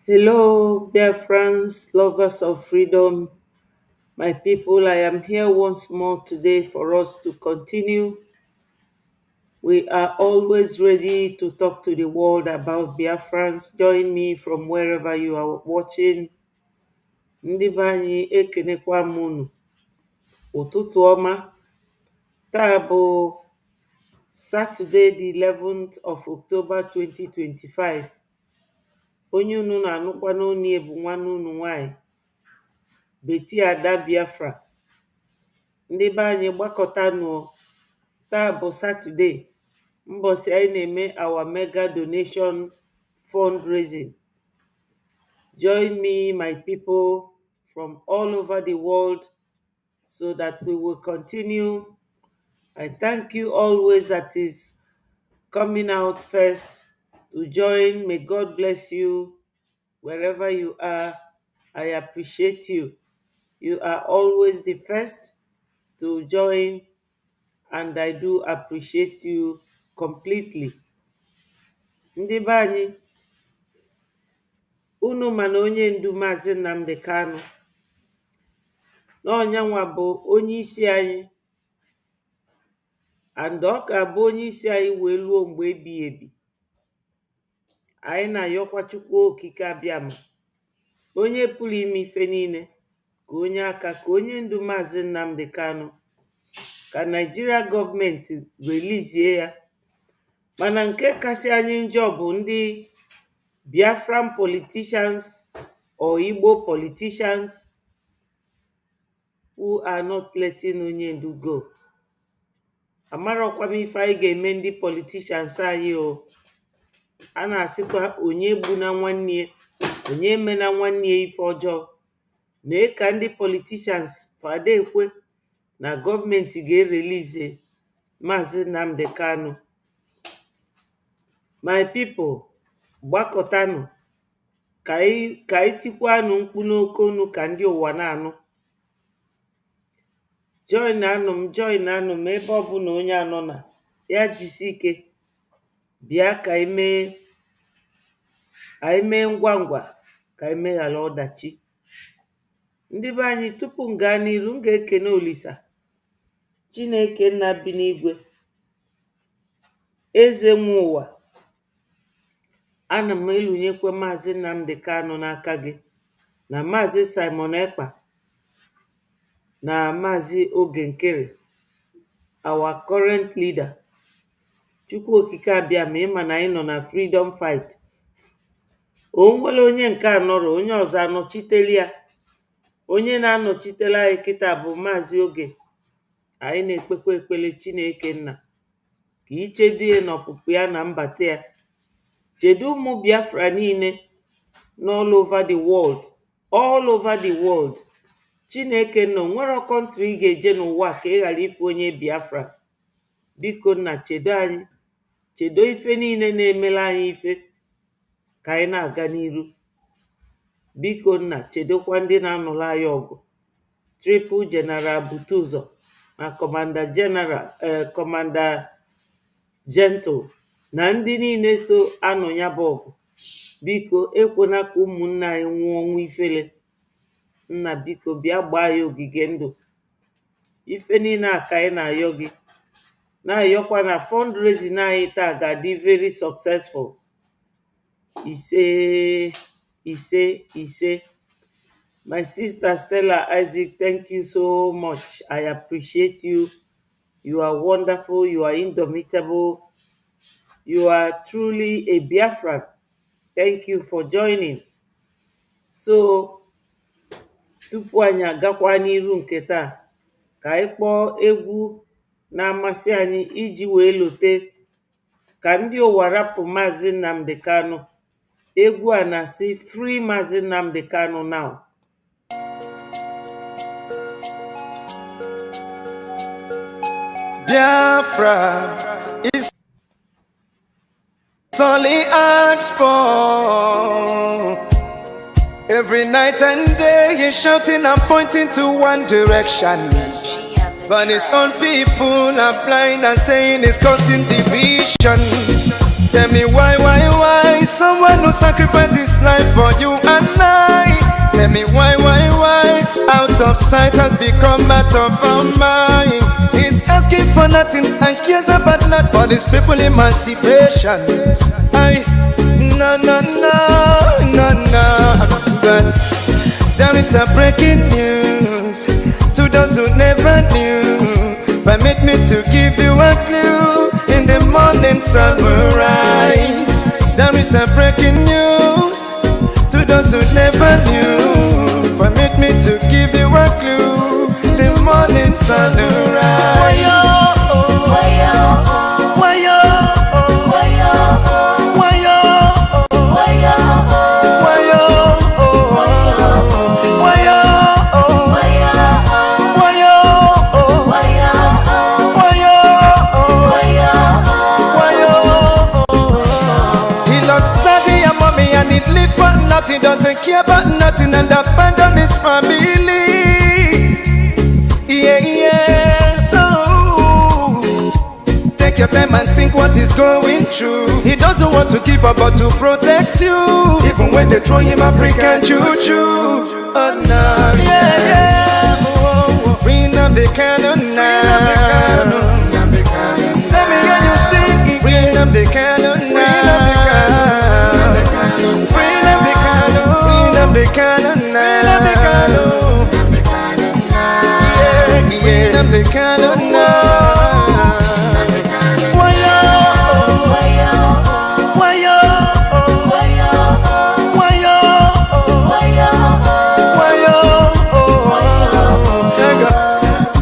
Hello, dear friends, lovers of freedom, my people. I am here once more today for us to continue. We are always ready to talk to the world about Biafrans. Join me from wherever you are watching. Ndị be anyị ekenekwa m unu. Ụtụtụ ọma. Taa bụ Saturday the 11th of October 2025. Onye unu na-anụkwa n'onu bụ nwanne unu nwanyị Beti Ada Biafra. Ndị be anyị gbakọtanụ. Taa bụ Satọde, mbọsị anyị na-eme our mega donation fundraising. Join me, my people from all over the world, so that we will continue. I thank you always that is coming out first to join. May God bless you wherever you are. I appreciate you. You are always the first to join, and I do appreciate you completely. Ndị be anyị, unu ma na onye ndu Maazị Nnamdi Kanu na ọnyanwa bụ onye isi anyị, and ọ ka bụ onye isi anyị wee luo mgbe ebighị ebi. Anyị na-ayọkwa Chukwu okike abịama, onye pụrụ ime ife niile, ka onye aka ka onye ndu Maazị Nnamdi Kanu, ka Nigeria gọọmenti relizie ya. Mana nke kasị anyị njọ bụ ndị Biafran politicians or Igbo politicians who are not letting onye ndu go. Amarọkwa m ife anyị ga-eme ndị politicians anyị o. A na-asịkwa onye gbu na nwanne ya, onye eme na nwanne ya ife ọjọọ. Na ka ndị politicians fada ekwe na gọọmenti ga-erelize Maazị Nnamdi Kanu. My people, gbakọtanụ ka anyị tikwanụ mkpu n'oke onu ka ndị ụwa na-anụ. Join anụ m ebe ọ bụ na onye anọ na ya jisi ike bịa ka anyị mee ngwa ngwa ka anyị meghara ọdachi. Ndị be anyị, tupu m gaa n'iru, m ga-ekene Olisa Chineke nna bi n'igwe, eze nwe ụwa. Ana m elunyekwe Maazị Nnamdi Kanu n'aka gị, na Maazị Simon Ekpa, na Maazị Oge Nkere, our current leader. Chukwu okike abịa ma ịma na anyị nọ na freedom fight. O nwere onye nke anọrọ, onye ọzọ anọchiteli ya. Onye na-anọchitela anyị kịta bụ Maazị Oge. Anyị na-ekpekwa ekpele Chineke nna ka ichedie n'ọpụpụ ya na mbata ya. Chedu ụmụ Biafra niile n'all over the world, all over the world. Chineke nọ nwere kọntrị ị ga-eje n'ụwa ka ị ghara ife onye Biafra. Biko nna, chedo anyị, chedo ife niile na-emela anyị ife ka anyị na-aga n'iru. Biko nna, chedokwa ndị na-anụrụ anyị ọgụ, Triple General Butuzo na Commander General Commander Gentle na ndị niile so anụ ya bụ ọgụ. Biko ekwena ka ụmụnna anyị nwụọ ọnwụ ifele. Nna biko bịa gbaa ya ogige ndụ. Ife niile a ka anyị na-ayọ gị, na-ayọkwa na fundraising anyị taa ga-adị very successful. Ise ise ise. My sister Stella Isaac, thank you so much. I appreciate you. You are wonderful. You are indomitable. You are truly a Biafran. Thank you for joining. So, tupu anyị agakwa n'iru nke taa, ka anyị kpọọ egwu na-amasị anyị iji wee lote ka ndị ụwa rapụ Maazị Nnamdi Kanu. Egwu a na-asị Free Maazị Nnamdi Kanu now. Biafra is only asked for. Every night and day he's shouting and pointing to one direction, but his own people are blind and saying it's causing division. Tell me why someone who will sacrifice his life for you and I. Tell me why? Out of sight has become out of our mind. He's asking for nothing and cares about not for these people emancipation. No. But there is a breaking news to those who never knew. Permit me to give you a clue. In the morning sun will rise. There is a breaking news to those who never knew. Permit me to give you a clue. The morning sun will rise. He doesn't care about nothing and abandon his family. Oh. Take your time and think what he's going through. He doesn't want to give up but to protect you. Even when they throw him African juju. Oh no, freedom they cannot now. Let me hear you sing. Freedom they cannot now. They cannot now. They cannot now.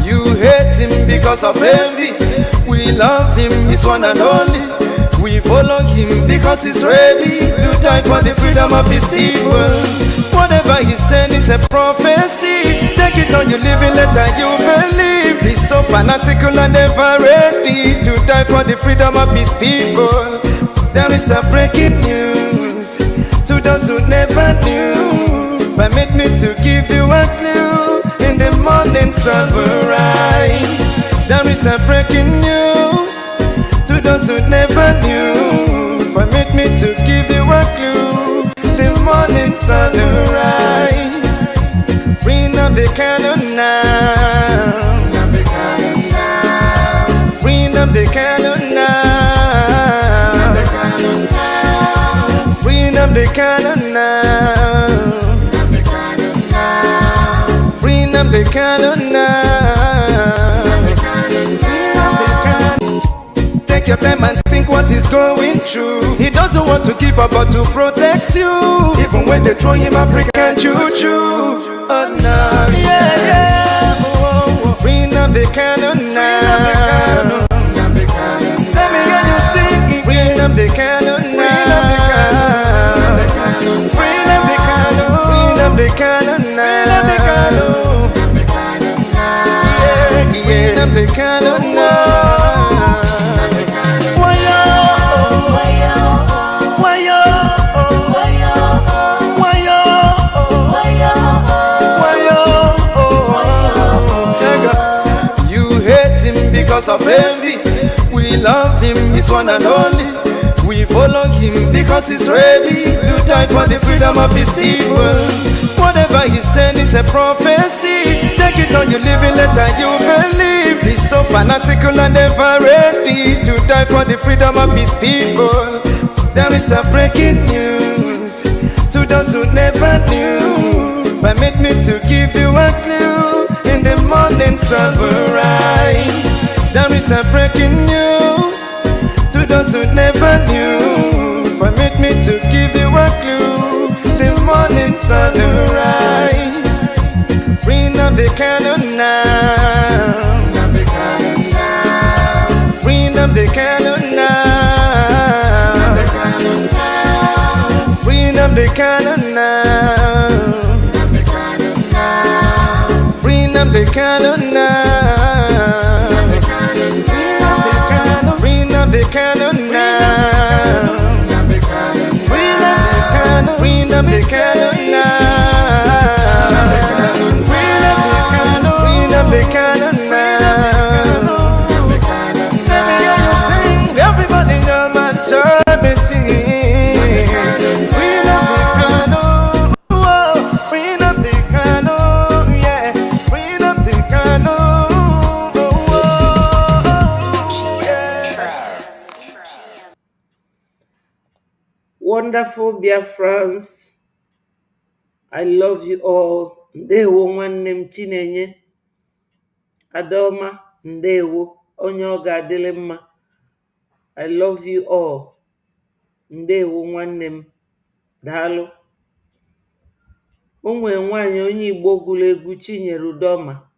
You hate him because of envy. We love him, he's one and only. We follow him because he's ready to die for the freedom of his people. Whatever he said, it's a prophecy. Take it on your living letter, you believe. He's so fanatical and ever ready to die for the freedom of his people. There is a breaking news to those who never knew. Permit me to give you a clue. In the morning sun will rise. There is a breaking news to those who never knew. Permit me to give you a clue. The morning sun will rise. Freedom they cannot now. Freedom they cannot now. Freedom they cannot now. Freedom they cannot now. Take your time and think what he's going through. He doesn't want to give up but to protect you. Even when they throw him African juju. Oh no, freedom they cannot now. Let me hear you sing. Freedom they cannot now. Freedom they cannot. Freedom they cannot now. Freedom they cannot now. Because of envy, we love him, he's one and only. We follow him because he's ready to die for the freedom of his people. Whatever he said, it's a prophecy. Take it on your living letter, you believe. He's so fanatical and ever ready to die for the freedom of his people. There is a breaking news to those who never knew. Permit me to give you a clue. In the morning sun will rise. There is a breaking news to those who never knew. Permit me to give you a clue. The morning sun will rise. Freedom they cannot now. Freedom they cannot now. Freedom they cannot now. Freedom they cannot now. Freedom they cannot now. Freedom they cannot now. Freedom they cannot now. Let me hear you sing. Everybody on my job and sing. Wonderful Biafrans, I love you all. Ndewo nwanne m Chinenye, Adaoma, ndewo, onye ọ ga-adịrị mma. I love you all. Ndewo nwanne m, daalụ. O nwere nwaanyị onye Igbo gụrụ egwu Chinyere Udoma.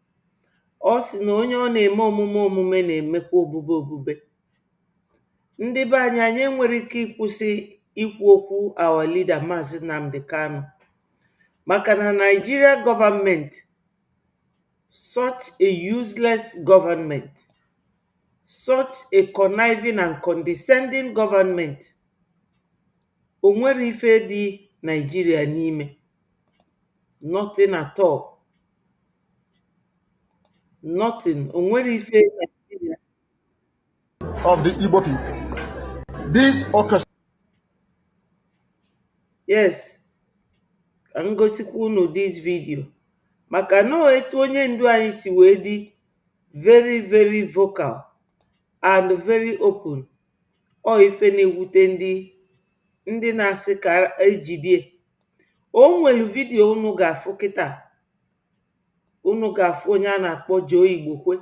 Ọ sị na onye ọ na-eme omume na-emekwa obube obube. Ndị be anyị enwere ike ịkwụsị ikwu okwu our leader Maazị Nnamdi Kanu. Maka na Nigeria government, such a useless government, such a conniving and condescending government, o nwere ife dị Nigeria n'ime. Nothing at all. Nothing. O nwere ife Nigeria. Of the Igbo people. This orchestra. Yes. Ka m gosikwa unu this video. Maka na etu onye ndu anyị si wee dị very very vocal and very open. Ọ ife na-ewute ndị na-asị ka ejidie. O nwere vidio unu ga-afụ kịta. Unu ga-afụ onye a na-akpọ Joe Igbokwe.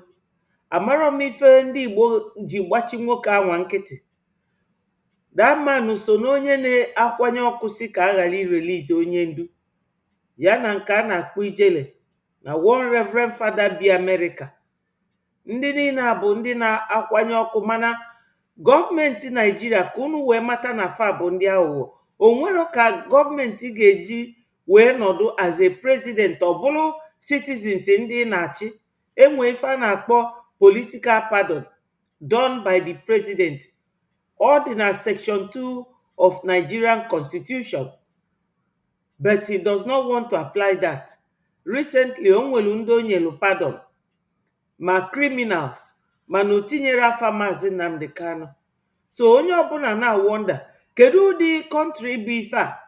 Amarọ m ife ndị Igbo ji gbachi nwoke anwa nkịtị. That man so na onye na-akwanye ọkụ si ka a ghara irelease onye ndu. Ya na nke a na-akpọ ijele na one reverend father bi America. Ndị niile a bụ ndị na-akwanye ọkụ, mana gọọmenti Naijiria ka unu wee mata na fa bụ ndị aghụghọ. O nwero ka gọọmenti ga-eji wee nọdụ as a president ọ bụrụ citizens ndị na-achị. Enwe ife a na-akpọ political pardon done by the president. Ọ dị na section 2 of Nigerian constitution. But he does not want to apply that. Recently, o nwelu ndị o nyelu pardon, ma criminals, mana o tinyere afa Maazị Nnamdi Kanu. So onye ọbụla na-wonder, kedu ụdị country bụ ife a?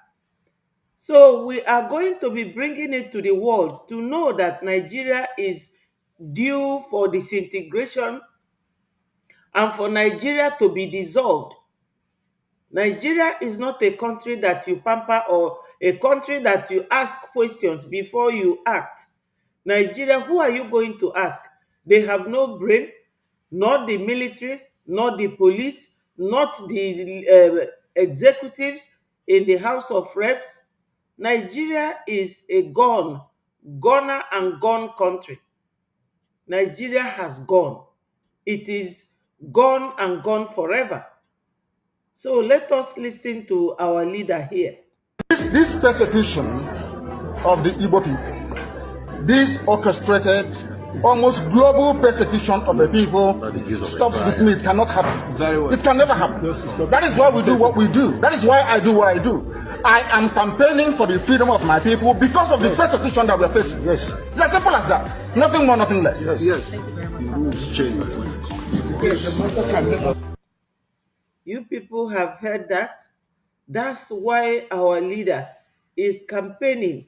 So we are going to be bringing it to the world to know that Nigeria is due for disintegration and for Nigeria to be dissolved. Nigeria is not a country that you pamper or a country that you ask questions before you act. Nigeria, who are you going to ask? They have no brain, not the military, not the police, not the executives in the House of Reps. Nigeria is a goner and gone country. Nigeria has gone. It is gone and gone forever. So let us listen to our leader here. This persecution of the Igbo people, this orchestrated, almost global persecution of the people, stops with me. It cannot happen. Very well. It can never happen. That is why we do what we do. That is why I do what I do. I am campaigning for the freedom of my people because of the persecution that we're facing. Yes. It's as simple as that. Nothing more, nothing less. Yes. Rules change. You people have heard that. That's why our leader is campaigning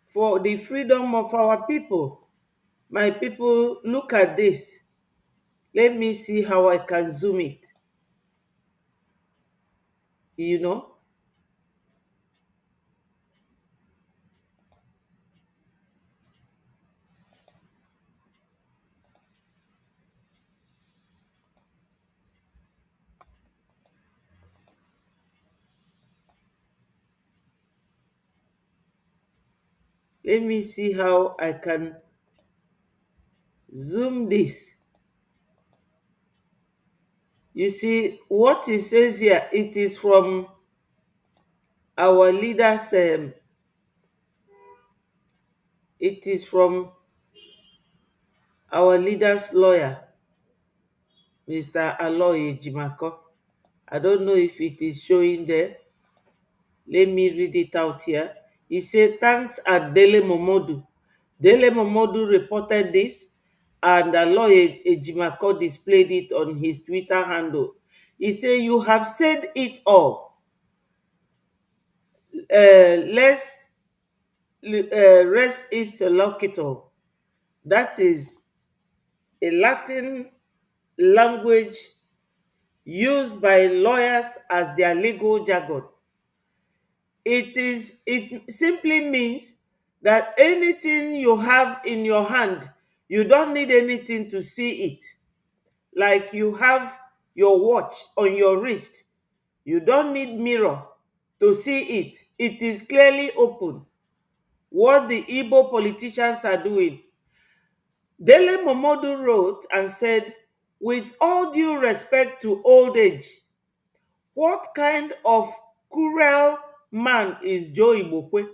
for the freedom of our people. My people, look at this. Let me see how I can zoom it. You know? Let me see how I can zoom this. You see what it says here, it is from our leader's, it is from our leader's lawyer, Mr. Aloy Ejimako. I don't know if it is showing there. Let me read it out here. He said, thanks at Dele Momodu. Dele Momodu reported this, and Aloy Ejimako displayed it on his Twitter handle. He said, you have said it all. Res ipsa loquitur. That is a Latin language used by lawyers as their legal jargon. It simply means that anything you have in your hand, you don't need anything to see it. Like you have your watch on your wrist, you don't need mirror to see it. It is clearly open. What the Igbo politicians are doing. Dele Momodu wrote and said, with all due respect to old age, what kind of cruel man is Joe Igbokwe?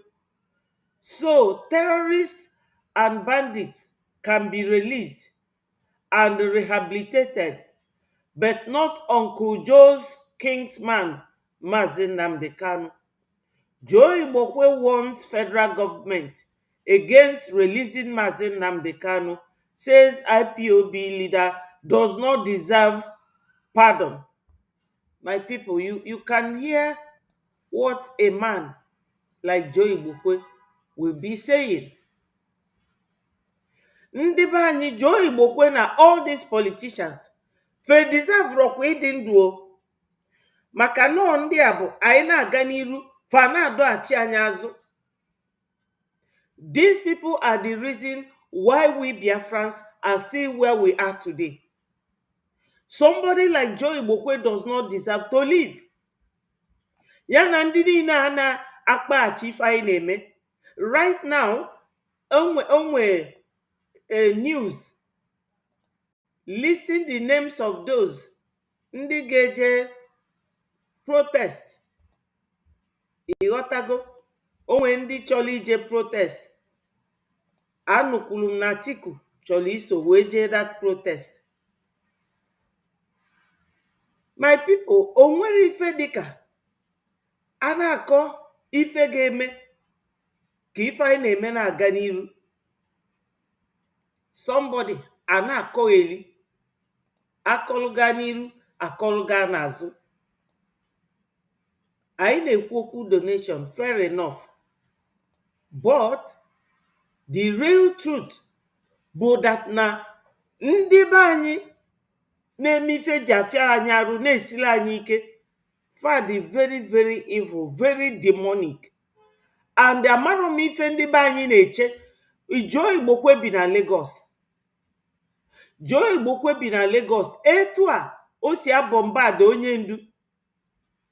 So terrorists and bandits can be released and rehabilitated, but not Uncle Joe's Kingsman, Mazi Nnamdi Kanu. Joe Igbokwe warns federal government against releasing Mazi Nnamdi Kanu, says IPOB leader does not deserve pardon. My people, you can hear what a man like Joe Igbokwe will be saying. Ndị be anyị Joe Igbokwe na all these politicians fe deserve rọkwa ịdị ndụ o, maka nọọ ndị a bụ anyị na-aga n'iru fa na-adọghachi anyị azụ. These people are the reason why we Biafrans are still where we are today. Somebody like Joe Igbokwe does not deserve to live. Ya na ndị niile a na-akpaghachi ife anyị na-eme right now. Onwe a news listing the names of those ndị ga-eje protest. Ịghọtago? Onwe ndị chọrọ ije protest. Anụkwuru m na Atiku chọrọ iso wee jee that protest. My people, o nwere ife dịka a na-akọ ife ga-eme ka ife anyị na-eme na-aga n'iru. Somebody a na-akọgheli akọlụga n'iru akọlụga n'azụ. Anyị na-ekwu okwu donation, fair enough, but the real truth bụ that na ndị be anyị na-eme ife ji afịa anyị arụ na-esili anyị ike, fa dị very very evil, very demonic, and amarọ m ife ndị be anyị na-eche. Joe Igbokwe bi na Lagos. Joe Igbokwe bi na Lagos. Etu a o si abọmbada onye ndu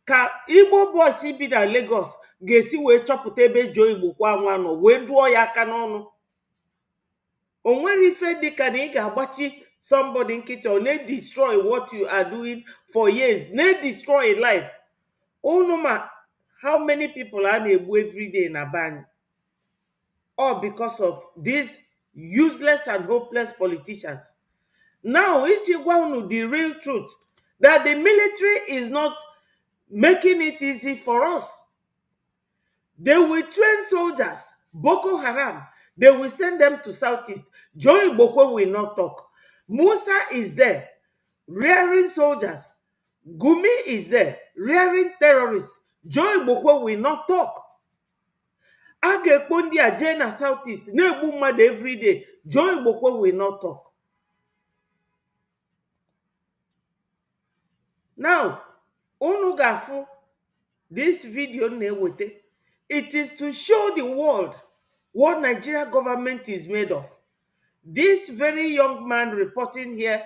ka Igbo boss bi na Lagos ga-esi wee chọpụta ebe Joe Igbokwe anwa nọ wee dụọ ya aka n'ọnụ. O nwere ife dịka na ị ga-agbachi somebody nkịtị ọ na-destroy what you are doing for years, na-destroy life. Unu ma how many people a na-egbu everyday na be anyị? All because of these useless and hopeless politicians. Now, iji gwa unu the real truth, that the military is not making it easy for us. They will train soldiers, Boko Haram, they will send them to Southeast. Joe Igbokwe will not talk. Musa is there, rearing soldiers. Gumi is there, rearing terrorists. Joe Igbokwe will not talk. A ga-ekpo ndị a jee na Southeast na-egbu mmadụ everyday. Joe Igbokwe will not talk. Now, unu ga-afụ this video na-ewete. It is to show the world what Nigeria government is made of. This very young man reporting here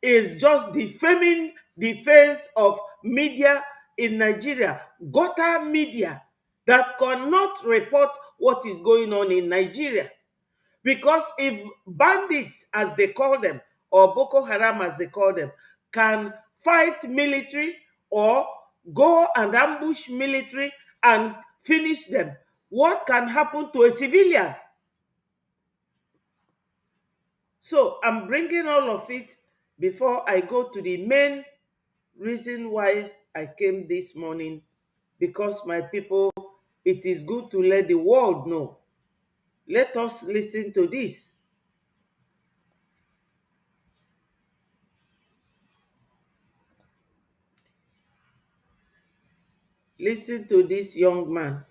is just defaming the face of media in Nigeria, gutter media that cannot report what is going on in Nigeria. Because if bandits, as they call them, or Boko Haram, as they call them, can fight military or go and ambush military and finish them, what can happen to a civilian? So I'm bringing all of it before I go to the main reason why I came this morning. Because my people, it is good to let the world know. Let us listen to this. Listen to this young man.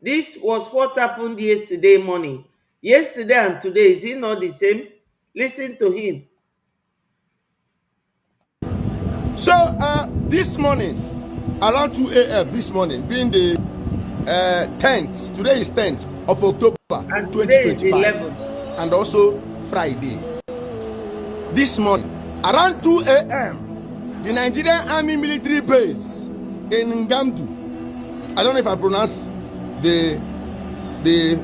This was what happened yesterday morning. Yesterday and today, is it not the same? Listen to him. So this morning, around 2 a.m. this morning, being the 10th, today is 10th of October And today is 2025, 11. and also Friday. This morning, around 2 a.m., the Nigerian Army military base in Ngamdu, I don't know if I pronounce the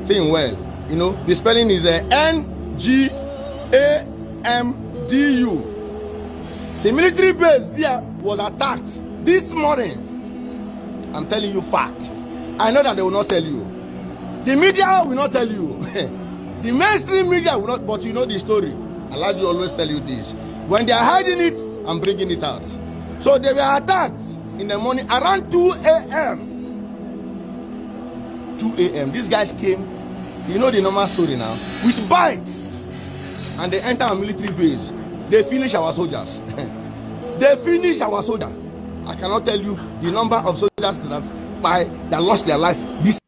thing well. You know, the spelling is Ngamdu. The military base there was attacked this morning. I'm telling you fact. I know that they will not tell you. The media will not tell you. The mainstream media will not, but you know the story. Alhaji always tell you this. When they are hiding it, I'm bringing it out. So they were attacked in the morning around 2 a.m. 2 a.m. These guys came, you know the normal story now, with bike. And they enter our military base. They finish our soldiers. They finish our soldiers. I cannot tell you the number of soldiers that lost their life this.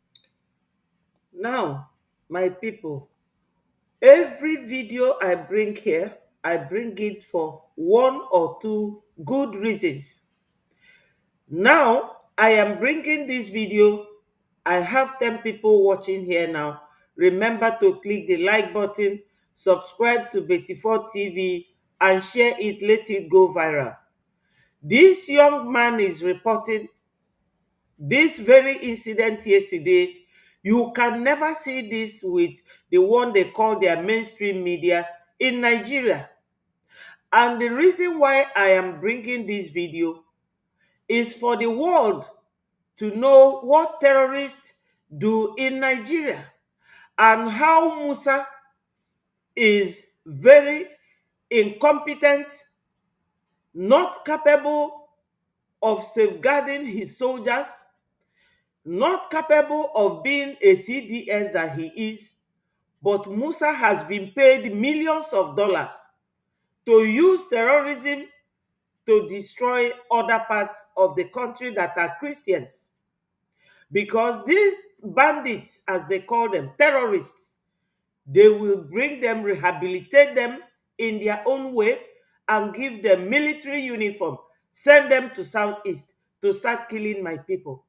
Now, my people, every video I bring here, I bring it for one or two good reasons. Now, I am bringing this video. I have 10 people watching here now. Remember to click the like button, subscribe to Betty4 TV, and share it, let it go viral. This young man is reporting this very incident yesterday. You can never see this with the one they call their mainstream media in Nigeria. And the reason why I am bringing this video is for the world to know what terrorists do in Nigeria and how Musa is very incompetent, not capable of safeguarding his soldiers, not capable of being a CDS that he is, but Musa has been paid millions of dollars to use terrorism to destroy other parts of the country that are Christians. Because these bandits, as they call them, terrorists, they will bring them, rehabilitate them in their own way, and give them military uniform, send them to Southeast to start killing my people.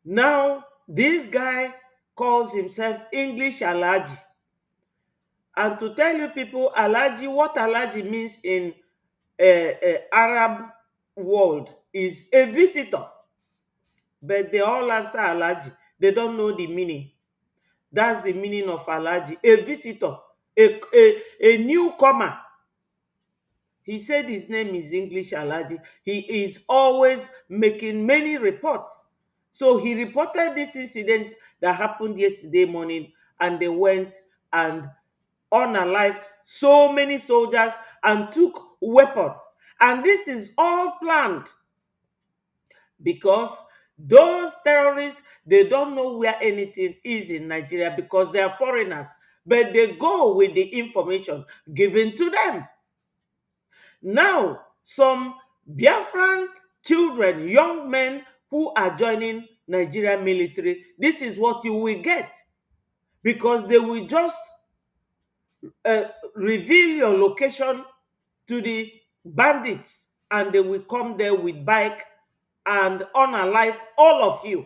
Now, this guy calls himself English Alhaji. And to tell you people, Alhaji, what Alhaji means in Arab world is a visitor. But they all answer Alhaji. They don't know the meaning. That's the meaning of Alhaji, a visitor, a newcomer. He said his name is English Alhaji. He is always making many reports. So he reported this incident that happened yesterday morning, and they went and unalived so many soldiers and took weapon. And this is all planned because those terrorists, they don't know where anything is in Nigeria because they are foreigners, but they go with the information given to them. Now, some Biafran children, young men who are joining Nigerian military, this is what you will get, because they will just reveal your location to the bandits, and they will come there with bike and unalive all of you,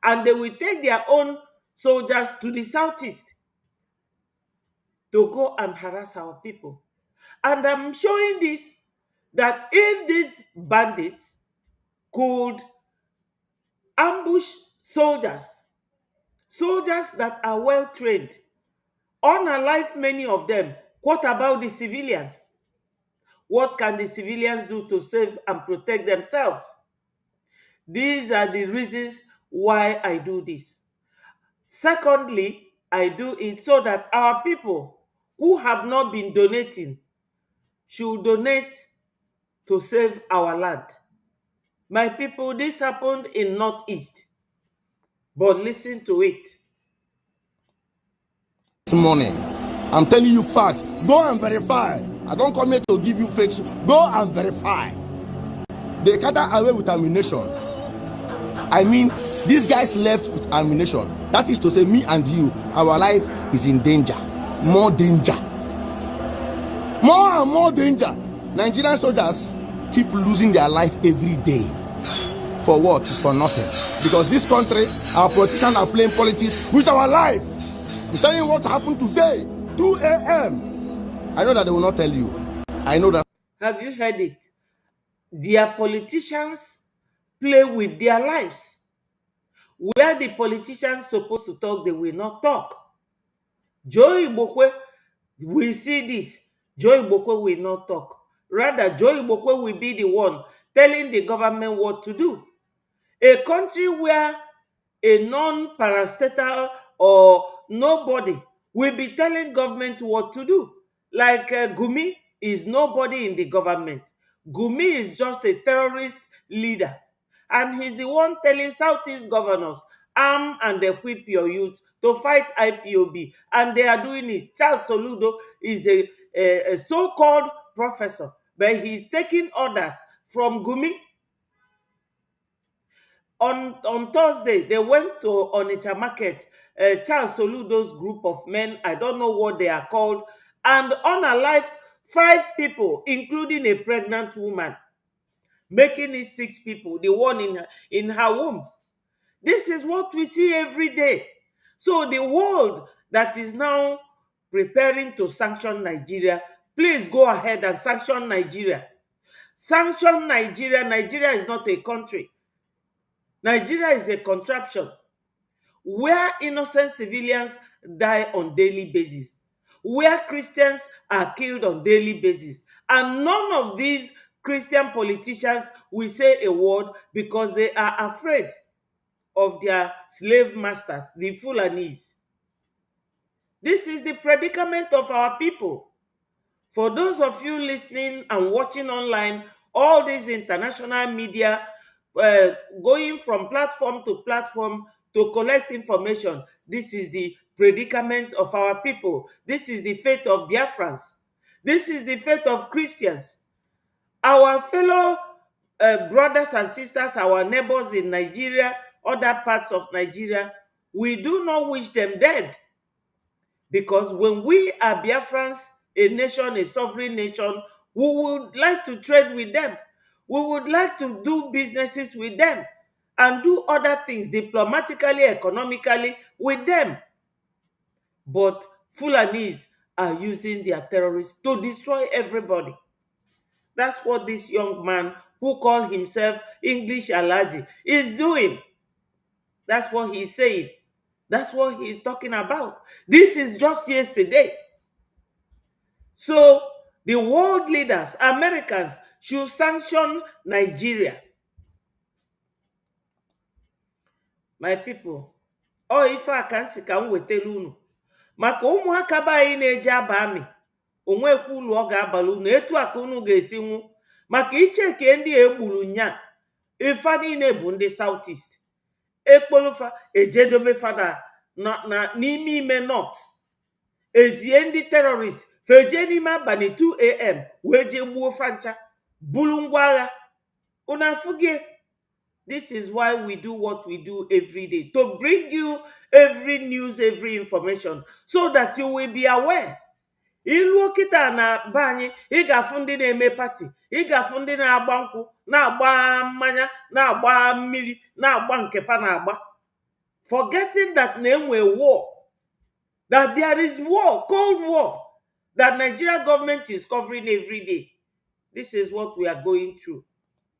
and they will take their own soldiers to the Southeast to go and harass our people. And I'm showing this, that if these bandits could ambush soldiers that are well trained, unalive many of them, what about the civilians? What can the civilians do to save and protect themselves? These are the reasons why I do this. Secondly, I do it so that our people who have not been donating should donate to save our land. My people, this happened in Northeast, but listen to it. This morning, I'm telling you fact. Go and verify. I don't come here to give you fakes. Go and verify. They cut away with ammunition. I mean, These guys left with ammunition. That is to say, me and you, our life is in danger. More danger. More and more danger. Nigerian soldiers keep losing their life every day. For what? For nothing. Because this country, our politicians are playing politics with our life. I'm telling you what happened today, 2 a.m. I know that they will not tell you. I know that. Have you heard it? Their politicians play with their lives. Where the politicians supposed to talk, they will not talk. Joe Igbokwe will see this. Joe Igbokwe will not talk. Rather, Joe Igbokwe will be the one telling the government what to do. A country where a non-parastatal or nobody will be telling government what to do. Like Gumi is nobody in the government. Gumi is just a terrorist leader. And he's the one telling Southeast governors, arm and equip your youths to fight IPOB. And they are doing it. Charles Soludo is a so-called professor, but he's taking orders from Gumi. On Thursday, they went to Onitsha Market, Charles Soludo's group of men, I don't know what they are called, and unalived 5 people, including a pregnant woman, making it 6 people, the one in her womb. This is what we see every day. So the world that is now preparing to sanction Nigeria, please go ahead and sanction Nigeria. Sanction Nigeria. Nigeria is not a country. Nigeria is a contraption where innocent civilians die on daily basis, where Christians are killed on daily basis, and none of these Christian politicians will say a word because they are afraid of their slave masters, the Fulanis. This is the predicament of our people. For those of you listening and watching online, all these international media going from platform to platform to collect information, this is the predicament of our people. This is the fate of Biafrans. This is the fate of Christians. Our fellow brothers and sisters, our neighbors in Nigeria, other parts of Nigeria, we do not wish them dead. Because when we are Biafrans, a nation, a sovereign nation, we would like to trade with them. We would like to do businesses with them and do other things diplomatically, economically with them. But Fulanis are using their terrorists to destroy everybody. That's what this young man who called himself English Alaji is doing. That's what he's saying. That's what he's talking about. This is just yesterday. So the world leaders, Americans, should sanction Nigeria. My people, ife a ka nsi ka m wetara unu. Maka ụmụaka be anyị na-eji aba amị, onwekwa ulu ọ ga-abala unu, etu a ka unu ga-esi nwu. Maka icheke ndị egburu nya, ife niile bụ ndị Southeast. Ekpolufa ejedobe fada n'ime ime North. Ezie ndị terrorist feje n'ime abalị 2 a.m. wee jee gbuo fancha, bulu ngwa agha. Una fugie. This is why we do what we do every day, to bring you every news, every information, so that you will be aware. Ilu kita na banyi, ị ga-afụ ndị na-eme party, ị ga-afụ ndị na-agba nkwụ, na-agba mmanya, na-agba mmiri, na-agba nkefa na-agba. Forgetting that na-enwe war, that there is war, cold war, that Nigeria government is covering every day. This is what we are going through.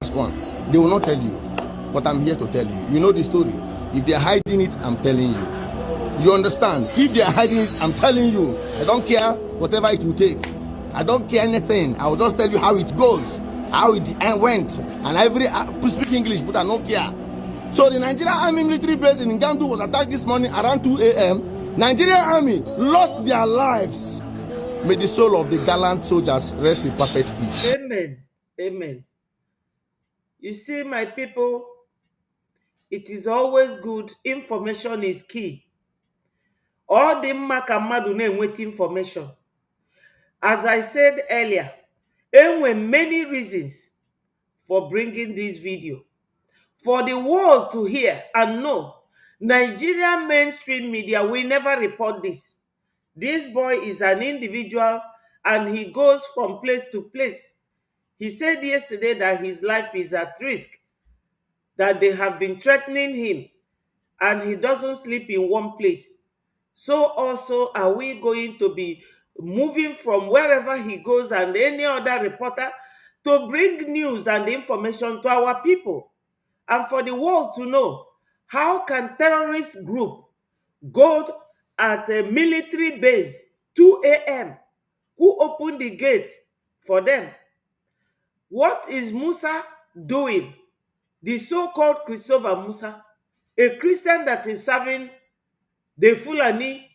This one, they will not tell you, but I'm here to tell you. You know the story. If they are hiding it, I'm telling you. You understand? If they are hiding it, I'm telling you. I don't care whatever it will take. I don't care anything. I will just tell you how it goes, how it went. And every speak English, but I don't care. So the Nigerian Army military base in Ngandu was attacked this morning around 2 a.m. Nigerian Army lost their lives. May the soul of the gallant soldiers rest in perfect peace. Amen. Amen. You see, my people, it is always good. Information is key. All the makamadu na-enweta information. As I said earlier, there were many reasons for bringing this video. for the world to hear and know. Nigerian mainstream media will never report this. This boy is an individual and he goes from place to place. He said yesterday that his life is at risk, that they have been threatening him, and he doesn't sleep in one place. So also are we going to be moving from wherever he goes and any other reporter to bring news and information to our people and for the world to know. How can terrorist group go at a military base 2 a.m.? Who opened the gate for them? What is Musa doing? The so-called Christopher Musa, a Christian that is serving the Fulani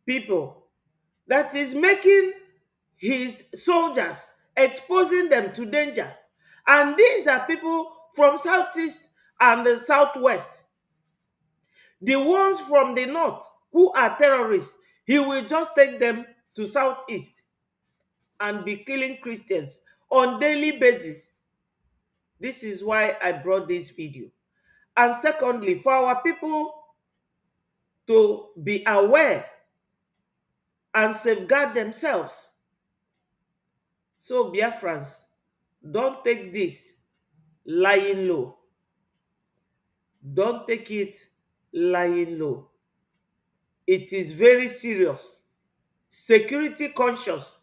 people, that is making his soldiers, exposing them to danger. And these are people from southeast and the southwest. The ones from the north who are terrorists, he will just take them to southeast and be killing Christians on daily basis. This is why I brought this video. And secondly, for our people to be aware and safeguard themselves. So Biafrans, don't take this lying low. Don't take it lying low. It is very serious. Security conscious.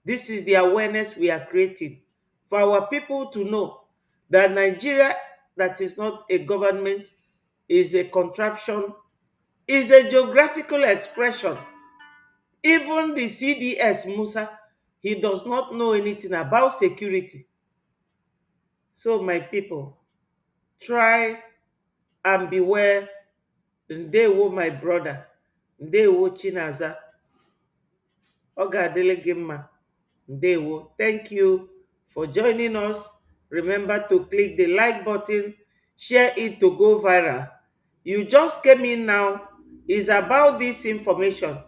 This is the awareness we are creating for our people to know that Nigeria, that is not a government, is a contraption, is a geographical expression. Even the CDS Musa, he does not know anything about security. So my people, try and beware. Ndewo my brother, ndewo Chinaza, Oga Adelegema, ndewo. Thank you for joining us. Remember to click the like button, share it to go viral. You just came in now, is about this information.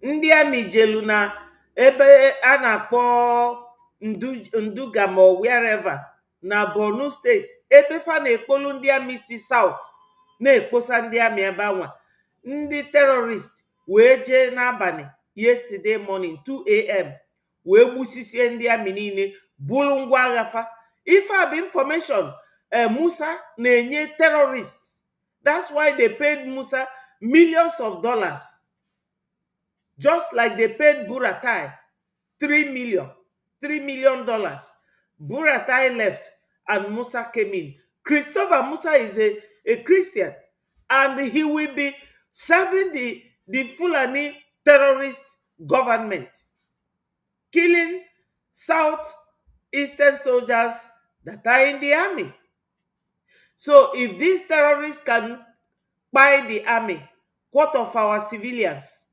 Ndị amị jelu na ebe a na-akpọ Nduga ma wherever na Borno steeti, ebe fa na-ekpolu ndị amị si South na-ekposa ndị amị ebe anwa. Ndị terrorist wee jee n'abalị yesterday morning 2 a.m. wee gbusisie ndị amị niile, buru ngwa agha fa. Ife a bụ information Musa na-enye terrorists. That's why they paid Musa millions of dollars. Just like they paid Buratai $3 million. Buratai left and Musa came in. Christopher Musa is a Christian, and he will be serving the Fulani terrorist government, killing southeastern soldiers that are in the army. So if these terrorists can buy the army, what of our civilians?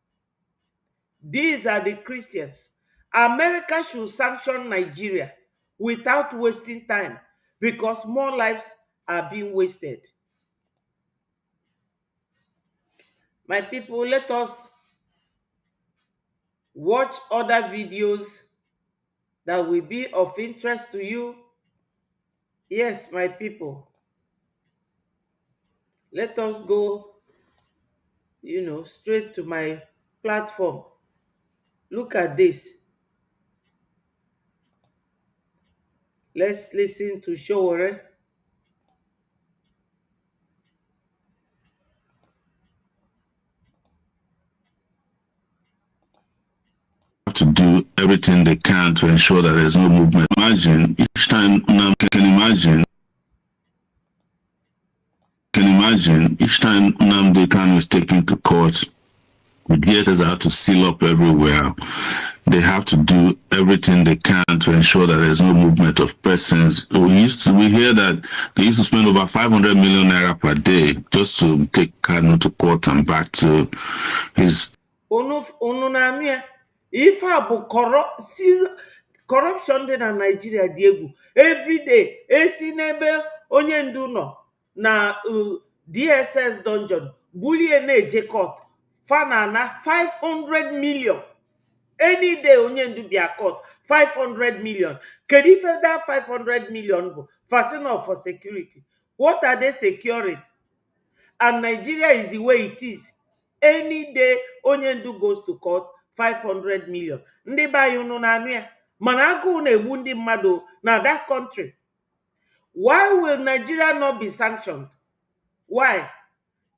These are the Christians. America should sanction Nigeria without wasting time, because more lives are being wasted. My people, let us watch other videos that will be of interest to you. Yes, my people, let us go, straight to my platform. Look at this. Let's listen to Showore. To do everything they can to ensure that there's no movement. Imagine each time each time Nnamdi Kanu is taken to court, the DSS have to seal up everywhere. They have to do everything they can to ensure that there's no movement of persons. We hear that they used to spend over 500 million naira per day just to take Kanu to court and back to his. If I corruption dị na Nigeria dị egwu. Every day, esi n'ebe onye ndu nọ na DSS dungeon, bulie na-eje court, fanana 500 million. Any day onye ndu bịa court, 500 million. Kedu ife that 500 million bụ? Fasino for security. What are they securing? And Nigeria is the way it is. Any day Onyendu goes to court, 500 million. Ndị be anyị unu na-anụ ya? Mana agụụ na-egbu ndị mmadụ na that country. Why will Nigeria not be sanctioned? Why?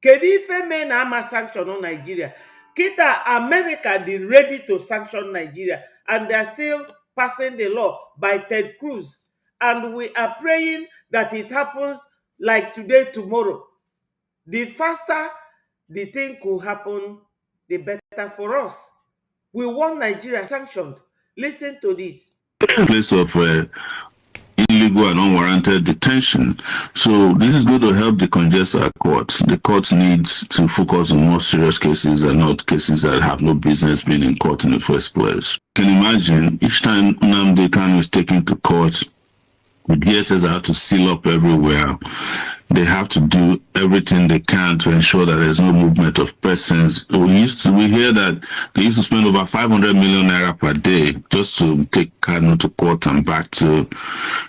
Kedu ife mee na ama sanction Nigeria? Kita America dey ready to sanction Nigeria, and they are still passing the law by Ted Cruz. And we are praying that it happens like today, tomorrow. The faster the thing could happen, the better for us. We want Nigeria sanctioned. Listen to this. Place of illegal and unwarranted detention. So this is going to help decongest our courts. The courts needs to focus on more serious cases and not cases that have no business being in court in the first place. You can imagine each time Nnamdi Kanu is taken to court, the DSS have to seal up everywhere. They have to do everything they can to ensure that there's no movement of persons. We hear that they used to spend over 500 million naira per day just to take Kanu to court and back to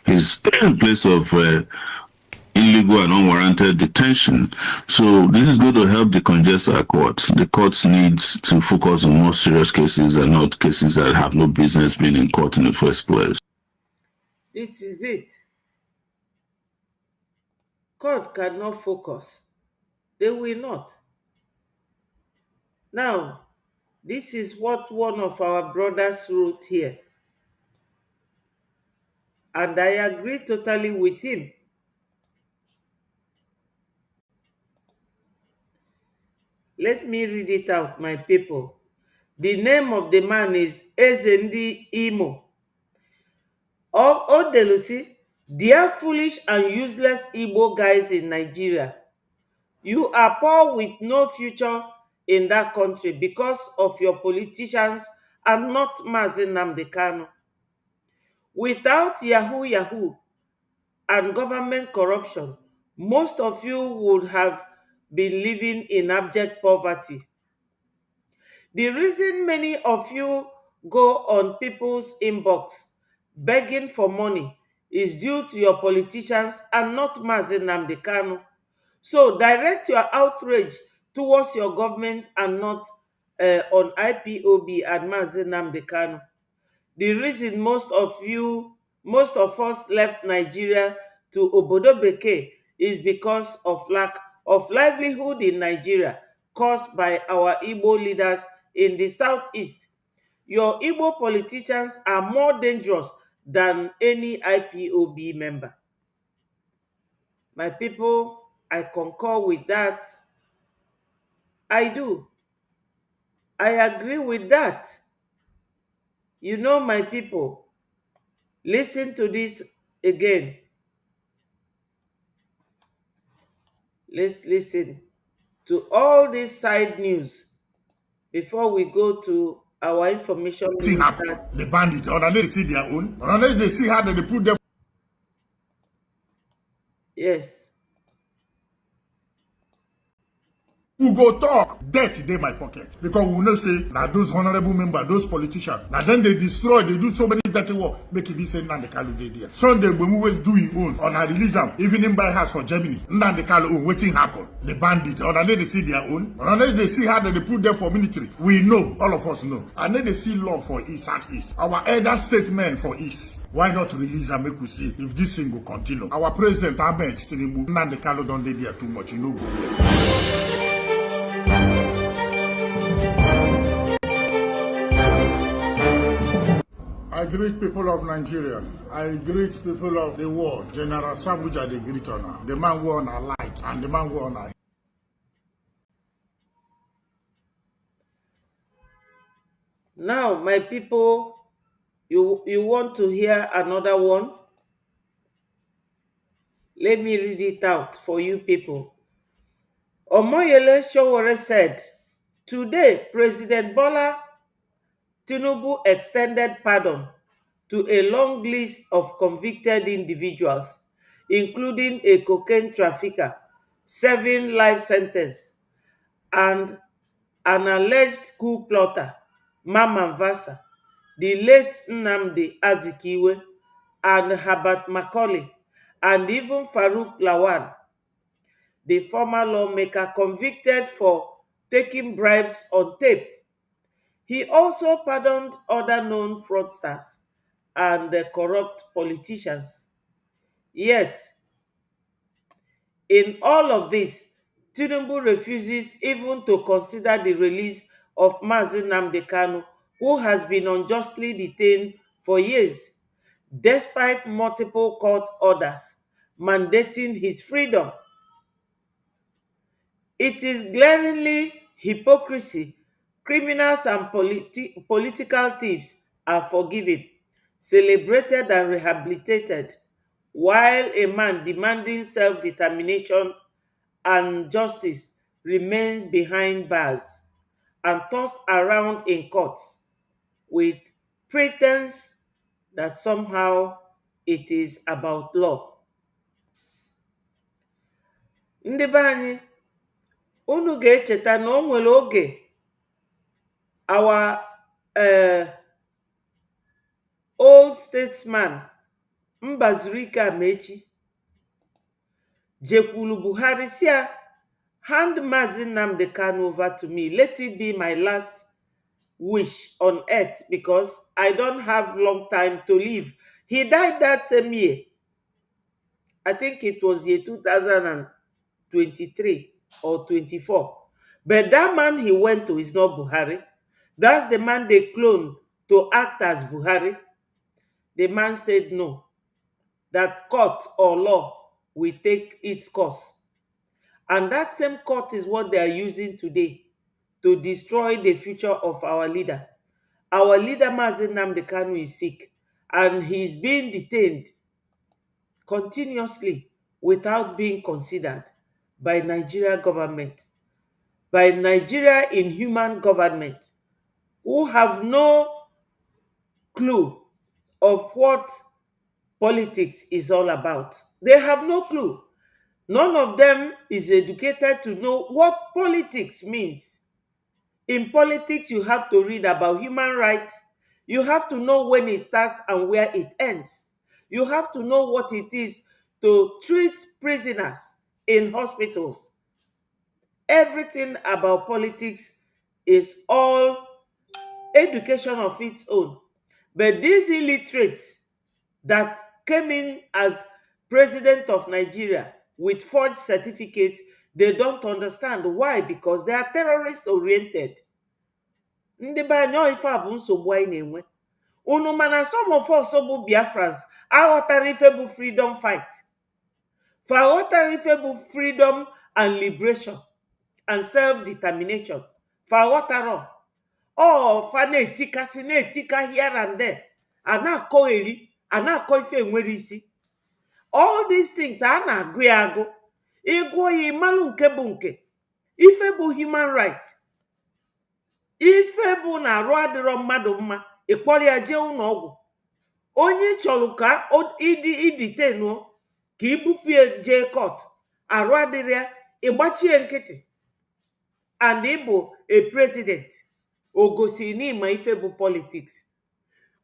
his place of illegal and unwarranted detention. So this is going to help decongest our courts. The courts needs to focus on more serious cases and not cases that have no business being in court in the first place. This is it. Court cannot focus. They will not. Now, this is what one of our brothers wrote here. And I agree totally with him. Let me read it out, my people. The name of the man is Ezendi Imo. Odelusi, dear foolish and useless Igbo guys in Nigeria, you are poor with no future in that country because of your politicians and not Mazi Nnamdi Kanu. Without Yahoo and government corruption, most of you would have been living in abject poverty. The reason many of you go on people's inbox begging for money is due to your politicians and not Mazi Nnamdi Kanu. So direct your outrage towards your government and not on IPOB and Mazi Nnamdi Kanu. The reason most of us left Nigeria to Obodo Bekee is because of lack of livelihood in Nigeria caused by our Igbo leaders in the southeast. Your Igbo politicians are more dangerous than any IPOB member. My people, I concur with that. I do. I agree with that. You know, my people, listen to this again. Let's listen to all this side news before we go to our information ministers. The bandits, unless they see their own, unless they see how they put them. Yes. Who go talk, death in my pocket. Because we will not say, now those honorable members, those politicians, now then they destroy, they do so many dirty work, make it be saying, Nnamdi Kanu dey there. Sunday, when we will do his own, on a release them, even in by house for Germany, Nnamdi Kanu own, waiting happen. The bandits, unless they see their own, unless they see how they put them for military, we know, all of us know. And then they see law for East and East. Our elder statement for East. Why not release and make we see if this thing will continue? Our president, Ahmed Tinubu, Nnamdi Kanu don't dey there too much, you know, go there. I greet people of Nigeria. I greet people of the world. General Sabuja, they greet honor. The man who honor like and the man who honor. Now, my people, you want to hear another one? Let me read it out for you people. Omoyele Sowore said, today, President Bola Tinubu extended pardon to a long list of convicted individuals, including a cocaine trafficker, serving life sentence, and an alleged coup plotter, Mamman Vasa, the late Nnamdi Azikiwe, and Herbert Macaulay, and even Farouk Lawan, the former lawmaker convicted for taking bribes on tape. He also pardoned other known fraudsters and corrupt politicians. Yet, in all of this, Tinubu refuses even to consider the release of Mazi Nnamdi Kanu, who has been unjustly detained for years, despite multiple court orders mandating his freedom. It is glaringly hypocrisy. Criminals and political thieves are forgiven, celebrated, and rehabilitated, while a man demanding self-determination and justice remains behind bars and tossed around in courts with pretense that somehow it is about law. Ndị be anyị, unu ga-echeta na o nwere oge our old statesman Mbazurike Amechi jekwulu Buhari si ya, hand Mazi Nnamdi Kanu over to me, let it be my last wish on earth because I don't have long time to live. He died that same year. I think it was year 2023 or 24. But that man he went to is not Buhari. That's the man they cloned to act as Buhari. The man said no, that court or law will take its course. And that same court is what they are using today to destroy the future of our leader. Our leader, Mazi Nnamdi Kanu, is sick and he's being detained continuously without being considered by Nigeria government, by Nigeria inhuman government, who have no clue of what politics is all about. They have no clue. None of them is educated to know what politics means. In politics, you have to read about human rights. You have to know when it starts and where it ends. You have to know what it is to treat prisoners in hospitals. Everything about politics is all education of its own. But these illiterates that came in as president of Nigeria with forged certificate, they don't understand why, because they are terrorist oriented. Ndị be anyị ife a bụ nsogbu anyị na-enwe. Unu mana some of us bụ Biafrans aghọtara ife bụ freedom fight. For aghọtara ife bụ freedom and liberation and self-determination. For aghọtara fa na-etika here and there. A na-akọ eri, a na-akọ ife enwere isi. All these things a na-agụ ya agụ. Ịgụọ ya ịmalụ nke bụ nke. Ife bụ human right. Ife bụ na arụ adịrọ mmadụ mma, ịkpọrọ ya jee ụlọ ọgwụ. Onye chọrọ ka iditenuo, ka ibupụ jee court, arụ adịrị ya, ịgbachie nkịtị. And ịbụ a president, o gosiri n'ịma ife bụ politics.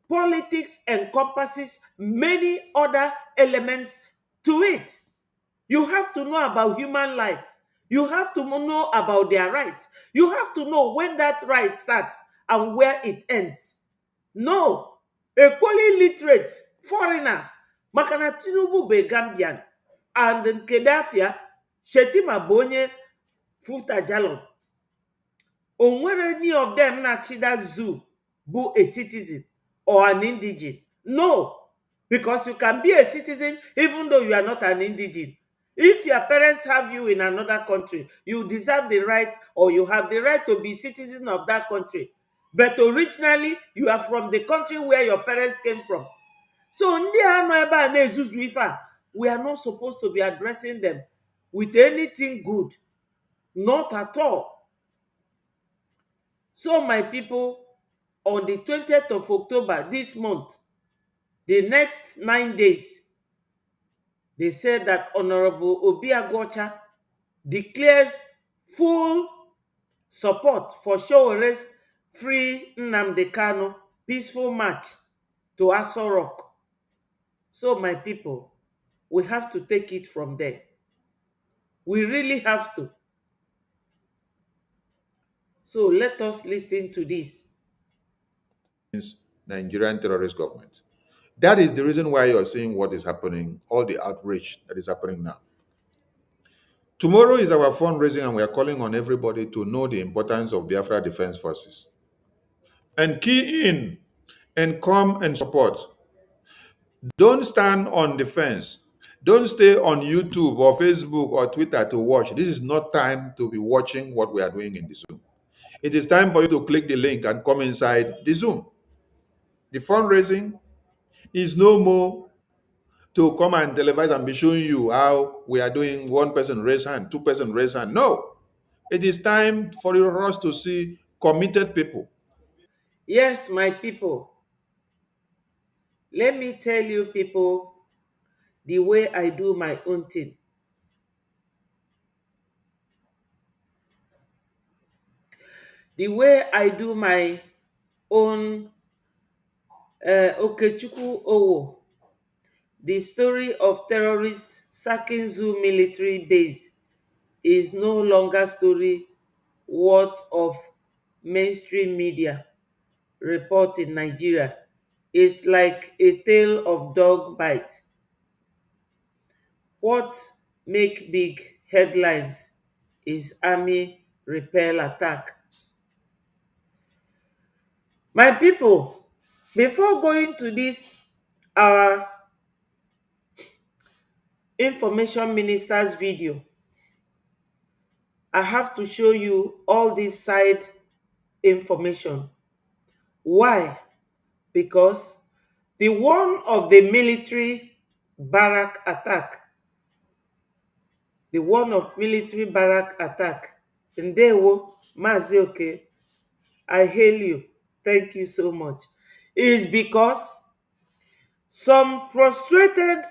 Politics encompasses many other elements to it. You have to know about human life. You have to know about their rights. You have to know when that right starts and where it ends. No, equally literate foreigners, Makana Tinubu be Gambian, and Kedafia, Shetima Bonye, Futa Jalon. Onwere any of them na Chida Zoo, bu a citizen or an indigene. No, because you can be a citizen even though you are not an indigene. If your parents have you in another country, you deserve the right, or you have the right to be citizen of that country. But originally, you are from the country where your parents came from. So, we are not supposed to be addressing them with anything good. Not at all. So, my people, on the 20th of October this month, the next 9 days, they said that Honorable Obi Agwocha declares full support for Showere's Free Nnamdi Kanu peaceful march to Aso Rock. So, my people, we have to take it from there. We really have to. So let us listen to this. Nigerian terrorist government. That is the reason why you're seeing what is happening, all the outrage that is happening now. Tomorrow is our fundraising, and we are calling on everybody to know the importance of Biafra Defense Forces and key in and come and support. Don't stand on the fence. Don't stay on YouTube or Facebook or Twitter to watch. This is not time to be watching what we are doing in the Zoom. It is time for you to click the link and come inside the Zoom. The fundraising is no more to come and televise and be showing you how we are doing one person raise hand, two person raise hand. No, it is time for us to see committed people. Yes, my people. Let me tell you, people, the way I do my own thing. The way I do my own Okechukwu Owo, the story of terrorists sacking Zoo military base is no longer story worth of mainstream media report in Nigeria. It's like a tale of dog bite. What make big headlines is army repel attack. My people, before going to this our information minister's video, I have to show you all this side information. Why? Because the one of the military barrack attack, the one of military barrack attack, Ndewo Mazioke, I hail you. Thank you so much. Is because some frustrated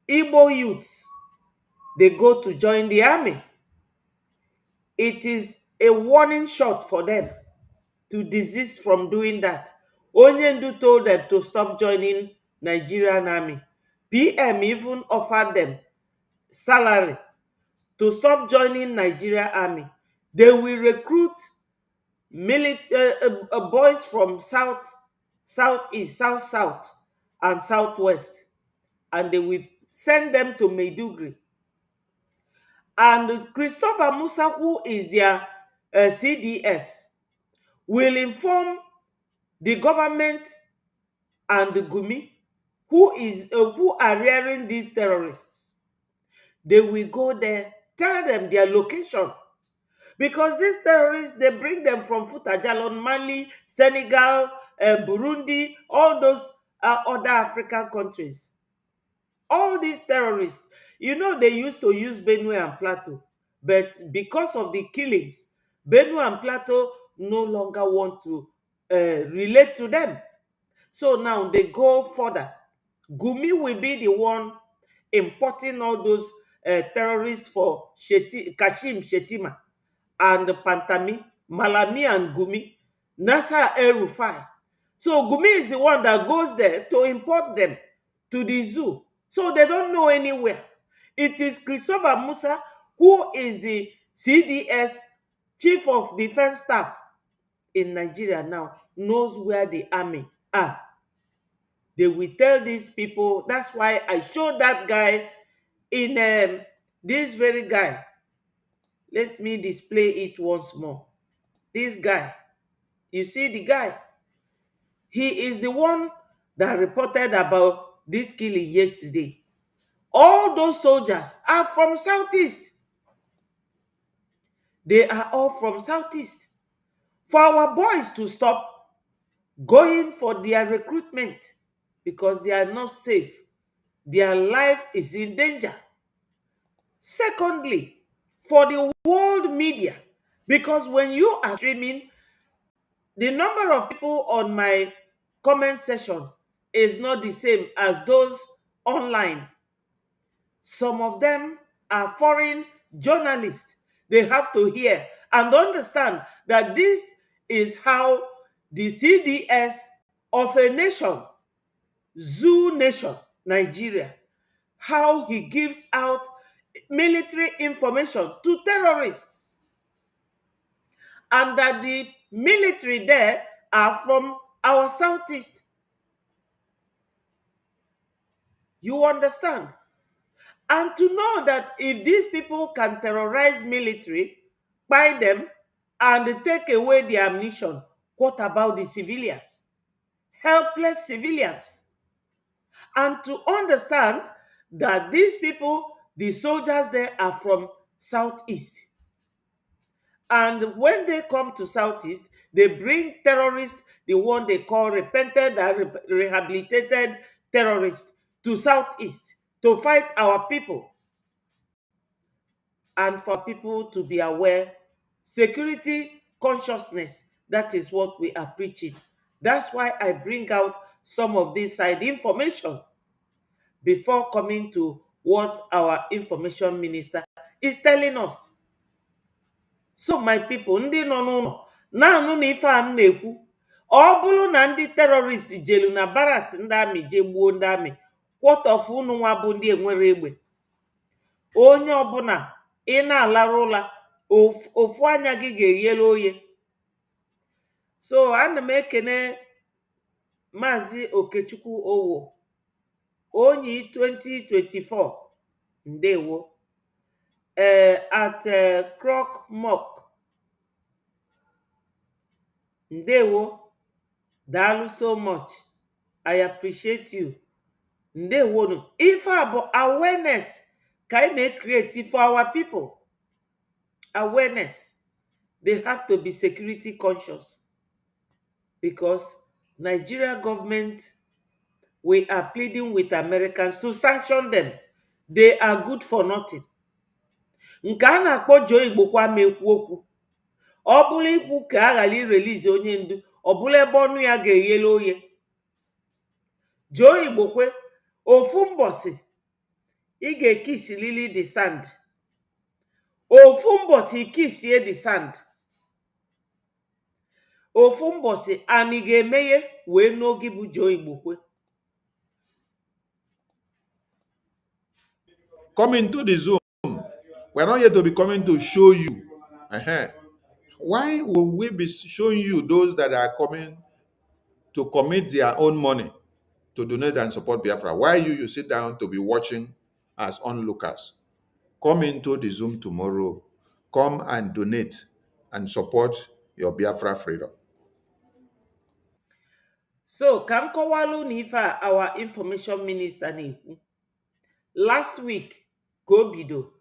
Igbo youths, they go to join the army. It is a warning shot for them to desist from doing that. Onyendu told them to stop joining Nigerian army. PM even offered them salary to stop joining Nigerian army. They will recruit boys from south, southeast, south, and southwest, and they will send them to Maiduguri. And Christopher Musa, who is their CDS, will inform the government and the Gumi, who are rearing these terrorists. They will go there, tell them their location, because these terrorists, they bring them from Futajalon, Mali, Senegal, Burundi, all those other African countries. All these terrorists, they used to use Benue and Plateau, but because of the killings, Benue and Plateau no longer want to relate to them. So now they go further. Gumi will be the one importing all those terrorists for Kashim Shetima and Pantami, Malami and Gumi, Nasser El Rufai. So Gumi is the one that goes there to import them to the zoo. So they don't know anywhere. It is Christopher Musa, who is the CDS, Chief of Defense Staff in Nigeria now, knows where the army are. They will tell these people. That's why I showed that guy in this very guy. Let me display it once more. This guy, you see the guy, he is the one that reported about this killing yesterday. All those soldiers are from Southeast. They are all from Southeast. For our boys to stop going for their recruitment because they are not safe, their life is in danger. Secondly, for the world media, because when you are streaming, the number of people on my comment section is not the same as those online. Some of them are foreign journalists. They have to hear and understand that this is how the CDS of a nation, Zoo Nation, Nigeria, how he gives out military information to terrorists, and that the military there are from our southeast. You understand? And to know that if these people can terrorize military, buy them, and take away the ammunition, what about the civilians? Helpless civilians. And to understand that these people, the soldiers there, are from southeast. And when they come to southeast, they bring terrorists, the one they call repented and rehabilitated terrorists, to southeast to fight our people. And for people to be aware, security consciousness, that is what we are preaching. That's why I bring out some of this side information before coming to what our information minister is telling us. So my people, ndị nọ n'ụlọ na-anụ na ife a m na-ekwu, ọ bụrụ na ndị terrorist jelu na barracks ndị amị je gbuo ndị amị, kwọtọfụ unu nwa bụ ndị enwere egbe, onye ọbụla ị na-alarụ ụla, ofu anya gị ga-eghele oye. So ana m ekene Maazị Okechukwu Owo, onyi 2024, ndewo. At Croc Mock, ndewo, daalụ so much, I appreciate you, ndewo. No, ife a bụ awareness ka anyị na-create for our people. Awareness. They have to be security conscious, because Nigeria government, we are pleading with Americans to sanction them. They are good for nothing. Nke a na-akpọ Joe Igbo kwa ma ekwu okwu, ọ bụrụ ikwu ka a ghara irelize onye ndu, ọ bụrụ ebe ọnụ ya ga-eghele oye. Joe Igbo kwe, ofu mbosi ị ga-ekisilili the sand, ofu mbosi ikisie the sand, ofu mbosi anyị ga-emeghe wee n'oge bụ Joe Igbo kwe. Coming to the Zoom, we're not here to be coming to show you. Why will we be showing you those that are coming to commit their own money to donate and support Biafra? Why you sit down to be watching as onlookers? Come into the Zoom tomorrow. Come and donate and support your Biafra freedom. So, ka m kọwalụ na ife a our information minister na-ekwu. Last week ka o bido,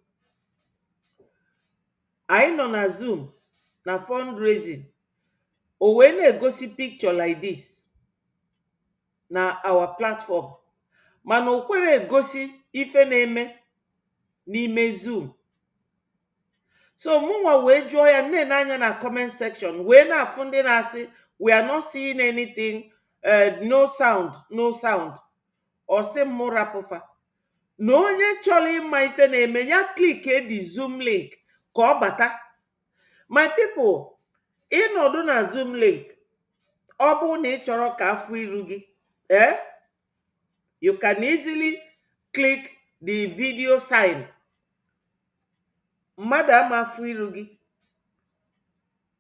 anyị nọ na Zoom na fundraising, o wee na-egosi picture like this na our platform, mana o kwere egosi ife na-eme n'ime Zoom. So mụnwa wee jụọ ya, nne n'anya na comment section, wee na-afụ ndị na-asị we are not seeing anything, no sound, no sound. Ọ sị m rapụfa na onye chọrọ ịma ife na-eme ya click the Zoom link ka ọ bata. My people, ịnọdụ na Zoom link, ọ bụrụ na ị chọrọ ka afụ iru gị, you can easily click the video sign. Mmadụ ama afụ iru gị,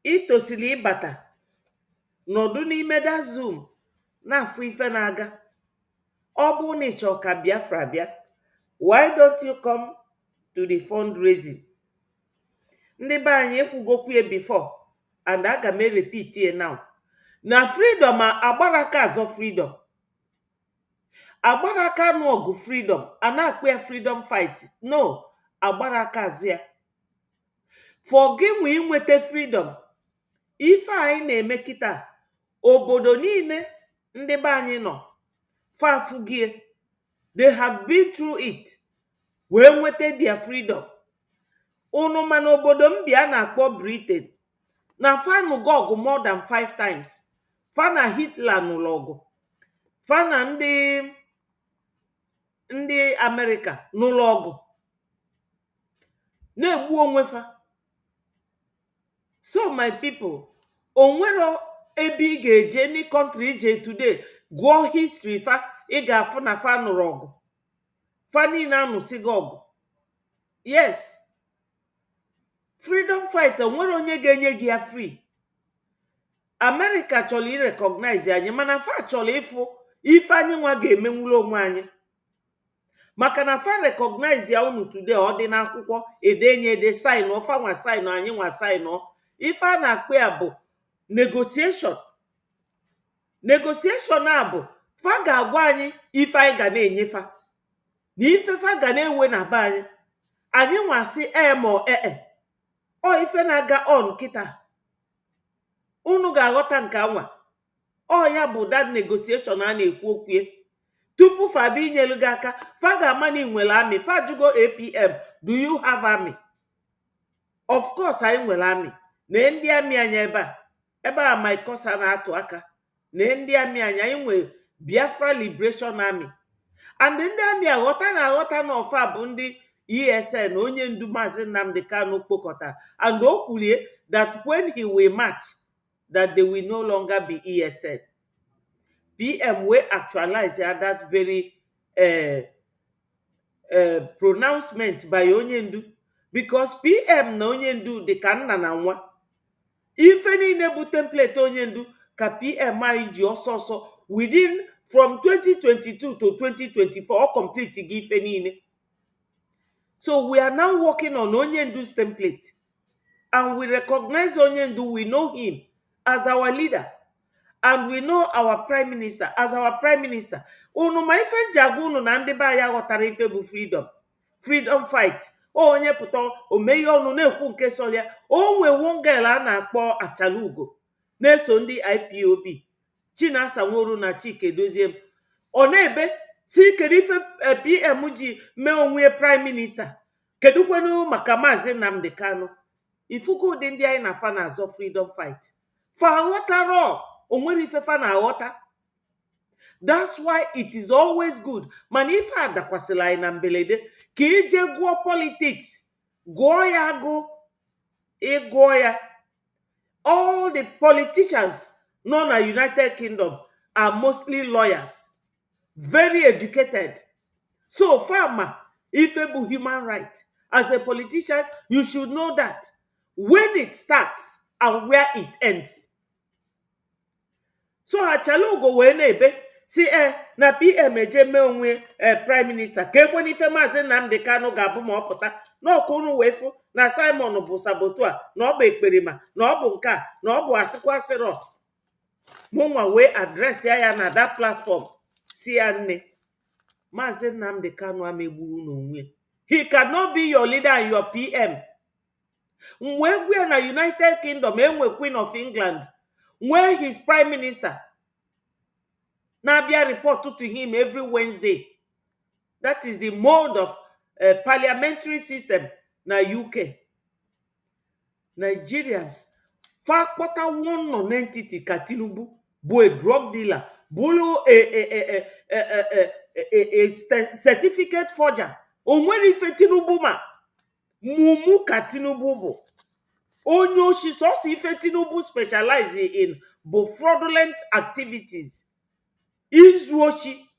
itosili ịbata nọdụ n'ime da Zoom na-afụ ife na-aga. Ọ bụrụ na ị chọrọ ka Biafra bịa, why don't you come to the fundraising? Ndị be anyị ekwugokwu ya before, and aga m repeat it now. Na freedom agbaraka azọ freedom, agbaraka nụ ọgụ freedom, a na-akpọ ya freedom fight. No, agbaraka azụ ya. For gị nwe inweta freedom, ife anyị na-eme kịta, obodo niile ndị be anyị nọ fafugie, they have been through it wee nweta their freedom. Unu mana obodo m bịa na-akpọ Britain, na fanugo ọgụ more than 5 times. Fana Hitler nụrụ ọgụ, fana ndị America nụrụ ọgụ, na-egbu onwe fa. So my people, onwero ebe ị ga-eje any country ije today gụọ history fa, ị ga-afụ na fa nụrụ ọgụ, fa niile anụsigo ọgụ. yes, freedom fight nwere onye ga-enye gị ya free. America chọrọ irecognize anyị, mana fa chọrọ ịfụ ife anyị nwa ga-emenwuru onwe anyị. Maka na fa recognize ya unu today ọ dị n'akwụkwọ edenye ede sign ọfa nwa sign anyị nwa sign ife a na-akpọ ya bụ negotiation. Negotiation a bụ fa ga-agwa anyị ife anyị ga na-enyefa na ife fa ga na-enwe na be anyị. Anyị nwa sị ma ọ ife na-aga on kịta unu ga-aghọta nke anwa. Ọ ya bụ that negotiation a na-ekwu okwu tupu fa bịa inyelu gị aka. Fa ga-ama na nwere army. Fa jụgo APM, do you have army? Of course anyị nwere army. Na ndị army anyị ebe a my kosa na-atụ aka. Na ndị army anyị nwere Biafra Liberation Army. And ndị army aghọta na ọfa bụ ndị ESN, onye ndu Maazị Nnamdi Kanu kpokọta. And o kwulie that when he will march, that they will no longer be ESN. PM will actualize that very pronouncement by Onyendu, because PM na Onyendu dị ka nna na nwa. Ife niile bụ template Onyendu ka PM anyị ji ọsọsọ within from 2022 to 2024 or complete gị ife niile. So we are now working on Onyendu's template, and we recognize Onyendu. We know him as our leader, and we know our prime minister as our prime minister. Unu ma ife jagu unu na ndị ba ya ghọtara ife bụ freedom fight. Onye pụta omeghe ọnụ na-ekwu nke solia. O nwe wongel a na-akpọ Achalugo na-eso ndị IPOB, Chinasa Nworu na Chike Doziem. Ọ na-ebe si kedu ife PM ji mee onwe prime minister. Kedu kwenu maka Maazị Nnamdi Kanu? Ifuku dị ndị anyị na fa na-azọ freedom fight. Fa ghọtara onwere ife fa na-aghọta. That's why it is always good. Mana ife adakwasịla anyị na mbelede ka ije gụọ politics, gụọ ya agụ, ịgụọ ya. All the politicians nọ na United Kingdom are mostly lawyers, very educated. So farmer, ife bụ human right. As a politician, you should know that when it starts and where it ends. So Achalugo wee na-ebe si na PM eje mee onwe prime minister ka ekwe n'ife Maazị Nnamdi Kanu ga-abụ ma ọ pụta n'ọkụ unu wee fụ na Simon bụ sabotu a, na ọ bụ ekperima, na ọ bụ nke a, na ọ bụ asịkwa sịrọ. Mụnwa wee adres ya na that platform si ya nne, Maazị Nnamdi Kanu amegburu n'onwe. He cannot be your leader and your PM. Mgbe egwu ya na United Kingdom enwe Queen of England, where his prime minister na-abịa report to him every Wednesday. That is the mode of parliamentary system na UK. Nigerians fa kpọta one non-entity ka Tinubu bụ a drug dealer, bụrụ a certificate forger. Onwere ife Tinubu ma mumu ka Tinubu bụ. Onye oshi sọsọ ife Tinubu specialize in bụ fraudulent activities. Izu ochi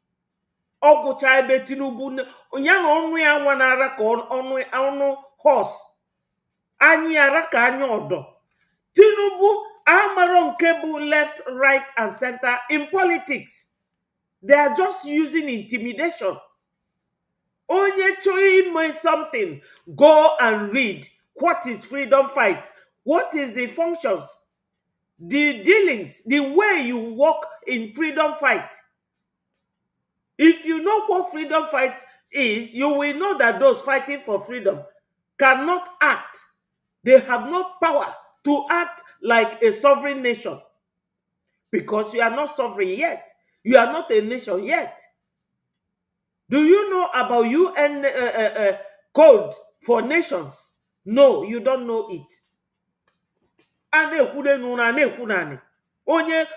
ọgwụcha ebe Tinubu ya na ọnụ ya nwa na-ara ka ọnụ horse, anyị ara ka anya ọdọ. Tinubu amaro nke bụ left, right and center in politics. They are just using intimidation. Onye chọrọ ime something, go and read what is freedom fight, what is the functions, the dealings, the way you work in freedom fight. If you know what freedom fight is, you will know that those fighting for freedom cannot act. They have no power to act like a sovereign nation, because you are not sovereign yet. You are not a nation yet. Do you know about UN code for nations? No, you don't know it.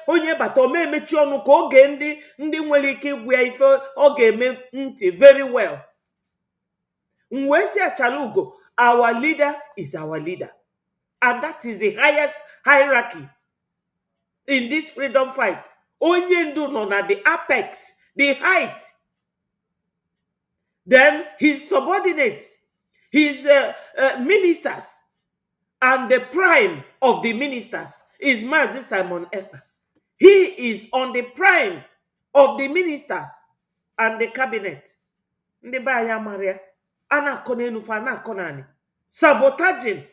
Onye bata ome emechi ọnụ ka oge ndị nwere ike igwe ife ọ ga-eme ntị very well. Mwe si Achalugo, our leader is our leader, and that is the highest hierarchy in this freedom fight. Onye ndu nọ na the apex, the height. Then his subordinates, His ministers, and the prime of the ministers is Mazi Simon Ekpa. He is on the prime of the ministers and the cabinet. Ndị be anyị amaria, a na-akọ n'elu fa na-akọ n'anị. Sabotaging.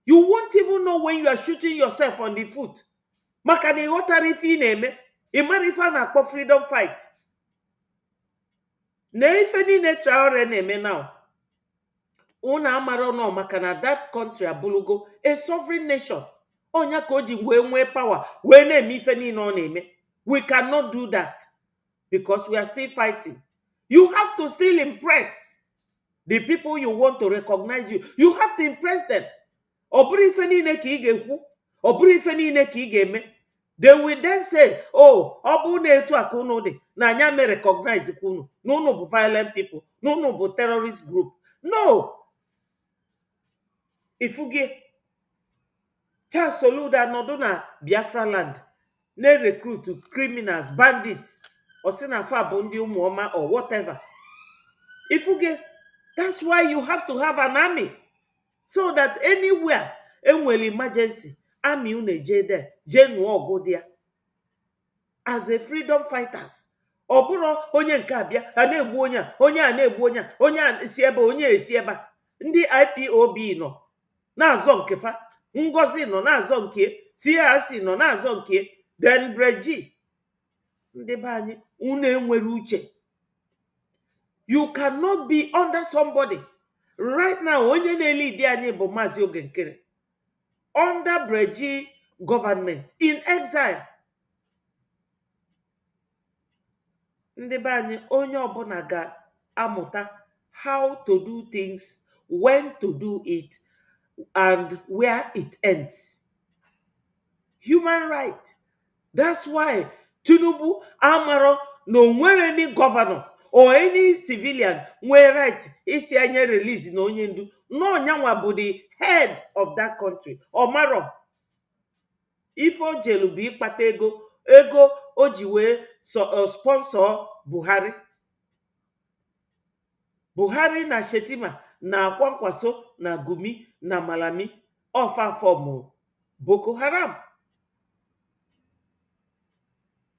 You won't even know when you are shooting yourself on the foot. Maka na ịghọtara ife ị na-eme, ị mara ife a na-akpọ freedom fight. Na ife niile Traore na-eme now. Una amaro no maka na that country abulugo a sovereign nation. Onya ka o ji wee nwee power, wee na-eme ife niile ọ na-eme. We cannot do that because we are still fighting. You have to still impress the people you want to recognize you. You have to impress them. Oburu ife niile ka ị ga-ekwu, oburu ife niile ka ị ga-eme. They will then say, oh, obu na etu aka unu dị, na anya me recognize unu. No, unu bụ violent people. No, unu bụ terrorist group. No. Ifuge Charles Soludo nọdụ na Biafraland na-recruit criminals, bandits, or sinafa bụ ndị ụmụọma or whatever. Ifuge, that's why you have to have an army. So that anywhere enwere emergency, army unu eje there, je nụọ ọgụ dia. As a freedom fighters. Ọ bụrụ onye nke abịa, a na-egbu onye a na-egbu onye a si ebe onye esi ebe. Ndị IPOB nọ na-azọ nke fa, Ngozi nọ na-azọ nke, CRC nọ na-azọ nke, then Breji. Ndị be anyị, unu enwere uche. You cannot be under somebody. Right now, onye na-elidi anyị bụ Mazi Ogenkere. Under Breji government, in exile. Ndị be anyị, onye ọbụla ga-amụta how to do things, when to do it, and where it ends. Human right. That's why Tinubu amaro no nwere any governor or any civilian nwere right isi anya release na onye ndu. No nyanwa bụ the head of that country. Omaro. Ifo jelu bụ ịkpata ego o ji wee sponsor Buhari. Buhari na Shetima na Kwankwaso na Gumi na Malami ofa form Boko Haram.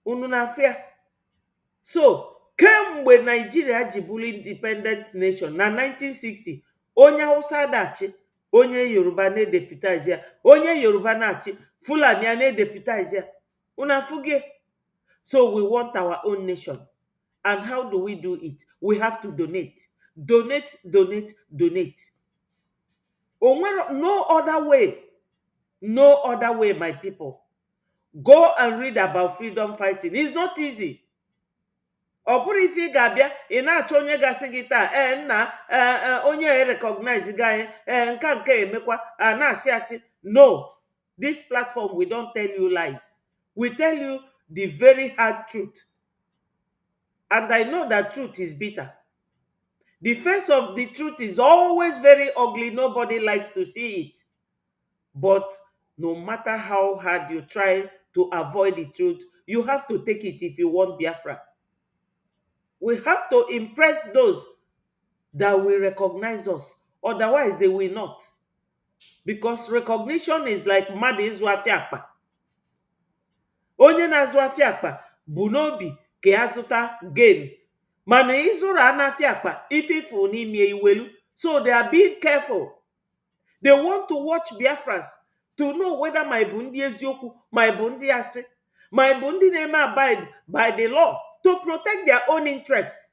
Unu na afia. So, kemgbe Nigeria ji bụrụ independent nation na 1960, onye Hausa dachi, onye Yoruba na-deputize ya, onye Yoruba na-achị, Fulani na-deputize ya. Unu afuge. So we want our own nation. And how do we do it? We have to donate. Donate, donate, donate. No other way. No other way, my people. Go and read about freedom fighting. It's not easy. Ọ bụrụ ife ga-abịa, ị na-achọ onye gasị gị taa, nna onye recognize gị nke emekwa na-asị asị. No. This platform, we don't tell you lies. We tell you the very hard truth. And I know that truth is bitter. The face of the truth is always very ugly. Nobody likes to see it. But no matter how hard you try to avoid the truth, you have to take it if you want Biafra. We have to impress those that will recognize us. Otherwise, they will not. Because recognition is like mmadụ ịzụ afịa akpa. Onye na-azụ afịa akpa bụ n'obi ka ya zụta gain. Mana ịzụrụ anafịa akpa ififu n'ime iwelu. So they are being careful. They want to watch Biafrans to know whether my bundi eziokwu, my bundi asị, my bundi na-eme abide by the law to protect their own interests.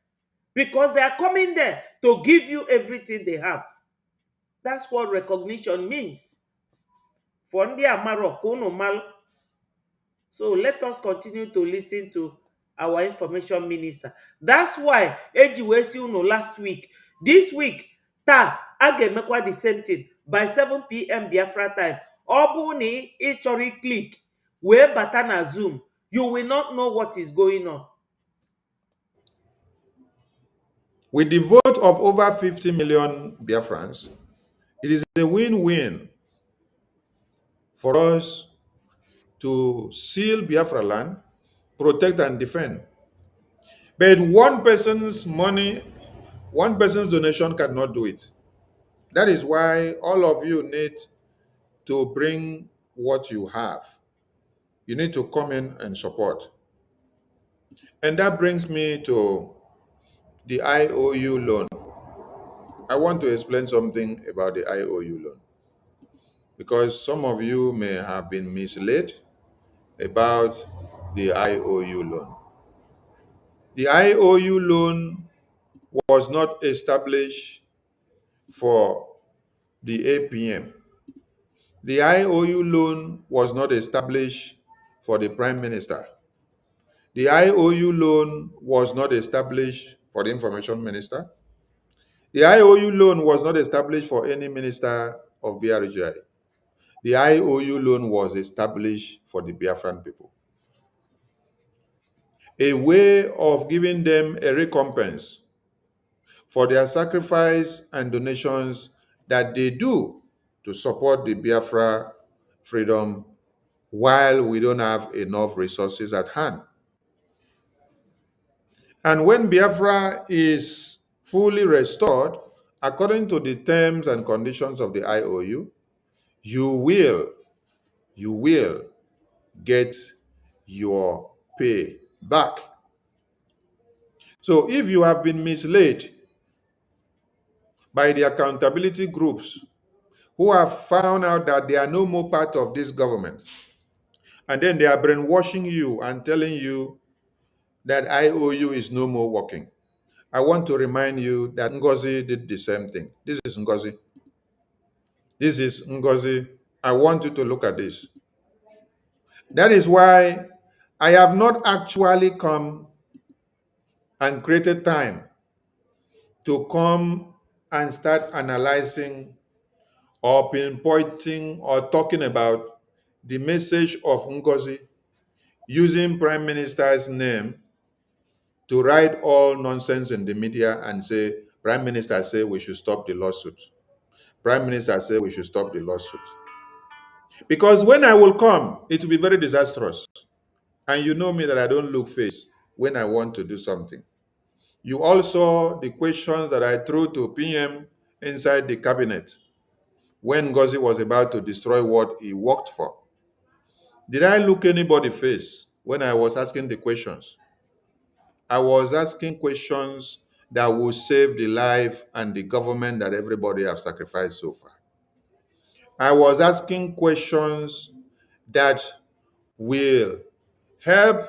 Because they are coming there to give you everything they have. That's what recognition means. For ndị amaro ka unu malụ. So let us continue to listen to our information minister. That's why eji wee si unu last week. This week, a ga-emekwa the same thing by 7 p.m. Biafra time. Ọ bụ na ị chọrọ click wee bata na Zoom, you will not know what is going on. With the vote of over 50 million Biafrans, it is a win-win for us to seal Biafraland, protect and defend. But one person's money, one person's donation cannot do it. That is why all of you need to bring what you have. You need to come in and support. And that brings me to the IOU loan. I want to explain something about the IOU loan because some of you may have been misled about the IOU loan. The IOU loan was not established for the APM. The IOU loan was not established for the Prime Minister. The IOU loan was not established for the Information Minister. The IOU loan was not established for any minister of BRGI. The IOU loan was established for the Biafran people. A way of giving them a recompense for their sacrifice and donations that they do to support the Biafra freedom while we don't have enough resources at hand. And when Biafra is fully restored, according to the terms and conditions of the IOU, you will get your pay back. So if you have been misled by the accountability groups who have found out that they are no more part of this government, and then they are brainwashing you and telling you that IOU is no more working, I want to remind you that Ngozi did the same thing. This is Ngozi. This is Ngozi. I want you to look at this. That is why I have not actually come and created time to come and start analyzing or pinpointing or talking about the message of Ngozi using Prime Minister's name to write all nonsense in the media and say, Prime Minister say we should stop the lawsuit. Prime Minister say we should stop the lawsuit. Because when I will come, it will be very disastrous. And you know me that I don't look face when I want to do something. You also, the questions that I threw to PM inside the cabinet when Ngozi was about to destroy what he worked for. Did I look anybody face when I was asking the questions? I was asking questions that will save the life and the government that everybody have sacrificed so far. I was asking questions that will help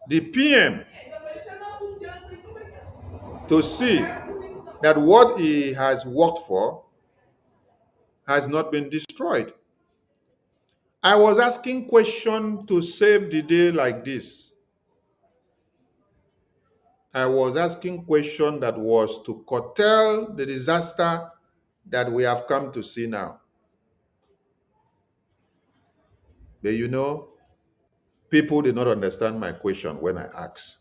the PM to see that what he has worked for has not been destroyed. I was asking questions to save the day like this. I was asking questions that was to curtail the disaster that we have come to see now. But you know, people did not understand my question when I asked.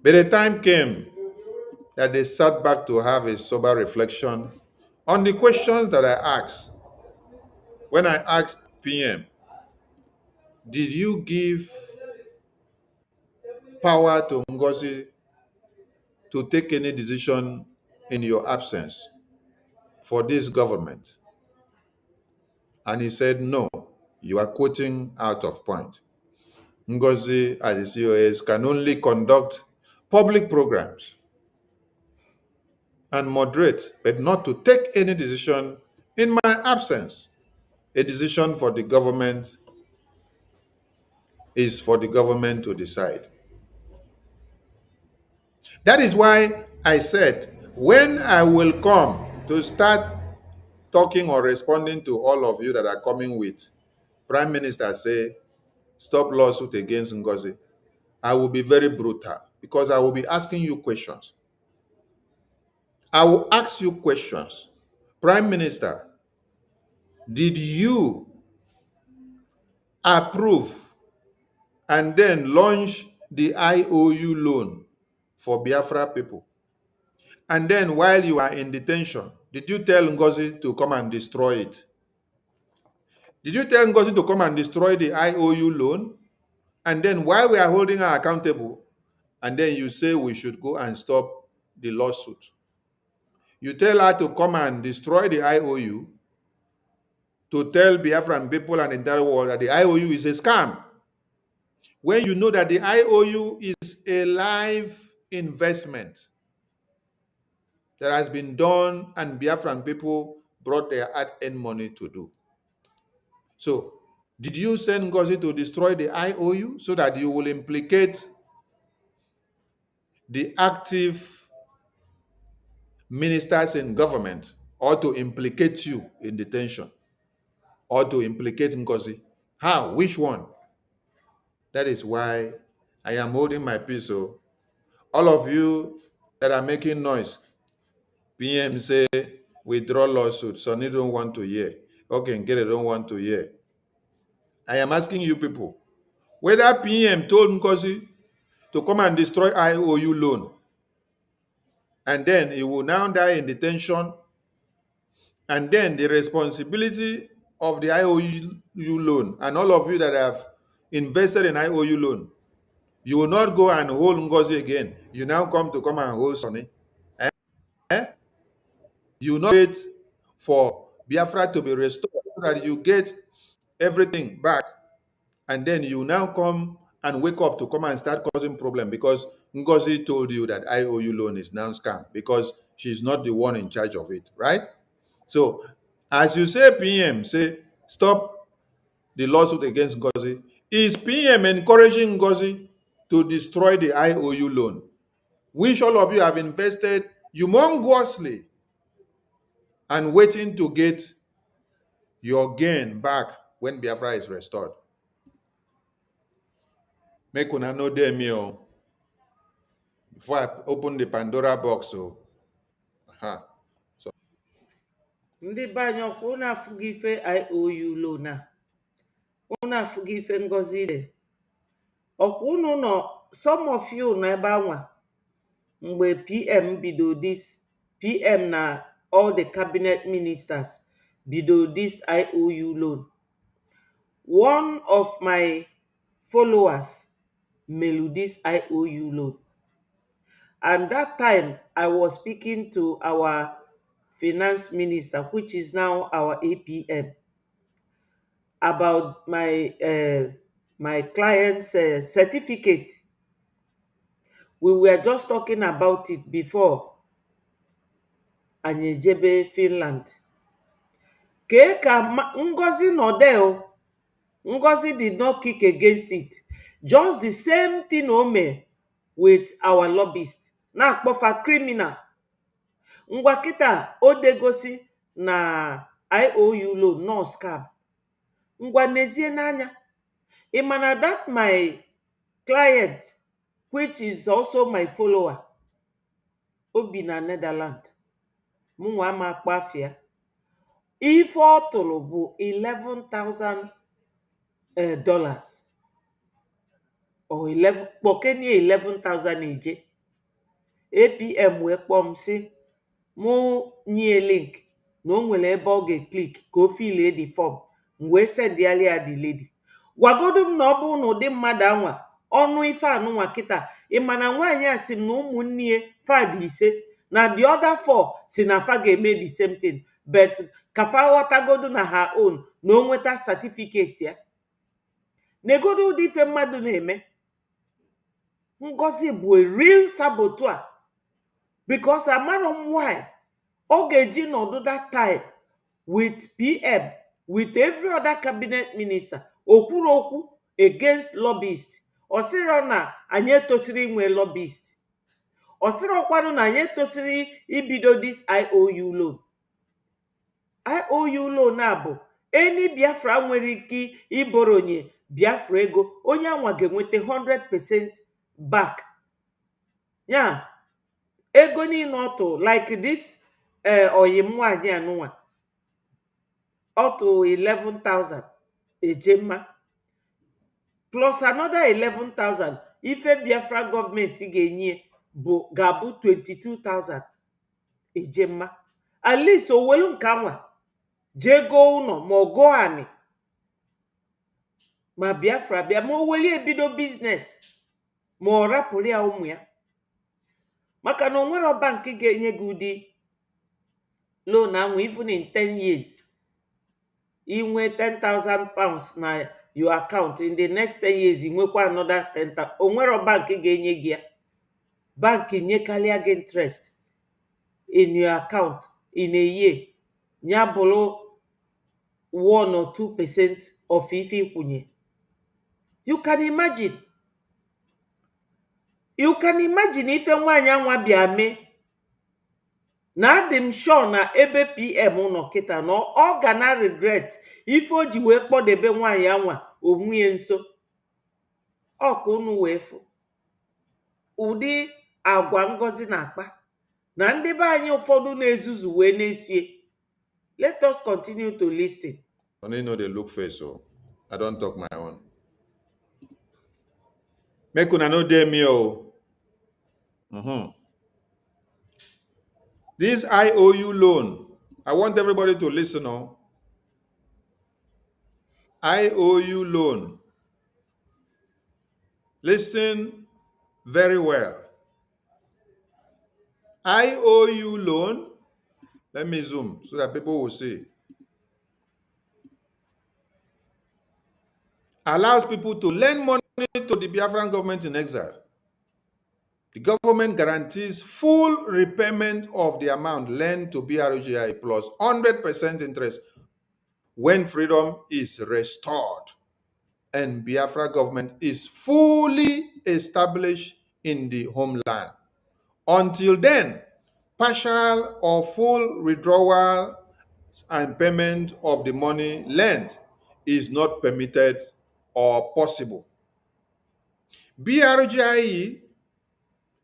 But the time came that they sat back to have a sober reflection on the questions that I asked. When I asked PM, did you give power to Ngozi to take any decision in your absence for this government? And he said, no, you are quoting out of point. Ngozi, as the COS, can only conduct public programs and moderate, but not to take any decision in my absence. A decision for the government is for the government to decide. That is why I said, when I will come to start talking or responding to all of you that are coming with Prime Minister say, stop lawsuit against Ngozi, I will be very brutal because I will be asking you questions. I will ask you questions. Prime Minister, did you approve and then launch the IOU loan for Biafra people? And then while you are in detention, did you tell Ngozi to come and destroy it? Did you tell Ngozi to come and destroy the IOU loan? And then while we are holding her accountable, and then you say we should go and stop the lawsuit. You tell her to come and destroy the IOU to tell Biafran people and the entire world that the IOU is a scam. When you know that the IOU is a live investment that has been done and Biafran people brought their hard-earned money to do. So, did you send Ngozi to destroy the IOU so that you will implicate the active ministers in government, or to implicate you in detention, or to implicate Ngozi? How? Which one? That is why I am holding my peace. So, all of you that are making noise, PM say withdraw lawsuit. Sonny don't want to hear. Okay, Nkere don't want to hear. I am asking you people whether PM told Ngozi to come and destroy IOU loan, and then he will now die in detention, and then the responsibility of the IOU loan, and all of you that have invested in IOU loan, you will not go and hold Ngozi again. You now come and hold Sonny. Eh? You will not wait for Biafra to be restored so that you get everything back, and then you now come and wake up to come and start causing problem because Ngozi told you that IOU loan is now scam because she's not the one in charge of it, right? So, as you say, PM say stop the lawsuit against Ngozi. Is PM encouraging Ngozi to destroy the IOU loan, which all of you have invested humongously and waiting to get your gain back when Biafra is restored? Make una know them here before I open the Pandora box. So, so ndị be anyị ọkwa unu afụghị ife IOU loan a, unu afụghị ife Ngozi ide, ọkwa unu nọ, some of you nọ ebe anwa mgbe PM bido this, PM na all the cabinet ministers bido this IOU loan. One of my followers melu this IOU loan, and that time I was speaking to our finance minister, which is now our APM, about my client's certificate. We were just talking about it before anyị ejebe Finland. Kee ka Ngozi nọ there o. Ngozi did not kick against it. Just the same thing o mee with our lobbyist. Na-akpọfa criminal. Ngwa kịta o degosi na IOU loan no scam. Ngwa nezie n'anya. Imana that my client, which is also my follower, obi na Netherlands, mụnwa ama akpọ afịa, ife ọ tụrụ bụ $11,000 or 11 kpọkenie 11,000 eje. APM wee kpọọ m sị mụ nye link na o nwere ebe ọ ga-eklik ka o filie the form, m wee sendiali ya the lady. Gwagodu m na ọ bụ na ụdị mmadụ anwa ọnụ ife anụnwa kịta, ịmana nwaanyị a sị m na ụmụnne ya fad ise na the other 4 si na fa ga-eme the same thing, but kafa ghọtagodu na ha own na o nweta certificate ya. Negodu ụdị ife mmadụ na-eme. Ngozi bụ a real saboteur, because amara m why ọ ga-eji nọdụ that time with PM, with every other cabinet minister, okwuru okwu against lobbyist. Ọ sịrọ na anyị etosiri inwe lobbyist. Ọ sịrọkwanụ na anyị etosiri ibido this IOU loan. IOU loan a bụ any Biafra nwere ike iboronye Biafra ego, onye anwa ga-enweta 100% back. Ya ego niile ọtụ like this oyim nwaanyị anụnwa ọtụ 11,000 ejemma plus another 11,000 ife Biafra gọọmenti ga-enye ga-abụ 22,000 ejemma. At least o welu nke anwa jee go ụlọ ma ọ go anị ma Biafra bịa, ma o weli ebido biznes ma ọ rapụrụ ya ụmụ ya, maka na o nwero bank ga-enye gị ụdị loan ahụ even in 10 years inwe 10,000 pounds na your account, in the next 10 years inwekwa another 10,000. Onwero bank ga-enye gị ya. Bank nyekalịa gị interest in your account in a year, ya bụrụ 1 or 2% of ife ikwunye. You can imagine ife nwaanyị anwa bịa mee. Na adị m sure na ebe PM nọ kịta na ọ ga na regret ife o ji wee kpọdebe nwaanyị anwa onwunye nso. Ọ ka unu wee fụ ụdị agwa Ngozi na-akpa, na ndị be anyị ụfọdụ na-ezuzu wee na-esie. Let us continue to listen. Only know they look face, so I don't talk my own. Make una no dare me, oh. This IOU loan, I want everybody to listen, oh. IOU loan. Listen very well. IOU loan, let me zoom so that people will see. Allows people to lend money to the Biafran government in exile. The government guarantees full repayment of the amount lent to BRGI plus 100% interest when freedom is restored and Biafra government is fully established in the homeland. Until then, partial or full withdrawal and payment of the money lent is not permitted or possible. BRGIE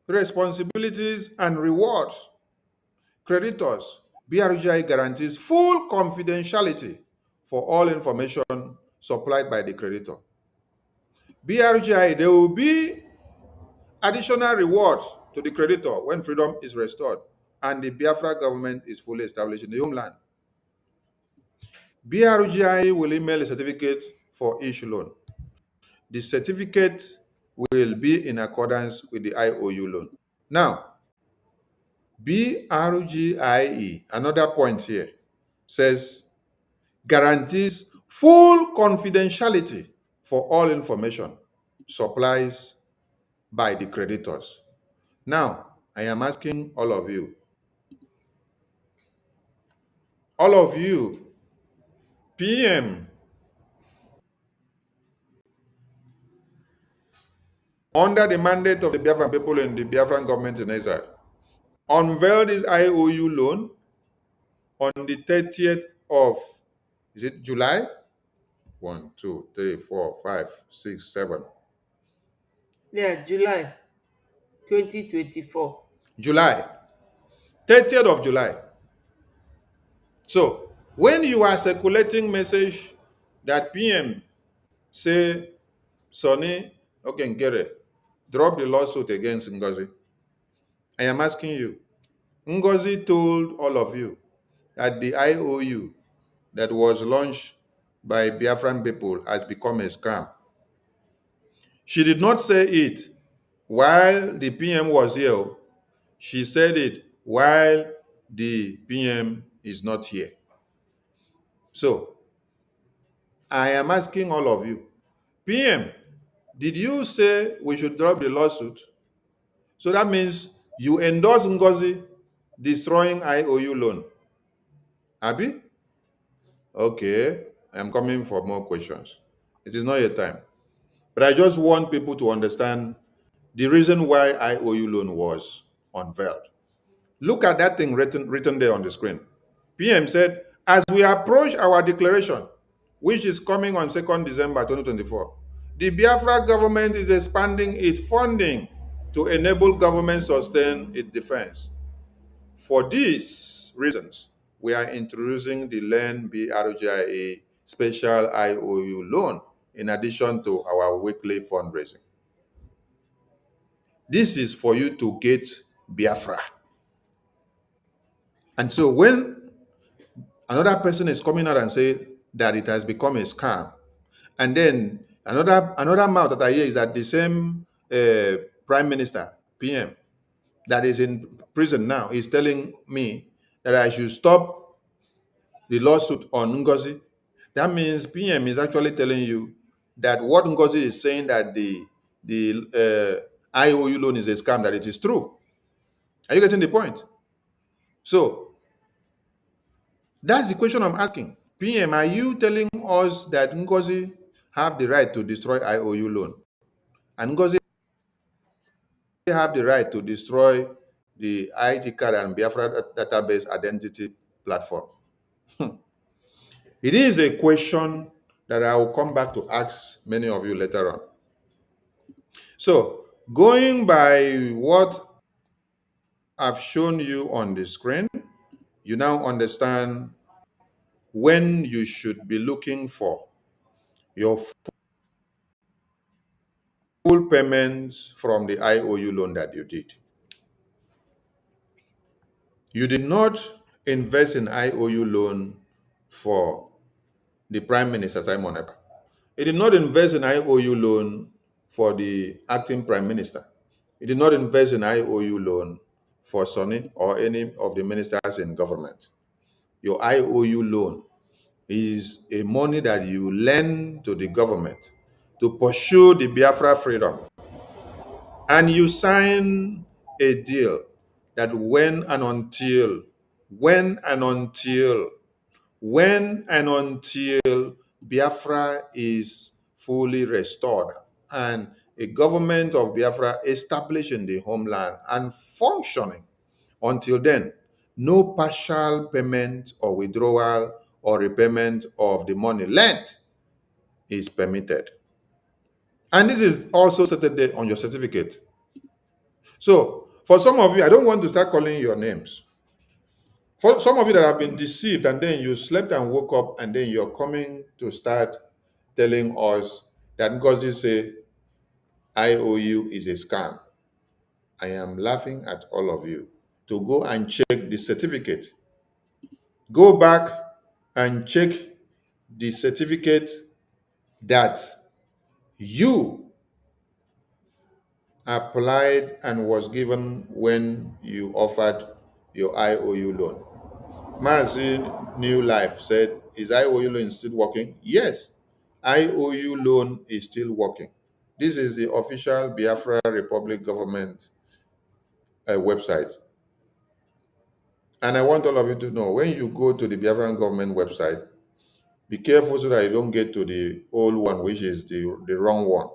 responsibilities and rewards creditors. BRGI guarantees full confidentiality for all information supplied by the creditor. BRGI, there will be additional rewards to the creditor when freedom is restored and the Biafra government is fully established in the homeland. BRGI will email a certificate for each loan. The certificate will be in accordance with the IOU loan. Now, BRGIE, another point here, says guarantees full confidentiality for all information supplies by the creditors. Now, I am asking all of you, PM, under the mandate of the Biafran people and the Biafran government in exile, unveiled this IOU loan on the 30th of, is it July? 1, 2, 3, 4, 5, 6, 7. Yeah, July 2024. July. 30th of July. So, when you are circulating message that PM say, Sonny, okay, get it, drop the lawsuit against Ngozi, I am asking you, Ngozi told all of you that the IOU that was launched by Biafran people has become a scam. She did not say it while the PM was here. She said it while the PM is not here. So, I am asking all of you, PM, did you say we should drop the lawsuit? So that means you endorse Ngozi destroying IOU loan. Abi? Okay, I'm coming for more questions. It is not your time. But I just want people to understand the reason why IOU loan was unveiled. Look at that thing written there on the screen. PM said, as we approach our declaration, which is coming on 2nd December 2024, the Biafra government is expanding its funding to enable government sustain its defense. For these reasons, we are introducing the LEARN BRGIA special IOU loan in addition to our weekly fundraising. This is for you to get Biafra. And so when another person is coming out and say that it has become a scam, and then another mouth that I hear is that the same Prime Minister, PM, that is in prison now is telling me that I should stop the lawsuit on Ngozi, that means PM is actually telling you that what Ngozi is saying, that the IOU loan is a scam, that it is true. Are you getting the point? So that's the question I'm asking. PM, are you telling us that Ngozi have the right to destroy IOU loan? And Ngozi have the right to destroy the ID card and Biafra database identity platform? It is a question that I will come back to ask many of you later on. So, going by what I've shown you on the screen, you now understand when you should be looking for your full payments from the IOU loan that you did. You did not invest in IOU loan for the Prime Minister, Simon Ekpa. He did not invest in IOU loan for the acting Prime Minister. He did not invest in IOU loan for Sonny or any of the ministers in government. Your IOU loan is a money that you lend to the government to pursue the Biafra freedom. And you sign a deal that when and until Biafra is fully restored and a government of Biafra established in the homeland and functioning, until then, no partial payment or withdrawal or repayment of the money lent is permitted. And this is also stated on your certificate. So, for some of you, I don't want to start calling your names. For some of you that have been deceived and then you slept and woke up and then you're coming to start telling us that Ngozi say IOU is a scam, I am laughing at all of you to go and check the certificate. Go back and check the certificate that you applied and was given when you offered your IOU loan. Msen New Life said, is IOU loan still working? Yes, IOU loan is still working. This is the official Biafra Republic government website. And I want all of you to know, when you go to the Biafran government website, be careful so that you don't get to the old one, which is the wrong one.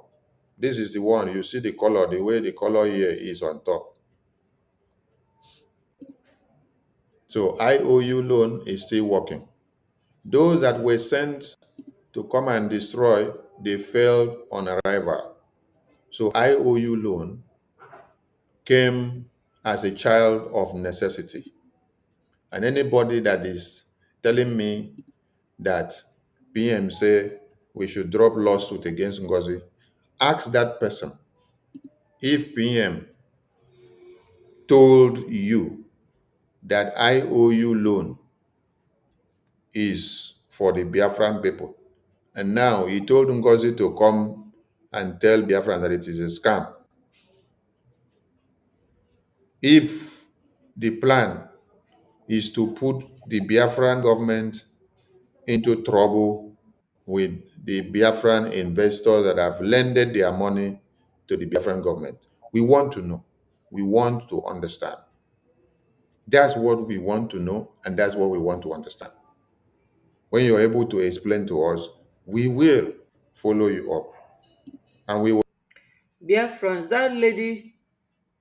This is the one. You see the color, the way the color here is on top. So IOU loan is still working. Those that were sent to come and destroy, they failed on arrival. So IOU loan came as a child of necessity. And anybody that is telling me that PM say we should drop lawsuit against Ngozi, ask that person if PM told you that IOU loan is for the Biafran people. And now he told Ngozi to come and tell Biafran that it is a scam. If the plan is to put the Biafran government into trouble with the Biafran investors that have lended their money to the Biafran government, we want to know. We want to understand. That's what we want to know, and that's what we want to understand. When you're able to explain to us, we will follow you up. And we will. Biafrans, that lady,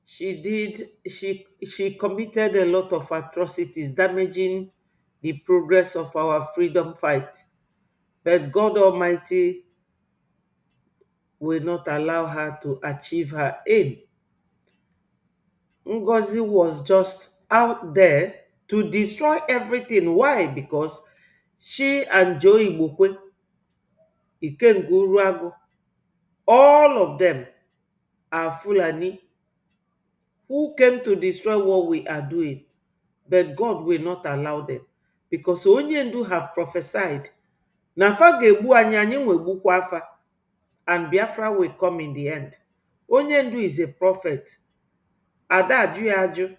she committed a lot of atrocities, damaging the progress of our freedom fight. But God Almighty will not allow her to achieve her aim. Ngozi was just out there to destroy everything. Why? Because she and Joe Igbokwe, Ikenga Uruagu, all of them are Fulani who came to destroy what we are doing. But God will not allow them. Because Onyendu have prophesied, na fa ga-egbu anyị, anyị nwegbukwa afa, and Biafra will come in the end. Onyendu is a prophet. Ada ajụ ya ajụ.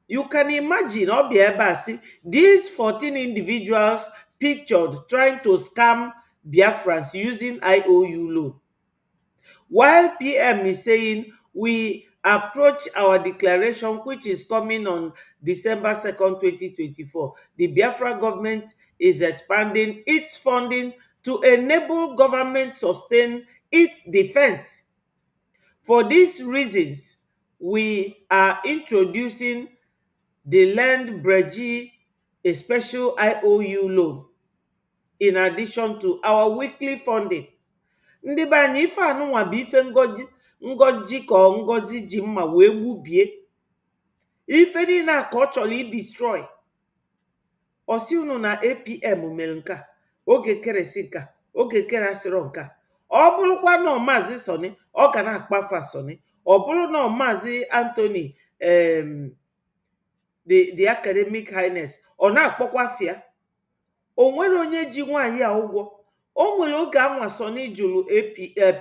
You can imagine, Obiebasi, these 14 individuals pictured trying to scam Biafrans using IOU loan. While PM is saying we approach our declaration, which is coming on December 2nd, 2024, the Biafra government is expanding its funding to enable government sustain its defense. For these reasons, we are introducing the Land Bridge, a special IOU loan, in addition to our weekly funding. Ndị be anyị, ife anụnwa bụ ife ngozi ka ngozi ji mma wee gbubie ife niile a ka ọ chọrọ idestroy. Osi unu na APM mere nka oge keresi nka oge kerasịrọ nka. Ọ bụrụkwa na Maazị Soni, ọ ga na-akpafa Soni. Ọ bụrụ na Maazị Anthony the academic highness, ọ na-akpọkwa fia. O nwere onye ji nwaanyị a ụgwọ. O nwere oge anwa Soni jụrụ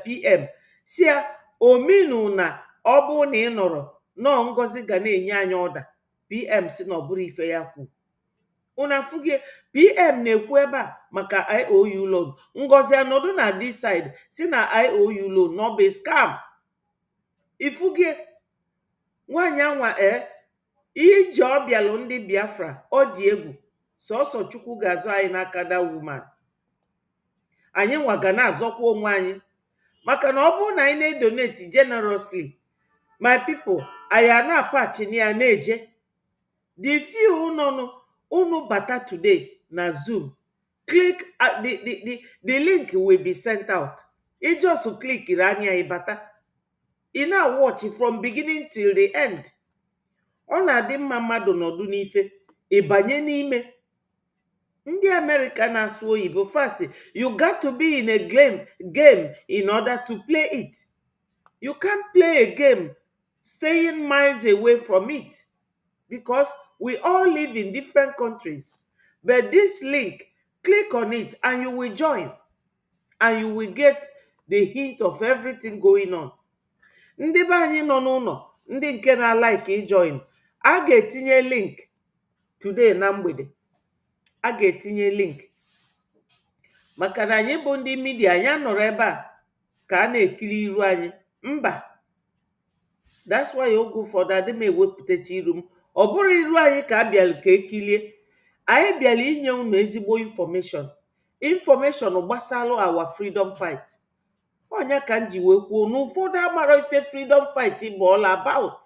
PM si ya ominu na ọ bụ na ị nọrọ nọọ Ngozi ga na-enye anyị ọda. PM si na ọ bụrụ ife ya kwu. Una fugie, PM na-ekwu ebe a maka IOU loan. Ngozi anọdụ na this side si na IOU loan no be scam. Ifugie nwaanyị anwa ije ọbịalụ ndị Biafra ọ dị egwu. Sọsọ Chukwu ga-azụ anyị n'aka that woman. Anyị nwa ga na-azọkwa onwe anyị maka na ọ bụrụ na anyị na-edonate generously, my people, anyị na-apachini ya na-eje. The few unu bata today na Zoom, click the link will be sent out. You just click anya ibata. You now watch from beginning till the end. Ọ na-adị mma mmadụ nọdụ n'ife ịbanye n'ime. Ndị America na-asụ oyibo fast. You got to be in a game in order to play it. You can't play a game staying miles away from it, because we all live in different countries. But this link, click on it and you will join. And you will get the hint of everything going on. Ndị be anyị nọ n'ụlọ, ndị nke na-like join, a ga-etinye link today na mgbede. A ga-etinye link. Maka na anyị bụ ndị media, anyị nọrọ ebe a ka a na-ekiri iru anyị. Mba. That's why oge ụfọdụ adị m ewepụtacha iru m. Ọ bụrụ iru anyị ka a bịara ka ekilie. Anyị bịara inye unu ezigbo information gbasalụ our freedom fight. Onya ka m ji wee kwuo na ụfọdụ amara ife freedom fight bụ all about.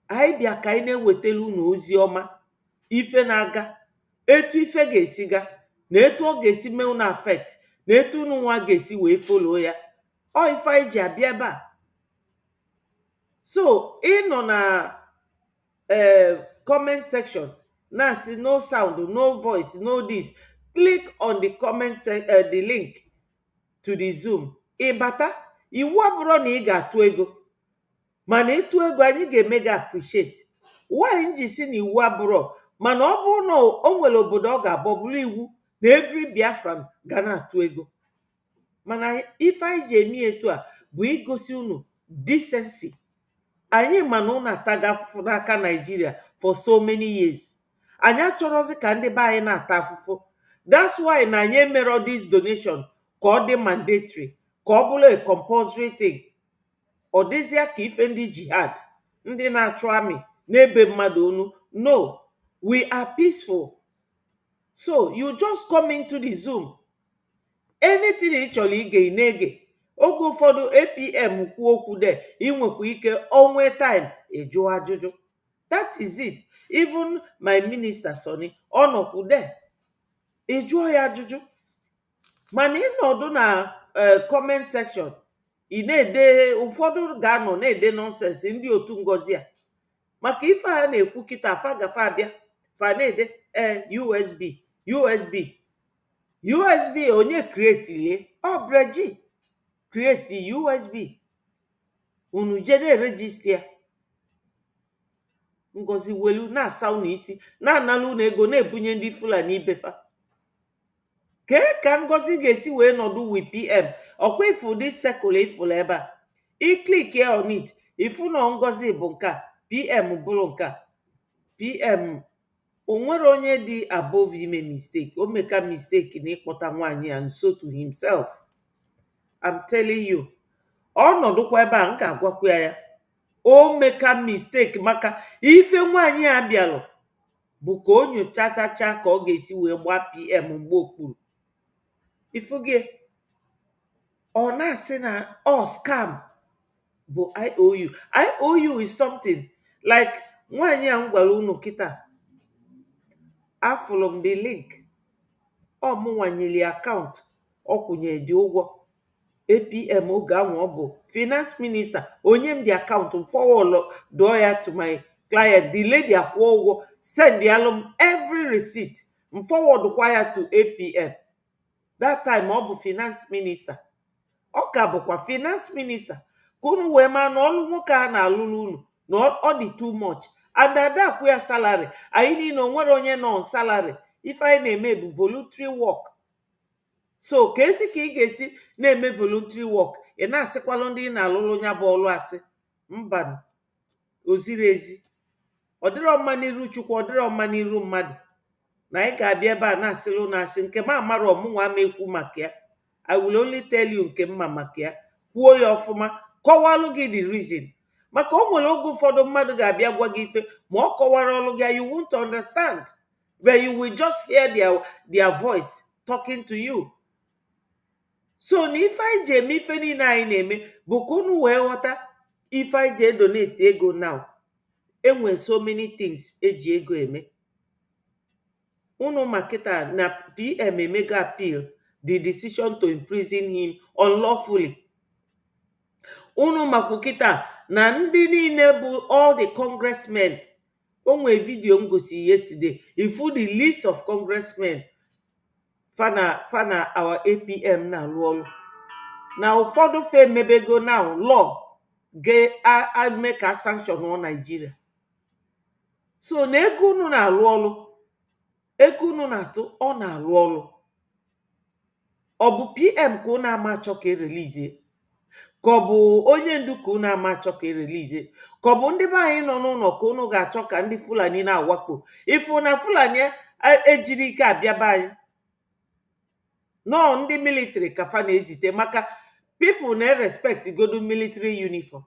Anyị bịa ka anyị na-ewetara unu ozi ọma, ife na-aga, etu ife ga-esi ga, na etu ọ ga-esi mee unu affect, na etu unu nwa ga-esi wee follow ya. Ọ ife anyị ji abịa ebe a. So ịnọ na comment section na si no sound, no voice, no this, click on the the link to the Zoom. Ịbata, iwu abụrụ na ị ga-atụ ego, mana ịtụ ego anyị ga-eme gị appreciate. Why nji si na iwu abụrụ, mana ọ bụrụ na o nwere obodo ọ ga-abọ bụrụ iwu na every Biafran ga na-atụ ego. Mana ife anyị ji eme etu a bụ igosi unu decency. Anyị mana unu ataga afụfụ n'aka Nigeria for so many years. Anyị achọrọzi ka ndị be anyị na-ata afụfụ. That's why na anyị emero this donation ka ọ dị mandatory, ka ọ bụrụ a compulsory thing. Ọ dịzịa ka ife ndị jihad, ndị na-achụ amị n'ebe mmadụ unu. No, we are peaceful. So you just come into the Zoom. Anything ị chọrọ ige na-ege. Oge ụfọdụ APM kwuo okwu de, inwekwa ike onwe time eju ajụjụ. That is it. Even my minister Soni, ọ nọkwu de, ejuo ya ajụjụ. Mana ịnọdụ na comment section, ị na-ede, ụfọdụ ga-anọ na-ede nonsense ndị otu Ngozi a. Maka ife a na-ekwu kịta afa gafe abịa, fa na-ede USB onye create ile, ọ Breji create USB. Unu jede register ya. Ngozi welu na-asa unu isi, na-analụ unu ego, na-ebunye ndị Fulani ibefa. Ka Ngozi ga-esi wee nọdụ with PM? Ọkwa ifu dị circle ifụla ebe a. I click on it, ifu na Ngozi bụ nka, PM bụrụ nka. PM onwere onye dị above ime mistake. O meka mistake na ịkpọta nwaanyị ya nso to himself. I'm telling you. Ọnọdụkwa ebe a m ga-agwakwa ya o meka mistake maka ife nwaanyị a bịalụ bụ ka o nyochatacha ka ọ ga-esi wee gbaa PM mgbe okpuru. Ifugie ọ na-asị na scam bụ IOU. IOU is something like nwaanyị a m gwara unu kịta. Afụlụ m the link. Ọ mụnwanyeli akaụntụ ọ kwụnye dị ụgwọ APM oge ahụ ọ bụ finance minister. Onye m dị akaụntụ forward dụọ ya to my client. The lady akwụọ ụgwọ send yalụ m every receipt. M forward kwa ya to APM. That time ọ bụ finance minister. Ọ ka bụkwa finance minister. Ka unu wee maa na ọlụ nwoke a na-alụlụ unu na ọ dị too much. And ada akwụ ya salary. Anyị niile onwere onye nọ salary. Ife anyị na-eme bụ voluntary work. So ka esi ka ị ga-esi na-eme voluntary work ị na-asịkwalụ ndị ị na-alụlụ ya bụ ọlụ asị? Mba, o ziri ezi. Ọ dịrọ mma n'iru Chukwu, ọ dịrọ mma n'iru mmadụ na anyị ga-abịa ebe a na-asịlụ na-asị nke m amara ọmụnwa ama ekwu maka ya. I will only tell you nke mma maka ya, kwuo ya ọfụma, kọwalụ gị the reason. Maka o nwere oge ụfọdụ mmadụ ga-abịa gwa gị ife ma ọ kọwara ọlụ gị, you won't understand, but you will just hear their voice talking to you. So na ife anyị ji eme ife niile anyị na-eme bụ ka unu wee ghọta ife anyị ji edonate ego now. Enwe so many things eji ego eme. Unu makịta na PM emego appeal the decision to imprison him unlawfully. Unu makwu kịta na ndị niile bụ all the congressmen. Onwe video m gosi yesterday. Ifu the list of congressmen fana our APM na-alụ ọlụ. Na ụfọdụ fe emebego now law ga-eme ka sanction ọ Nigeria. So na ego unu na-alụ ọlụ, ego unu na-atụ ọ na-alụ ọlụ. Ọ bụ PM ka unu ama achọ ka erelize? Ka ọ bụ onye ndu ka unu ama achọ ka erelize? Ka ọ bụ ndị be anyị nọ n'ụlọ ka unu ga-achọ ka ndị Fulani na-awakpo? Ifu na Fulani ejiri ike abịa be anyị. No, ndị military ka fa na-ezite maka people na-respect godu military uniform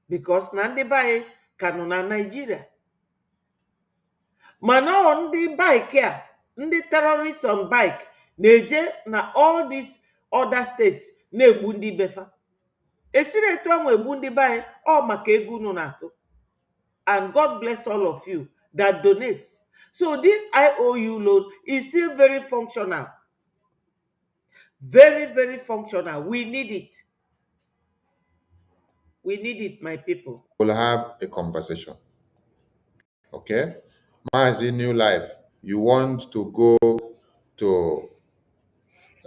because na ndị be anyị ka nọ na Nigeria. Mana ndị bike a, ndị terrorists on bike na-eje na all these other states na-egbu ndị befa. Esiri etu ahụ egbu ndị be anyị ọ maka ego unu na-atụ. And God bless all of you that donate. So this IOU loan is still very functional. Very, very functional. We need it. We need it, my people. We'll have a conversation. Okay? Mazi New Life, you want to go to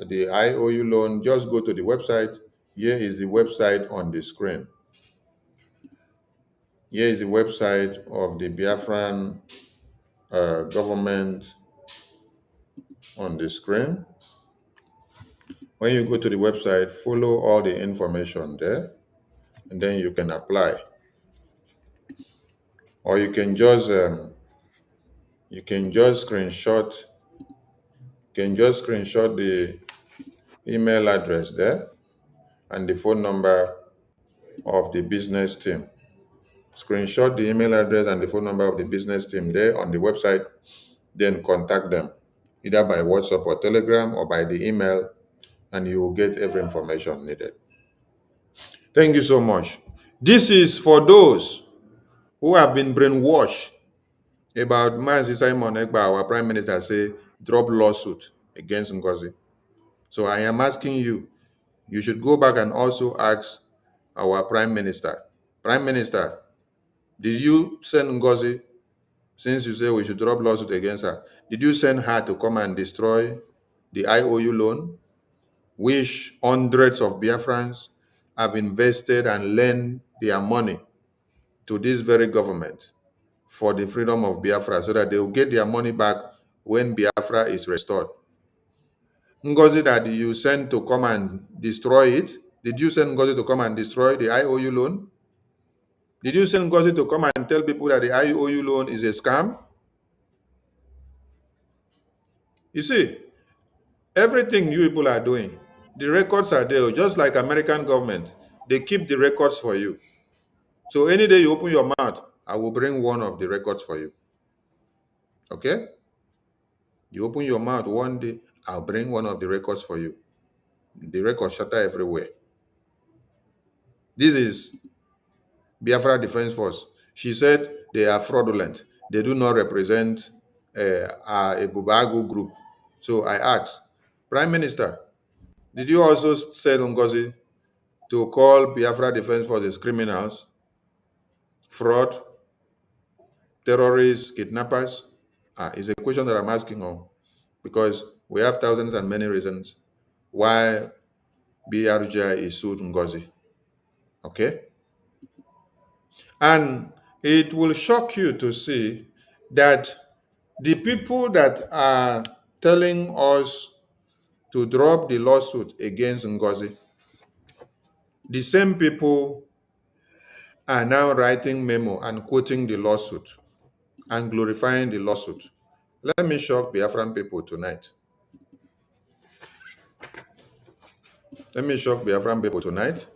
the IOU loan, just go to the website. Here is the website on the screen. Here is the website of the Biafran government on the screen. When you go to the website, follow all the information there, and then you can apply. Or you can just screenshot the email address there and the phone number of the business team. Screenshot the email address and the phone number of the business team there on the website, then contact them either by WhatsApp or Telegram or by the email, and you will get every information needed. Thank you so much. This is for those who have been brainwashed about Mazi Simon Ekpa, our Prime Minister, say drop lawsuit against Ngozi. So I am asking you, you should go back and also ask our Prime Minister. Prime Minister, did you send Ngozi, since you say we should drop lawsuit against her, did you send her to come and destroy the IOU loan, which hundreds of Biafrans have invested and lent their money to this very government for the freedom of Biafra so that they will get their money back when Biafra is restored? Ngozi that you sent to come and destroy it, did you send Ngozi to come and destroy the IOU loan? Did you send Ngozi to come and tell people that the IOU loan is a scam? You see, everything you people are doing, the records are there, just like American government. They keep the records for you. So any day you open your mouth, I will bring one of the records for you. Okay? You open your mouth one day, I'll bring one of the records for you. The records shatter everywhere. This is Biafra Defense Force. She said they are fraudulent. They do not represent a Bubagu group. So I asked, Prime Minister, did you also send Ngozi to call Biafra Defense Forces criminals, fraud, terrorists, kidnappers? It's a question that I'm asking on because we have thousands and many reasons why BRGI is sued Ngozi. Okay? And it will shock you to see that the people that are telling us to drop the lawsuit against Ngozi, the same people are now writing memo and quoting the lawsuit and glorifying the lawsuit. Let me shock Biafran people tonight. Let me shock Biafran people tonight.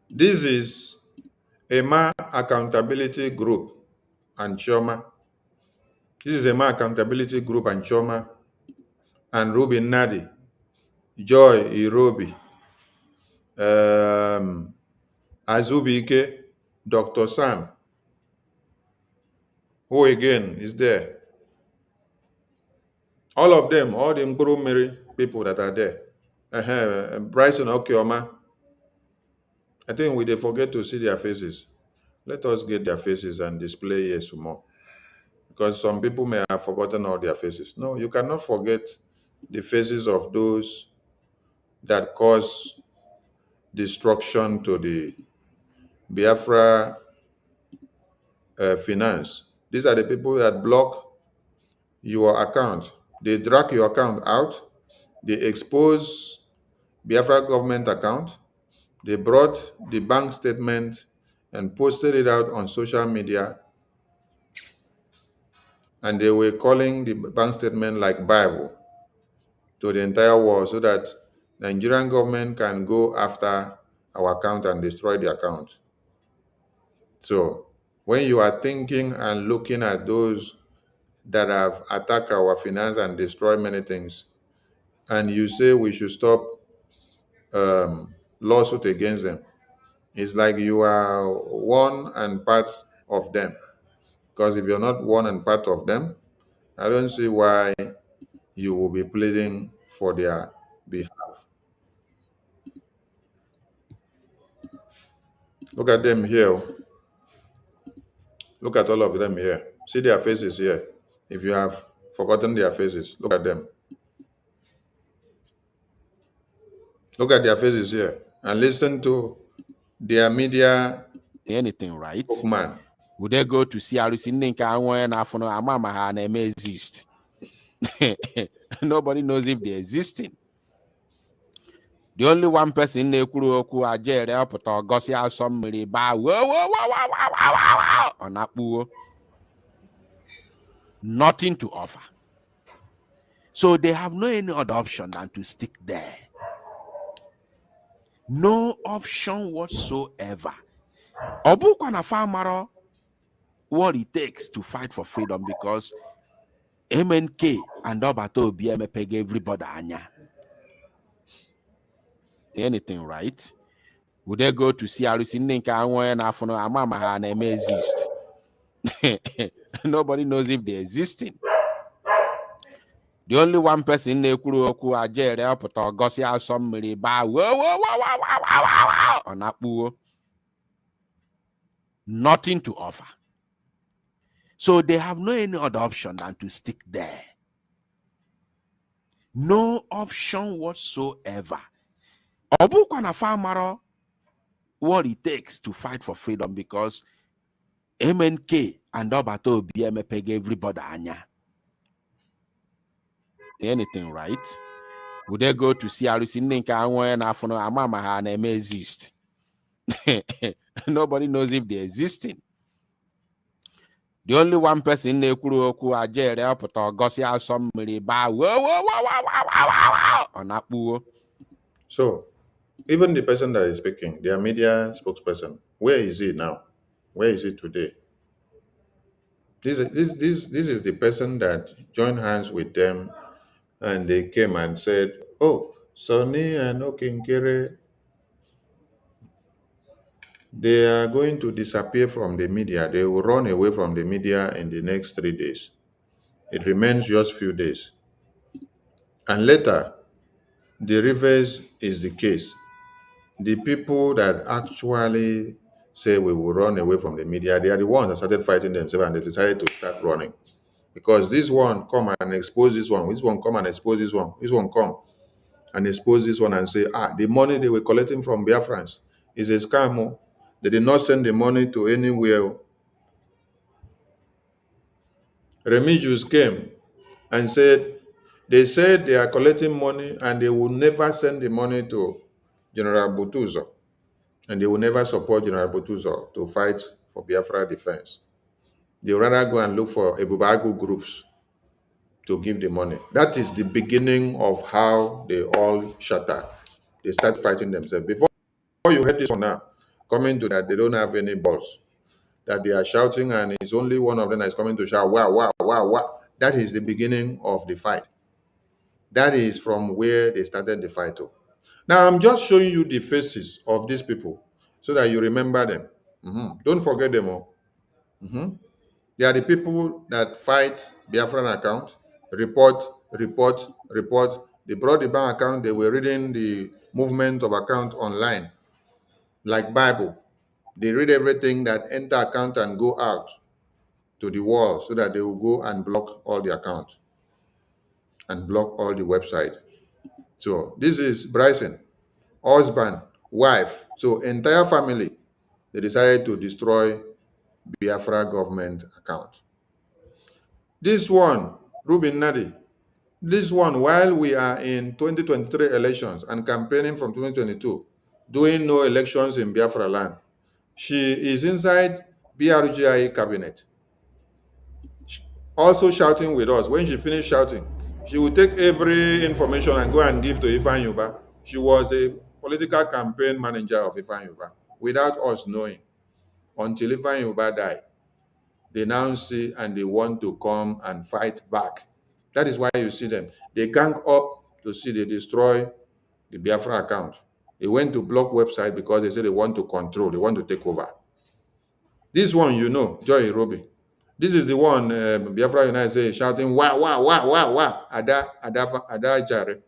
This is Emma Accountability Group and Choma. This is Emma Accountability Group and Choma and Ruby Nadi, Joy Irobi, Azubike, Dr. Sam, who again is there. All of them, all the Mary people that are there. Bryson Okioma, I think we they forget to see their faces. Let us get their faces and display here some more. Because some people may have forgotten all their faces. No, you cannot forget the faces of those that cause destruction to the Biafra finance. These are the people that block your account. They drag your account out. They expose Biafra government account. They brought the bank statement and posted it out on social media. And they were calling the bank statement like Bible to the entire world so that the Nigerian government can go after our account and destroy the account. So when you are thinking and looking at those that have attacked our finance and destroyed many things, and you say we should stop lawsuit against them, it's like you are one and part of them. Because if you're not one and part of them, I don't see why you will be pleading for their behalf. Look at them here. Look at all of them here. See their faces here. If you have forgotten their faces, look at them. Look at their faces here and listen to their media anything, right? spokesman. Would they go to CRC and exist? Nobody knows if they're existing. The only one person in Kuroku Ajere up to Gosia somebody by on Apu. Nothing to offer. So they have no any other option than to stick there. No option whatsoever. Obukwana Famaro, what it takes to fight for freedom, because MNK and Obato BMP gave everybody anya. Anything, right? Would they go to CRC and exist? Nobody knows if they're existing. The only one person in Kuroku Ajere up to Gosia somebody by on Apu. Nothing to offer. So they have no any other option than to stick there. No option whatsoever. Obukwana Famaro, what it takes to fight for freedom, because MNK and Obato BMP gave everybody anya. Anything, right? Would they go to CRC and exist? Nobody knows if they're existing. The only one person in the Kuroku Ajere Apoto Gosia somebody ba on Apu. So even the person that is speaking, their media spokesperson, where is he now? Where is he today? This is the person that joined hands with them, and they came and said, "Oh, Sonny and Okinkere, they are going to disappear from the media. They will run away from the media in the next 3 days. It remains just few days." And later, the reverse is the case. The people that actually say we will run away from the media, they are the ones that started fighting themselves, and they decided to start running. Because this one come and expose this one come and expose this one come and expose this one and say, the money they were collecting from Biafrans is a scam. Oh. They did not send the money to anywhere. Remigius came and said, they said they are collecting money and they will never send the money to General Butuzo, and they will never support General Butuzo to fight for Biafra defense. They would rather go and look for Ebubagu groups to give the money. That is the beginning of how they all shatter. They start fighting themselves. Before you heard this one now, coming to that they don't have any balls, that they are shouting, and it's only one of them that is coming to shout, wow, wow, wow, wow. That is the beginning of the fight. That is from where they started the fight. Now, I'm just showing you the faces of these people so that you remember them. Don't forget them all. They are the people that fight Biafran account, report, report, report. They brought the bank account, they were reading the movement of account online, like Bible. They read everything that enter account and go out to the wall so that they will go and block all the accounts and block all the website. So this is Bryson, husband, wife, so entire family. They decided to destroy Biafra government account. This one, Ruben Nadi, this one, while we are in 2023 elections and campaigning from 2022, doing no elections in Biafraland, she is inside BRGI cabinet, also shouting with us. When she finished shouting, she would take every information and go and give to Ifan Yuba. She was a political campaign manager of Ifan Yuba without us knowing, until Ifan Yuba died. They now see and they want to come and fight back. That is why you see them. They gang up to see they destroy the Biafra account. They went to block website because they say they want to control, they want to take over. This one, you know, Joy Roby. This is the one Biafra United say shouting, wah, wah, wah, wah, wah, Ada Jare.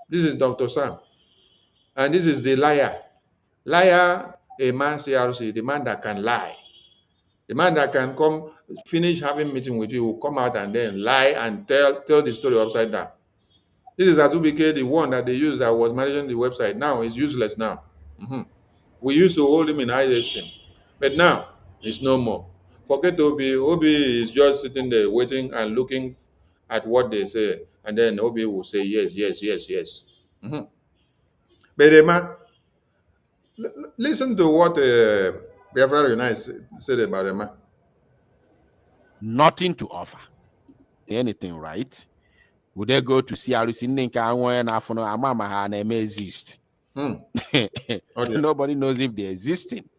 This is Dr. Sam. And this is the liar. Liar, a man CRC, the man that can lie. The man that can come, finish having meeting with you, will come out and then lie and tell the story upside down. This is Azubike, the one that they used that was managing the website. Now he's useless now. We used to hold him in high esteem, but now it's no more. Forget Obi. Obi is just sitting there waiting and looking at what they say, and then Obi will say yes, yes, yes, yes. But Emma, listen to what Biafra United said about Emma. Nothing to offer. Anything, right? Would they go to CRC? May exist. Nobody knows if they're existing.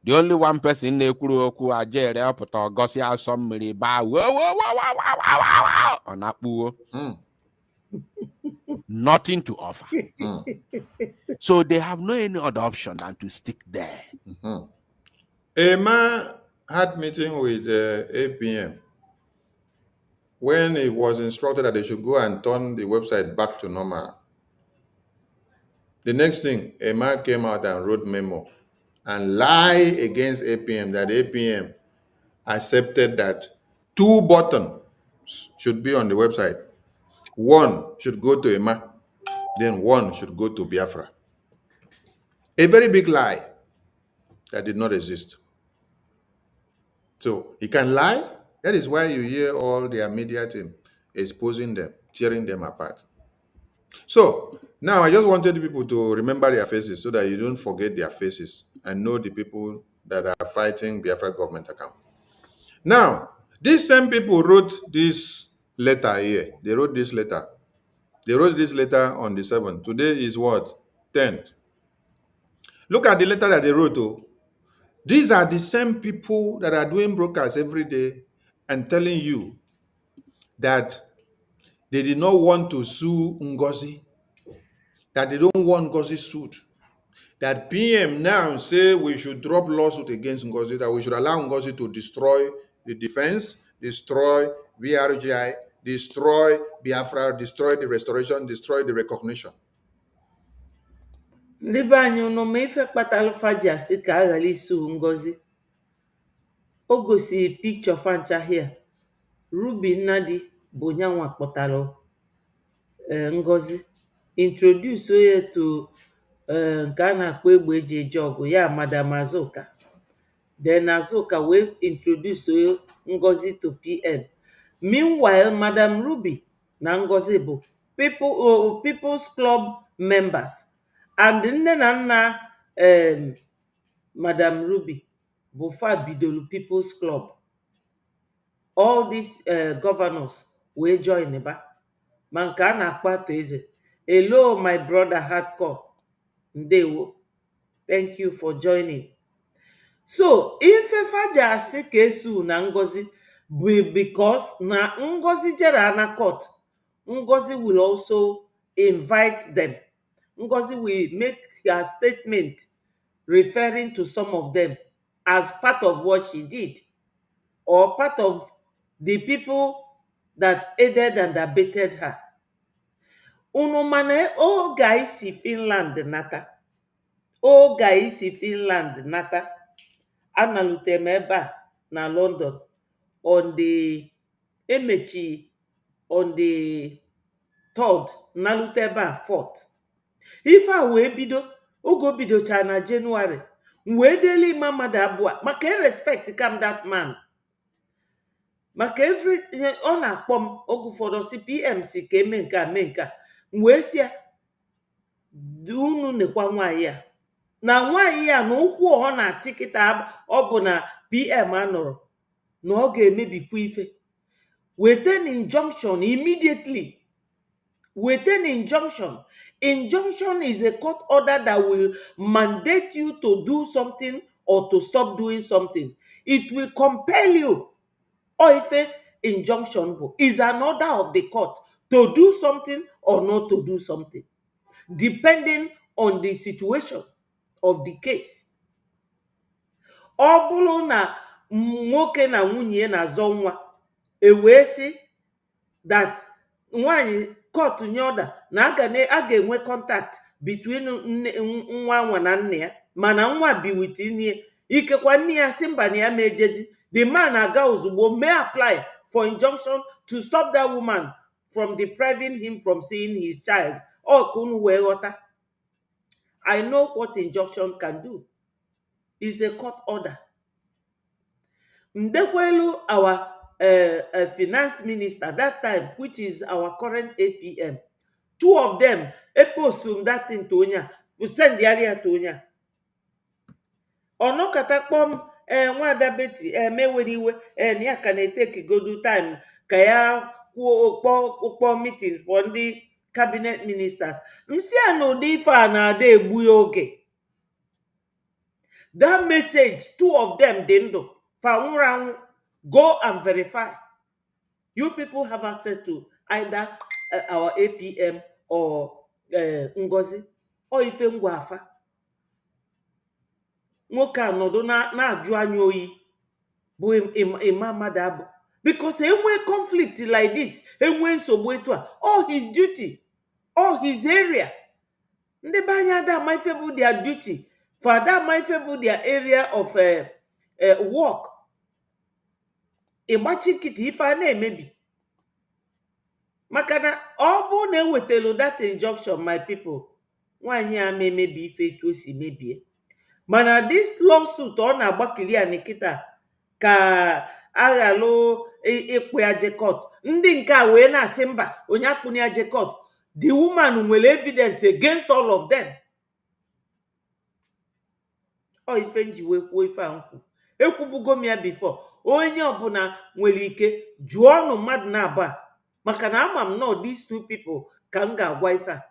The only one person in the Kuroku Ajere Apoto Gosia somebody ba on Apu. Nothing to offer. So they have no any other option than to stick there. Emma had meeting with APM when it was instructed that they should go and turn the website back to normal. The next thing, Emma came out and wrote memo and lie against APM that APM accepted that 2 buttons should be on the website. One should go to Emma, then one should go to Biafra. A very big lie that did not exist. So he can lie. That is why you hear all their media team exposing them, tearing them apart. So Now, I just wanted people to remember their faces so that you don't forget their faces and know the people that are fighting Biafra government account. Now, these same people wrote this letter here. They wrote this letter. They wrote this letter on the 7th. Today is what? 10th. Look at the letter that they wrote. Oh. These are the same people that are doing broadcasts every day and telling you that they did not want to sue Ngozi, that they don't want Ngozi sued, that PM now say we should drop lawsuit against Ngozi, that we should allow Ngozi to destroy the defense, destroy BRGI, destroy Biafra, destroy the restoration, destroy the recognition. Ndị be anyị nọ ma ife kpatara faji asị ka a ghara isu Ngozi. O gosiri picture fancha here. Ruby Nnadi bụ nyanwa kpọtara Ngozi, introduce onye to nke a na-akpọ egbe eji eje ọgụ ya Madam Azuka. Then Azuka will introduce Ngozi to PM. Meanwhile, Madam Ruby na Ngozi bụ People's Club members. And nne na nna Madam Ruby bụ fa bidolu People's Club. All these governors will join ba. Ma nke a na-akpọ Atọ Eze. Hello, my brother Hardcore. Ndewo. Thank you for joining. So, ife faji asị ka esu na Ngozi bụ because na Ngozi jere na court, Ngozi will also invite them. Ngozi will make her statement referring to some of them as part of what she did or part of the people that aided and abetted her. Unu mana oge anyị si Finland nata. Oge anyị si Finland nata. Analute m ebe a na London on the emechi on the 3rd, nalute ebe a 4th. Ife a wee bido, oge o bidocha na January, wee deli ima mmadụ abụọ maka respect kam that man. Maka every ọ na-akpọ m oge ụfọdụ si PM si ka eme nke a mee nke a, wee si ya unu nekwa nwaanyị a na nwaanyị a na ụkwụ ọ na-atịkịta ọ bụ na PM anọrọ na ọ ga-emebikwa ife. Weten injunction immediately. Weten injunction. Injunction is a court order that will mandate you to do something or to stop doing something. It will compel you. Or if a injunction is an order of the court to do something or not to do something, depending on the situation of the case. Ọ bụrụ na nwoke na nwunye na-azọ nwa, wee sị that nwaanyị court nye order na a ga-enwe contact between nwa nwa na nne ya, mana nwa bi with nne, ikekwa nne ya si mba na ya mejezi, the man aga ozugbo may apply for injunction to stop that woman from depriving him from seeing his child. Ọ ka unu wee ghọta. I know what injunction can do. It's a court order. Mdekwelu, our finance minister that time, which is our current APM, two of them postum that thing to Onya, we send the area to Onya. Ono katakpom nwada Betty meweriwe ya ka na-eteki godu time ka ya kwuo meeting for the cabinet ministers. Msi anụdị ife a na-ada egbu ya oge. That message, two of them didn't go and verify. You people have access to either our APM or Ngozi or ife ngwafa. Nwoke anọdụ na-ajụ anya oyi bụ Imam Dabo. Because enwe conflict like this, enwe nsogbu etu a, all his duty, all his area. Ndị be anya ada ma ife bụ their duty. For that my favor their area of work. Ịgbachi kiti ife a na-emebi. Maka na ọ bụ na ewetelu that injunction, my people, nwaanyị a memebi ife etu o si mebie. Mana this lawsuit ọ na-agbakiri ya nikita ka aghalụ ịkpụ ya je court. Ndị nke a wee na-asị mba onye akpụnye ya je court. The woman nwere evidence against all of them. Ọ ife nji wee kwuo ife a nkwu ekwubugo m ya before. Onye ọbụla nwere ike jụọ ọnụ mmadụ na-abụ a, maka na ama m nọ these two people ka m ga-agwa ife a.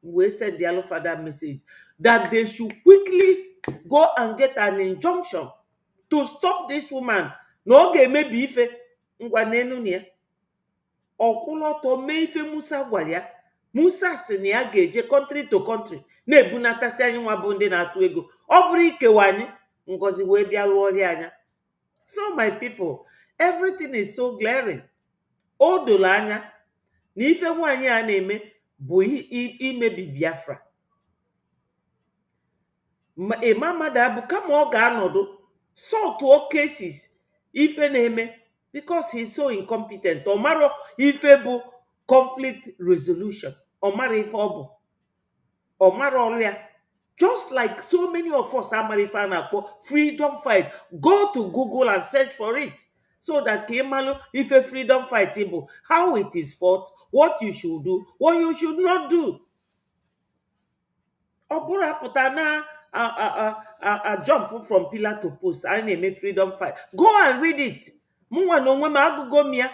We send the father message that they should quickly go and get an injunction to stop this woman na ọ ga-emebi ife ngwa n'enu na ya. Ọkwụlọtọ mee ife Musa gwara ya. Musa si na ya ga-eje country to country na-ebunatasị anyị nwa bụ ndị na-atụ ego. Ọ bụrụ ikewa anyị, Ngozi wee bịa lụọ ọrịa anya. So my people, everything is so glaring. O doro anya na ife nwaanyị a na-eme bụ imebi Biafra. Mmadụ abụ kama ọ ga-anọdụ sọtụọ cases ife na-eme because he's so incompetent. Ọ mara ife bụ conflict resolution. Ọ mara ife ọ bụ. Ọ mara ọrụ ya. Just like so many of us amara ife a na-akpọ freedom fight. Go to Google and search for it so that ka ịmalụ ife freedom fight bụ, how it is fought, what you should do, what you should not do. Ọ bụrụ apụta na jump from pillar to post, anyị na-eme freedom fight. Go and read it. Mụnwa na onwe m agụgo m ya.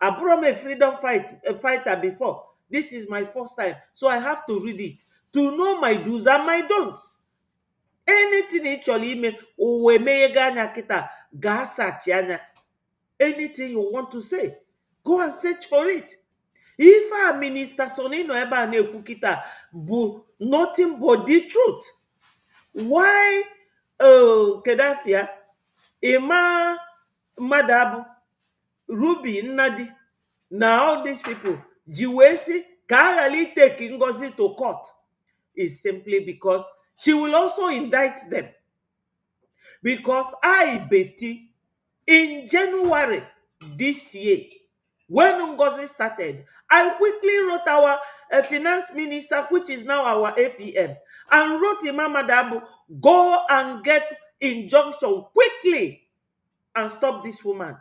Abụrụ m a freedom fighter before. This is my first time, so I have to read it to know my do's and my don'ts. Anything ị chọrọ ime, uwe meghego anya kịta, gaa search anya. Anything you want to say, go and search for it. If our minister Sonny no ebe a na-ekwu kịta bụ nothing but the truth. Why Kedafia, Ima Madabu, Ruby Nnadi, now all these people ji wee sị ka aghali take Ngozi to court is simply because she will also indict them. Because I, Betty, in January this year, when Ngozi started, I quickly wrote our finance minister, which is now our APM, and wrote Imam Madabu, go and get injunction quickly and stop this woman.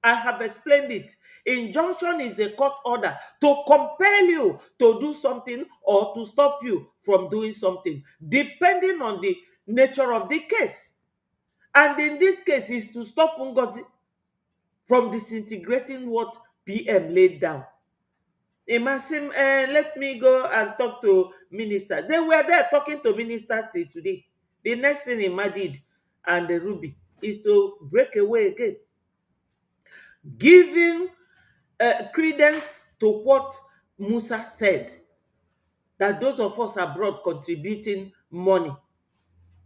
I have explained it. Injunction is a court order to compel you to do something or to stop you from doing something, depending on the nature of the case. And in this case, is to stop Ngozi from disintegrating what PM laid down. Msen, let me go and talk to ministers. They were there talking to ministers till today. The next thing Emma did and the Ruby is to break away again, giving credence to what Musa said, that those of us abroad contributing money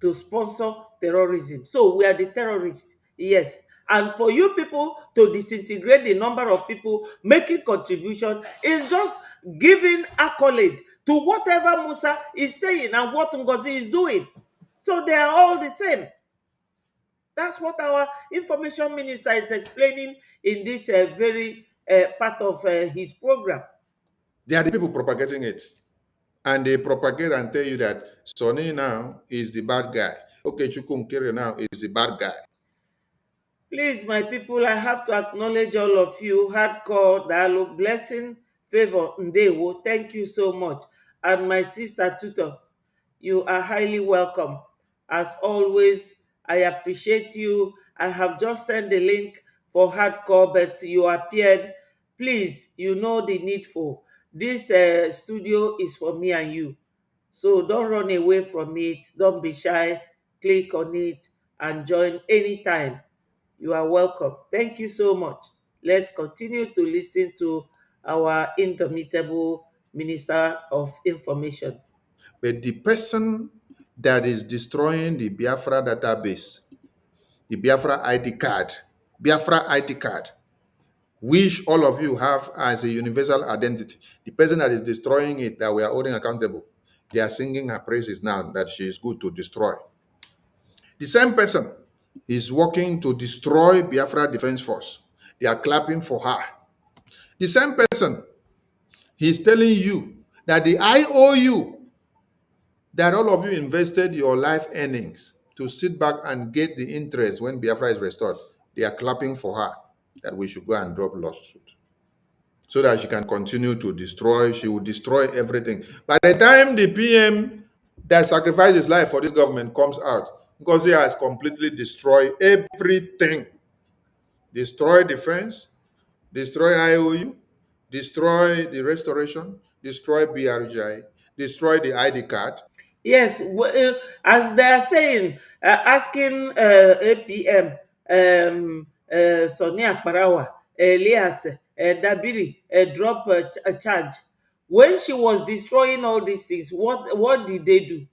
to sponsor terrorism. So we are the terrorists, yes. And for you people to disintegrate the number of people making contribution is just giving accolade to whatever Musa is saying and what Ngozi is doing. So they are all the same. That's what our information minister is explaining in this very part of his program. They are the people propagating it. And they propagate and tell you that Sonny now is the bad guy. Okay, Chukwumkere now is the bad guy. Please, my people, I have to acknowledge all of you. Hardcore dialogue, blessing, favor, Ndewo. Thank you so much. And my sister Tutor, you are highly welcome. As always, I appreciate you. I have just sent the link for Hardcore, but you appeared. Please, you know the needful. This studio is for me and you. So don't run away from it. Don't be shy. Click on it and join anytime. You are welcome. Thank you so much. Let's continue to listen to our indomitable Minister of Information. But the person that is destroying the Biafra database, the Biafra ID card, which all of you have as a universal identity, the person that is destroying it, that we are holding accountable, they are singing her praises now that she is good to destroy. The same person is working to destroy Biafra Defense Force. They are clapping for her. The same person, he's telling you that the IOU, that all of you invested your life earnings to sit back and get the interest when Biafra is restored. They are clapping for her that we should go and drop lawsuit. so that she can continue to destroy. She will destroy everything. By the time the PM that sacrificed his life for this government comes out, Ngozi has completely destroyed everything. Destroy defense, destroy IOU, destroy the restoration, destroy BRGI, destroy the ID card. Yes, as they are saying, asking APM, Sonia Akparawa, Elias, Dabiri, drop a charge. When she was destroying all these things, what did they do?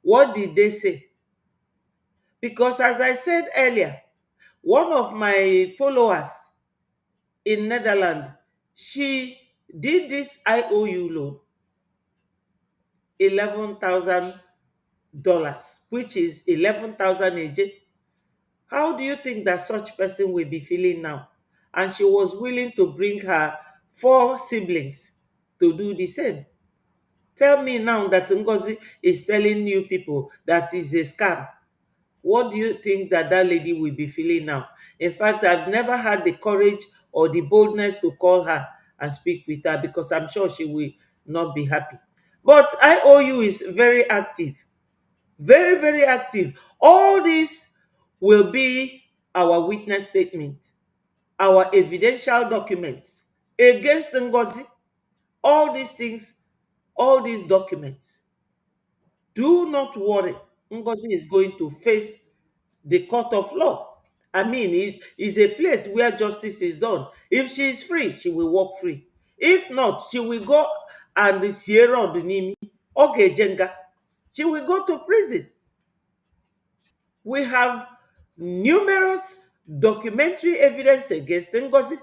What did they say? Because as I said earlier, one of my followers in Netherlands, she did this IOU loan, $11,000, which is 11,000 AJ. How do you think that such person will be feeling now? And she was willing to bring her 4 siblings to do the same. Tell me now that Ngozi is telling you people that is a scam. What do you think that that lady will be feeling now? In fact, I've never had the courage or the boldness to call her and speak with her because I'm sure she will not be happy. But IOU is very active, very, very active. All this will be our witness statement, our evidential documents against Ngozi. All these things, all these documents. Do not worry. Ngozi is going to face the court of law. I mean, is a place where justice is done. If she is free, she will walk free. If not, she will go and Sierra Odunimi, okay, Jenga. She will go to prison. We have numerous documentary evidence against Ngozi.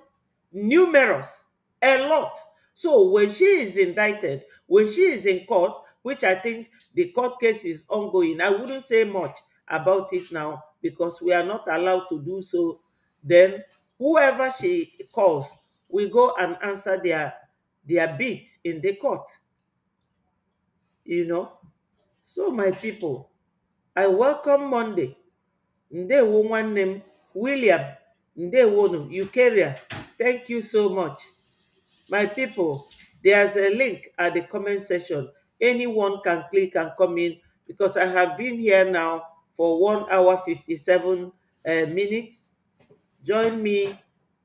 Numerous. A lot. So when she is indicted, when she is in court, which I think the court case is ongoing, I wouldn't say much about it now because we are not allowed to do so. Then whoever she calls will go and answer their bit in the court. You know. So my people, I welcome Monday. Ndewo nwanne m William, ndewonu Eukarya. Thank you so much. My people, there's a link at the comment section. Anyone can click and come in because I have been here now for 1 hour 57 minutes. Join me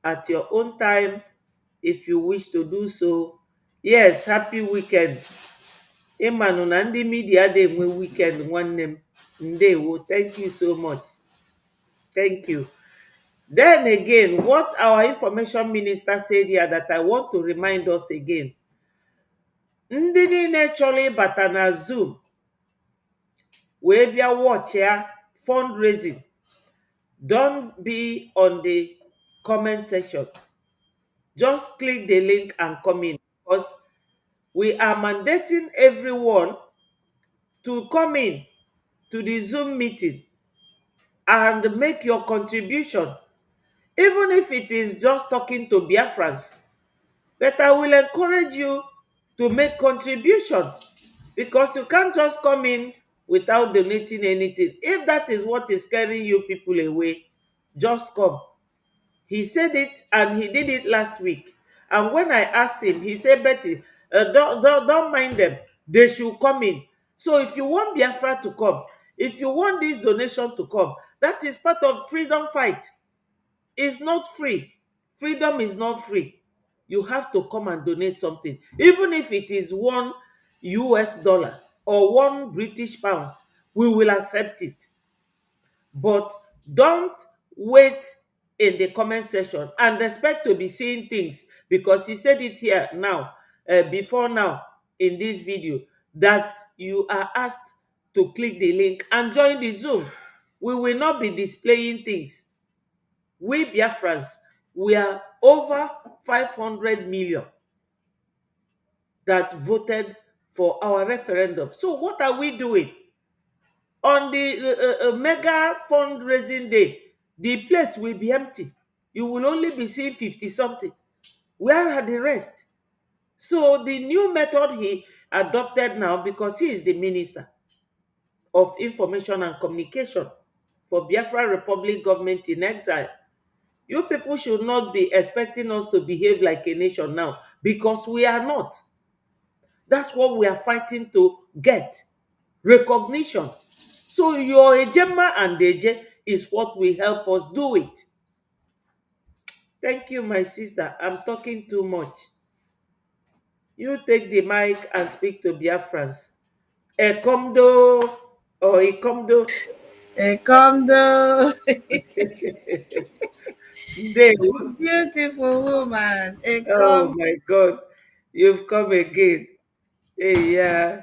at your own time if you wish to do so. Yes, happy weekend. Ịmanụ na ndị media dey enwe weekend nwanne m. Ndewo, thank you so much. Thank you. Then again, what our information minister said here that I want to remind us again. Ndị niile chọrọ ịbata na Zoom wee bịa watch ya fundraising, don't be on the comment section. Just click the link and come in because we are mandating everyone to come in to the Zoom meeting and make your contribution, even if it is just talking to Biafrans. But I will encourage you to make contribution because you can't just come in without donating anything. If that is what is scaring you people away, just come. He said it and he did it last week. And when I asked him, he said, Betty, don't mind them. They should come in. So if you want Biafra to come, if you want this donation to come, that is part of freedom fight. It's not free. Freedom is not free. You have to come and donate something. Even if it is $1 or £1 British, we will accept it. But don't wait in the comment section and expect to be seeing things because he said it here now, before now in this video, that you are asked to click the link and join the Zoom. We will not be displaying things. We Biafrans, we are over 500 million that voted for our referendum. So what are we doing? On the mega fundraising day, the place will be empty. You will only be seeing 50 something. Where are the rest? So the new method he adopted now, because he is the Minister of Information and Communication for Biafra Republic Government in Exile, You people should not be expecting us to behave like a nation now, because we are not. That's what we are fighting to get: recognition. So your ejema and eje is what will help us do it. Thank you, my sister. I'm talking too much. You take the mic and speak to Biafrans. Ekomdo or Ekomdo. Come the Ndewo. beautiful woman. Oh Come. my God. You've come again. Hey, yeah.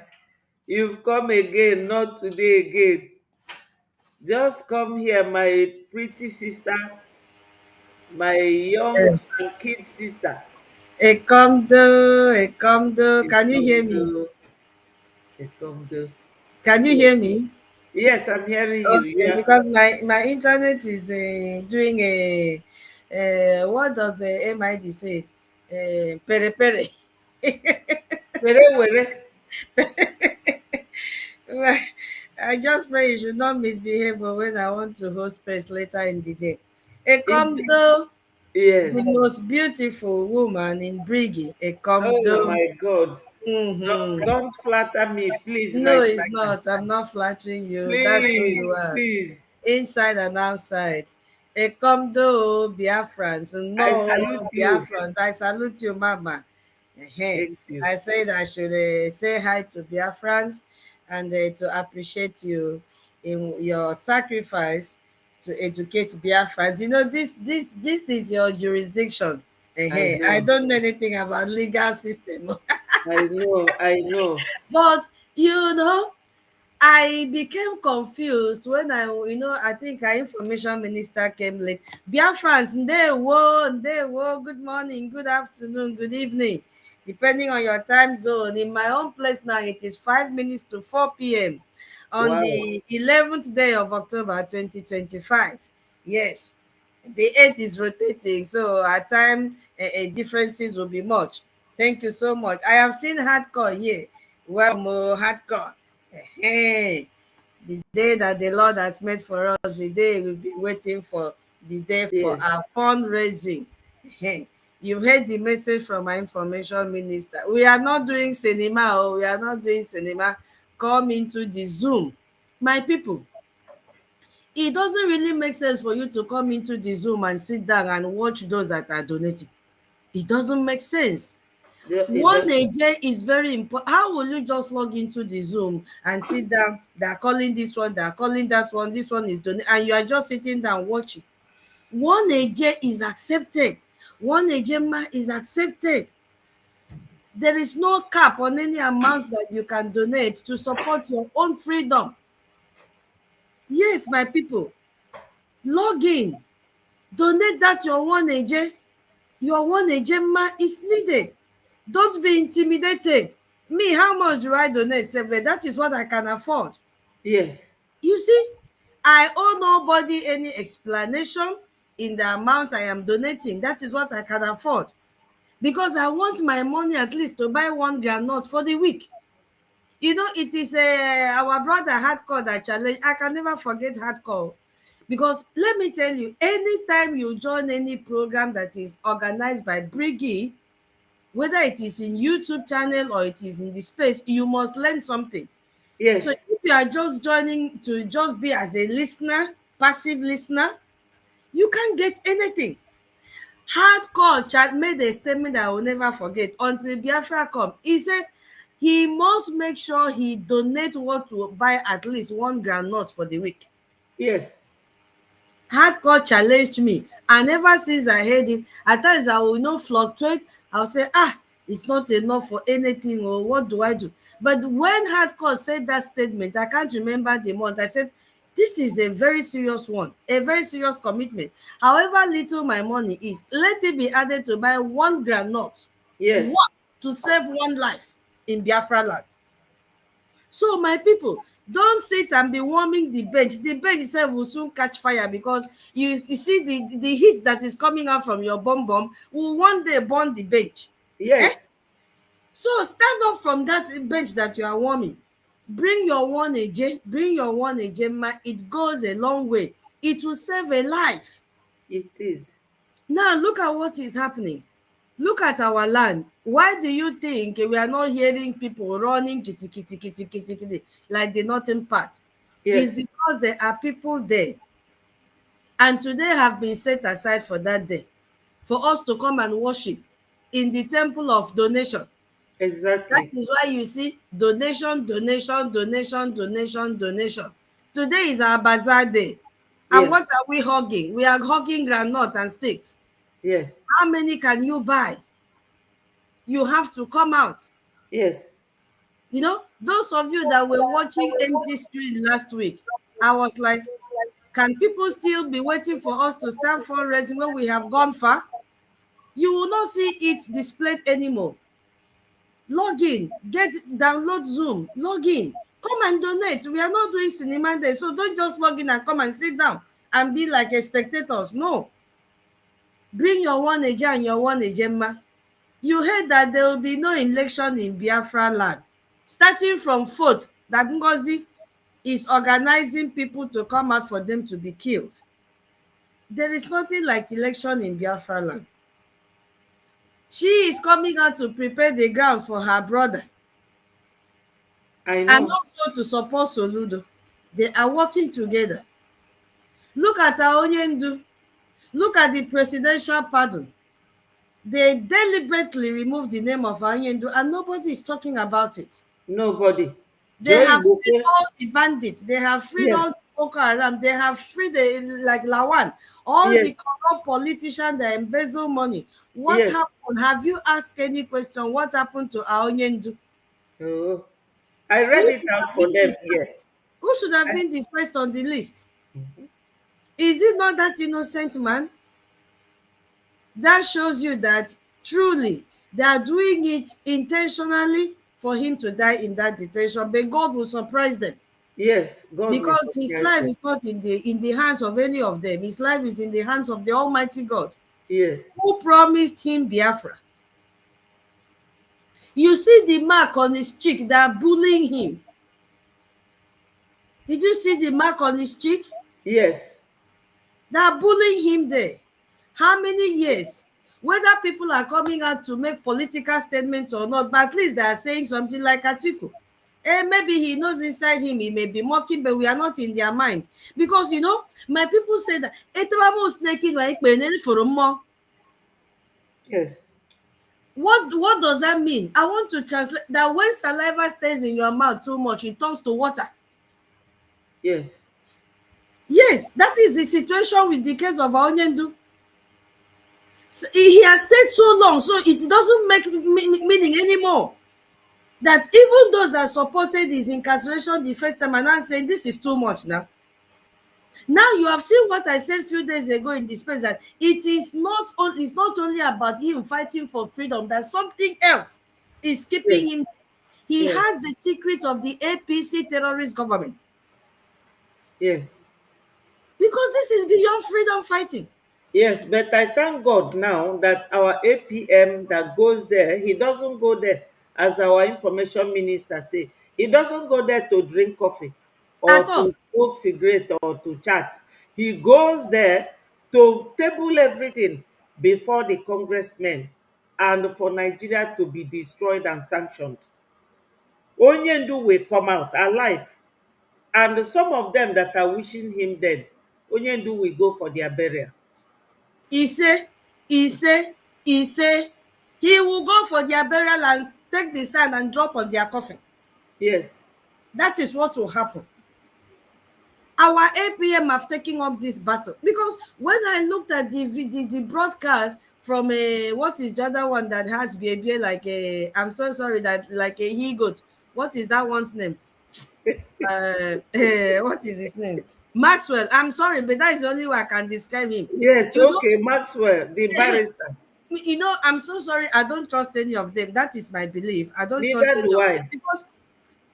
You've come again, not today again. Just come here, my pretty sister, my young and kid sister. Come the. Come the. Can you hear me? Ekomdo. Ekomdo. Can you Yes. hear me? Yes, I'm hearing you. Okay, Yeah. because my internet is doing a what does MID say? Pere pere. Were, were. Well, I just pray you should not misbehave when I want to host space later in the day. Is Come the yes. most beautiful woman in Brigi. Come Oh the. my God. Mm-hmm. Don't flatter me, please, my No, it's sister. not. I'm not flattering you. That's who Please, you are, please. inside and outside. Ekomdo Biafrans. I No, salute you. Biafrans. I salute you, Mama. Thank you. I said I should say hi to Biafrans and to appreciate you in your sacrifice to educate Biafrans. You know, this is your jurisdiction. I I know. don't know anything about legal system. I know. I know. But you know, I became confused when I think our information minister came late. Biafrans, ndewo, good morning, good afternoon, good evening, depending on your time zone. In my own place now, it is 5 minutes to 4 p.m. on Wow. the 11th day of October 2025. Yes, the earth is rotating, so our time differences will be much. Thank you so much. I have seen hardcore here. Well, more hardcore. Hey, the day that the Lord has made for us, the day we've been waiting for, the day for Yes. our fundraising. Hey, you heard the message from our information minister. We are not doing cinema, we are not doing cinema. Come into the Zoom. My people, it doesn't really make sense for you to come into the Zoom and sit down and watch those that are donating. It doesn't make sense. It One does. agent is very important. How will you just log into the Zoom and sit down? They're calling this one, they're calling that one, this one is done, and you are just sitting down watching. One agent is accepted. One agent is accepted. There is no cap on any amount that you can donate to support your own freedom. Yes, my people, log in, donate that your one agent. Your one agent is needed. Don't be intimidated. Me, how much do I donate? Seven. That is what I can afford. Yes. You see, I owe nobody any explanation in the amount I am donating. That is what I can afford. Because I want my money at least to buy one groundnut for the week. You know, it is our brother Hardcore that challenge. I can never forget Hardcore. Because let me tell you, anytime you join any program that is organized by Briggy, whether it is in YouTube channel or it is in the space, you must learn something. So Yes. if you are just joining to just be as a listener, passive listener, you can't get anything. Hardcore chat made a statement that I will never forget until Biafra come. He said he must make sure he donate what to buy at least one groundnut for the week. Yes. Hardcore challenged me, and ever since I heard it, at times I will not fluctuate. I'll say, it's not enough for anything, or what do I do? But when Hardcore said that statement, I can't remember the month, I said, this is a very serious one, a very serious commitment. However little my money is, let it be added to buy one groundnut, Yes. one, to save one life in Biafraland. So my people, don't sit and be warming the bench. The bench itself will soon catch fire, because you see the heat that is coming out from your bomb will one day burn the bench. Eh? Yes. So stand up from that bench that you are warming. Bring your one AJ, bring your one AJ, it goes a long way. It will save a life. It is. Now look at what is happening. Look at our land. Why do you think we are not hearing people running kitty kitty kitty kitty kitty like the northern part? It's Yes, because there are people there, and today have been set aside for that day, for us to come and worship in the temple of donation. That exactly. is why you see donation, donation, donation, donation, donation. Today is our bazaar day. And Yes, what are we hugging? We are hugging groundnut and sticks. yes, How many can you buy? You have to come out. yes. You know, those of you that were watching empty screen last week, I was like, can people still be waiting for us to start fundraising when we have gone far? You will not see it displayed anymore. Log in, download Zoom, log in, come and donate. We are not doing cinema day, so don't just log in and come and sit down and be like a spectators. No, bring your one eje and your one ejemma. You heard that there will be no election in Biafraland, starting from 4th, that Ngozi is organizing people to come out for them to be killed. There is nothing like election in Biafraland. She is coming out to prepare the grounds for her brother I and know. also to support Soludo. They are working together. Look at our Onyendu. Look at the presidential pardon. They deliberately removed the name of Onyendu and nobody is talking about it. Nobody. They Joy have freed Igboke. all the bandits. They have freed Yes, all the Boko Haram. They have freed the, like Lawan, all yes, the corrupt politicians that embezzle money. What yes. happened? Have you asked any question? What happened to Aonyendu? Oh, I read Who it should out have for been them the here. first? Who should have I- been the first on the list? Is it not that innocent man? That shows you that truly they are doing it intentionally for him to die in that detention. But God will surprise them, Yes, God will because his surprise life them. is not in the hands of any of them. His life is in the hands of the Almighty God, Yes, who promised him Biafra. You see the mark on his cheek that are bullying him. Did you see the mark on his cheek? yes, They are bullying him there. How many years? Whether people are coming out to make political statements or not, but at least they are saying something like Atiku. Maybe he knows inside him he may be mocking, but we are not in their mind. Because you know, my people say that yes, what does that mean? I want to translate that when saliva stays in your mouth too much, it turns to water. yes, Yes, that is the situation with the case of Onyendu. He has stayed so long, so it doesn't make meaning anymore. That even those that supported his incarceration the first time are now saying this is too much now. Now you have seen what I said a few days ago in the space, that it's not only about him fighting for freedom, that something else is keeping yes, him. He yes, has the secret of the APC terrorist government, yes. because this is beyond freedom fighting. Yes, but I thank God now that our APM that goes there, he doesn't go there, as our information minister say, he doesn't go there to drink coffee At or all. to smoke cigarette or to chat. He goes there to table everything before the congressmen and for Nigeria to be destroyed and sanctioned. Onyendu will come out alive, and some of them that are wishing him dead, Onyendu will go for their burial. He say he will go for their burial and take the sand and drop on their coffin. Yes, That is what will happen. Our APM have taken up this battle, because when I looked at the broadcast from a, what is the other one that has baby like a, I'm so sorry, that like a he goat. What is that one's name? What is his name? Maxwell. I'm sorry, but that is the only way I can describe him. yes, You know, okay, Maxwell, the barrister. I'm so sorry. I don't trust any of them. That is my belief. I don't trust Neither any do of them, I. because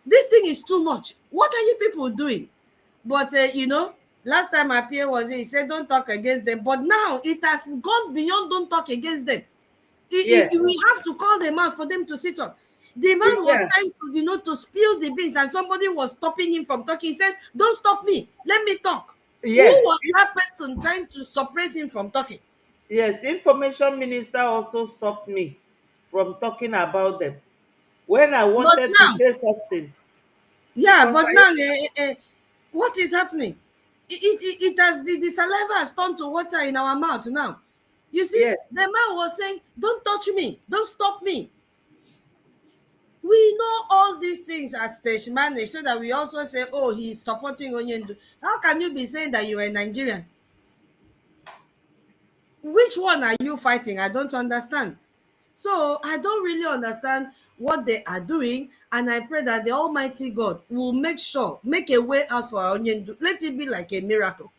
this thing is too much. What are you people doing? But last time my peer was here, he said don't talk against them. But now it has gone beyond don't talk against them. Yes, We have to call them out for them to sit up. The man was yeah, trying to, to spill the beans, and somebody was stopping him from talking. He said, "Don't stop me. Let me talk." Who yes, was that person trying to suppress him from talking? Yes, information minister also stopped me from talking about them when I But wanted to now, say something yeah, because but I now, what is happening? It has the saliva has turned to water in our mouth now. You see, yes. the man was saying, "Don't touch me, don't stop me." We know all these things as stage managed, so that we also say, "Oh, he's supporting Onyendu." How can you be saying that you are Nigerian? Which one are you fighting? I don't understand. So I don't really understand what they are doing, and I pray that the Almighty God will make a way out for our Onyendu. Let it be like a miracle.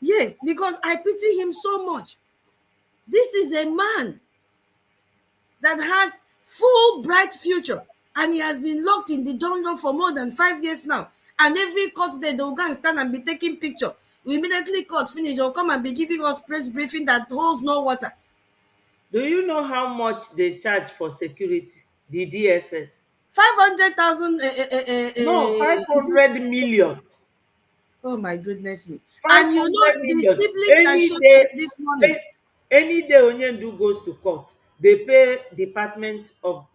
Yes, because I pity him so much. This is a man that has full bright future, and he has been locked in the dungeon for more than 5 years now. And every court day, they'll go and stand and be taking picture. We immediately court finish, they'll come and be giving us press briefing that holds no water. Do you know how much they charge for security? The DSS? 500,000, No, is it? 500 million. Oh my goodness me. And you know 500 the million. siblings that Any showed day, up this morning. any day Onyendu goes to court, they pay Department of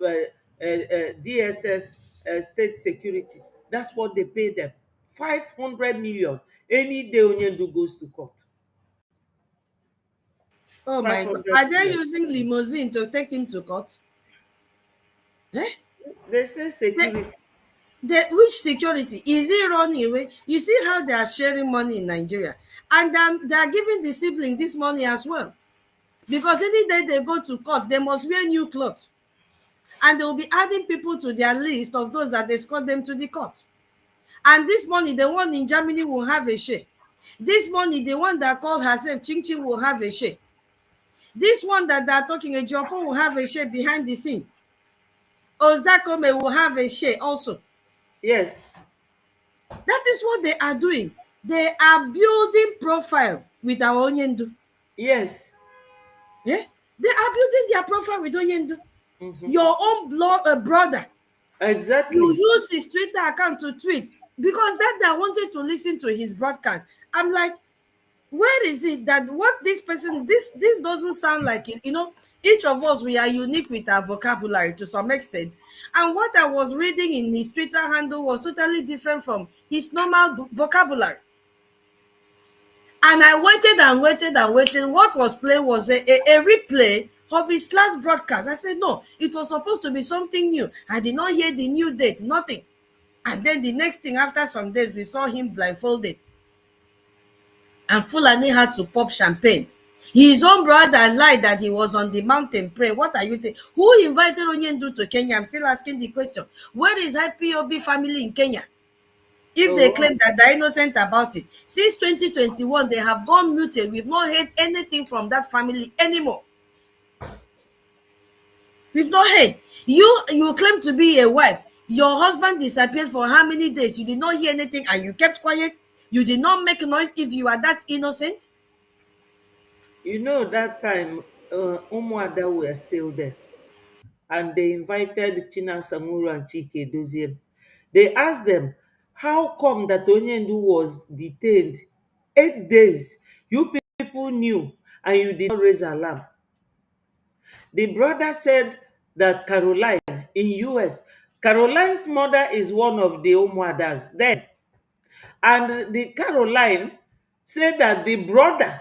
DSS State Security. That's what they pay them. 500 million. Any day Onyendu goes to court. Oh my God. 500 Are they million. using limousine to take him to court? Eh? They say They, security. which security? Is he running away? You see how they are sharing money in Nigeria. And they are giving the siblings this money as well. Because any day they go to court, they must wear new clothes. And they will be adding people to their list of those that escort them to the court. And this money, the one in Germany will have a share. This money, the one that called herself Ching Ching will have a share. This one that they are talking, a Jofo will have a share behind the scene. Ozakome will have a share also. Yes. That is what they are doing. They are building profile with our Onyendu. Yes. Yeah? They are building their profile with Onyendu. Mhm. Your own brother, you Exactly. use his Twitter account to tweet because that day I wanted to listen to his broadcast. I'm like, where is it that what this person, this doesn't sound like it, each of us, we are unique with our vocabulary to some extent, and what I was reading in his Twitter handle was totally different from his normal vocabulary. And I waited and waited and waited. What was playing was a replay of his last broadcast. I said, no, it was supposed to be something new. I did not hear the new date, nothing. And then the next thing, after some days, we saw him blindfolded. And Fulani had to pop champagne. His own brother lied that he was on the mountain praying. What are you thinking? Who invited Onyendu to Kenya? I'm still asking the question. Where is IPOB family in Kenya? If they Oh, claim that they're innocent about it. Since 2021, they have gone muted. We've not heard anything from that family anymore. We've not heard. You claim to be a wife. Your husband disappeared for how many days? You did not hear anything and you kept quiet. You did not make noise if you are that innocent. that time, Umuada were still there, and they invited Chinasamuru and Chike Doziem. They asked them, how come that Onyendu was detained 8 days? You people knew, and you did not raise alarm. The brother said that Caroline in US, Caroline's mother is one of the Umuadas then. And the Caroline said that the brother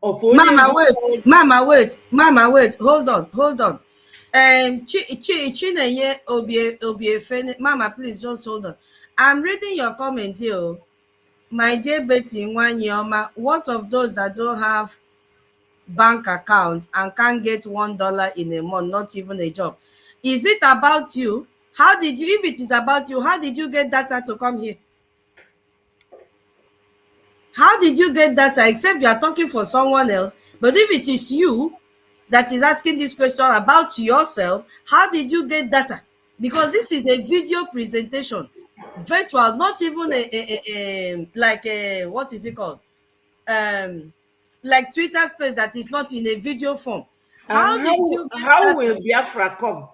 of Mama, Onyendu wait. called. Mama, wait. Hold on. Chinenye Obiefene. Mama, please just hold on. I'm reading your comment here. Oh. My dear Betty Nwanyoma, what of those that don't have bank account and can't get $1 in a month, not even a job? Is it about you? How did you, if it is about you, how did you get data to come here? How did you get data? Except you are talking for someone else. But if it is you that is asking this question about yourself, how did you get data? Because this is a video presentation, virtual, not even like a, what is it called? Um, like Twitter space that is not in a video form. And How did you get how data? will Biafra come?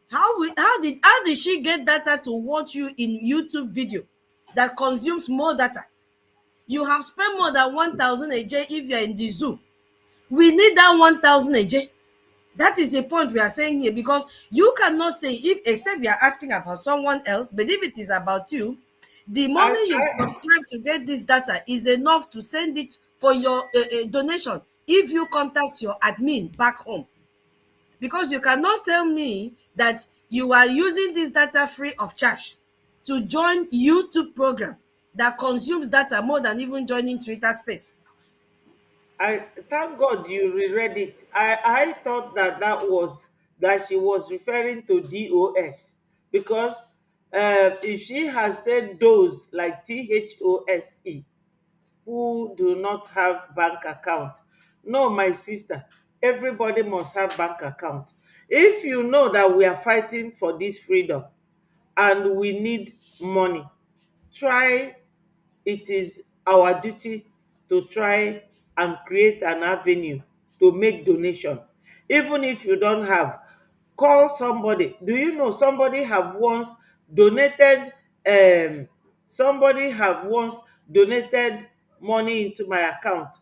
How did she get data to watch you in YouTube video that consumes more data? You have spent more than 1,000 a day if you're in the zoo. We need that 1,000 AJ. That is the point we are saying here, because you cannot say, if except we are asking about someone else, but if it is about you, the I, money you I, subscribe to get this data is enough to send it for your donation if you contact your admin back home. Because you cannot tell me that you are using this data free of charge to join YouTube program that consumes data more than even joining Twitter space. I thank God you reread it. I thought that she was referring to DOS, because if she has said those like THOSE who do not have bank account, no, my sister, everybody must have bank account. If you know that we are fighting for this freedom and we need money, try, it is our duty to try and create an avenue to make donation. Even if you don't have, call somebody. Do you know somebody have once donated, um somebody have once donated money into my account.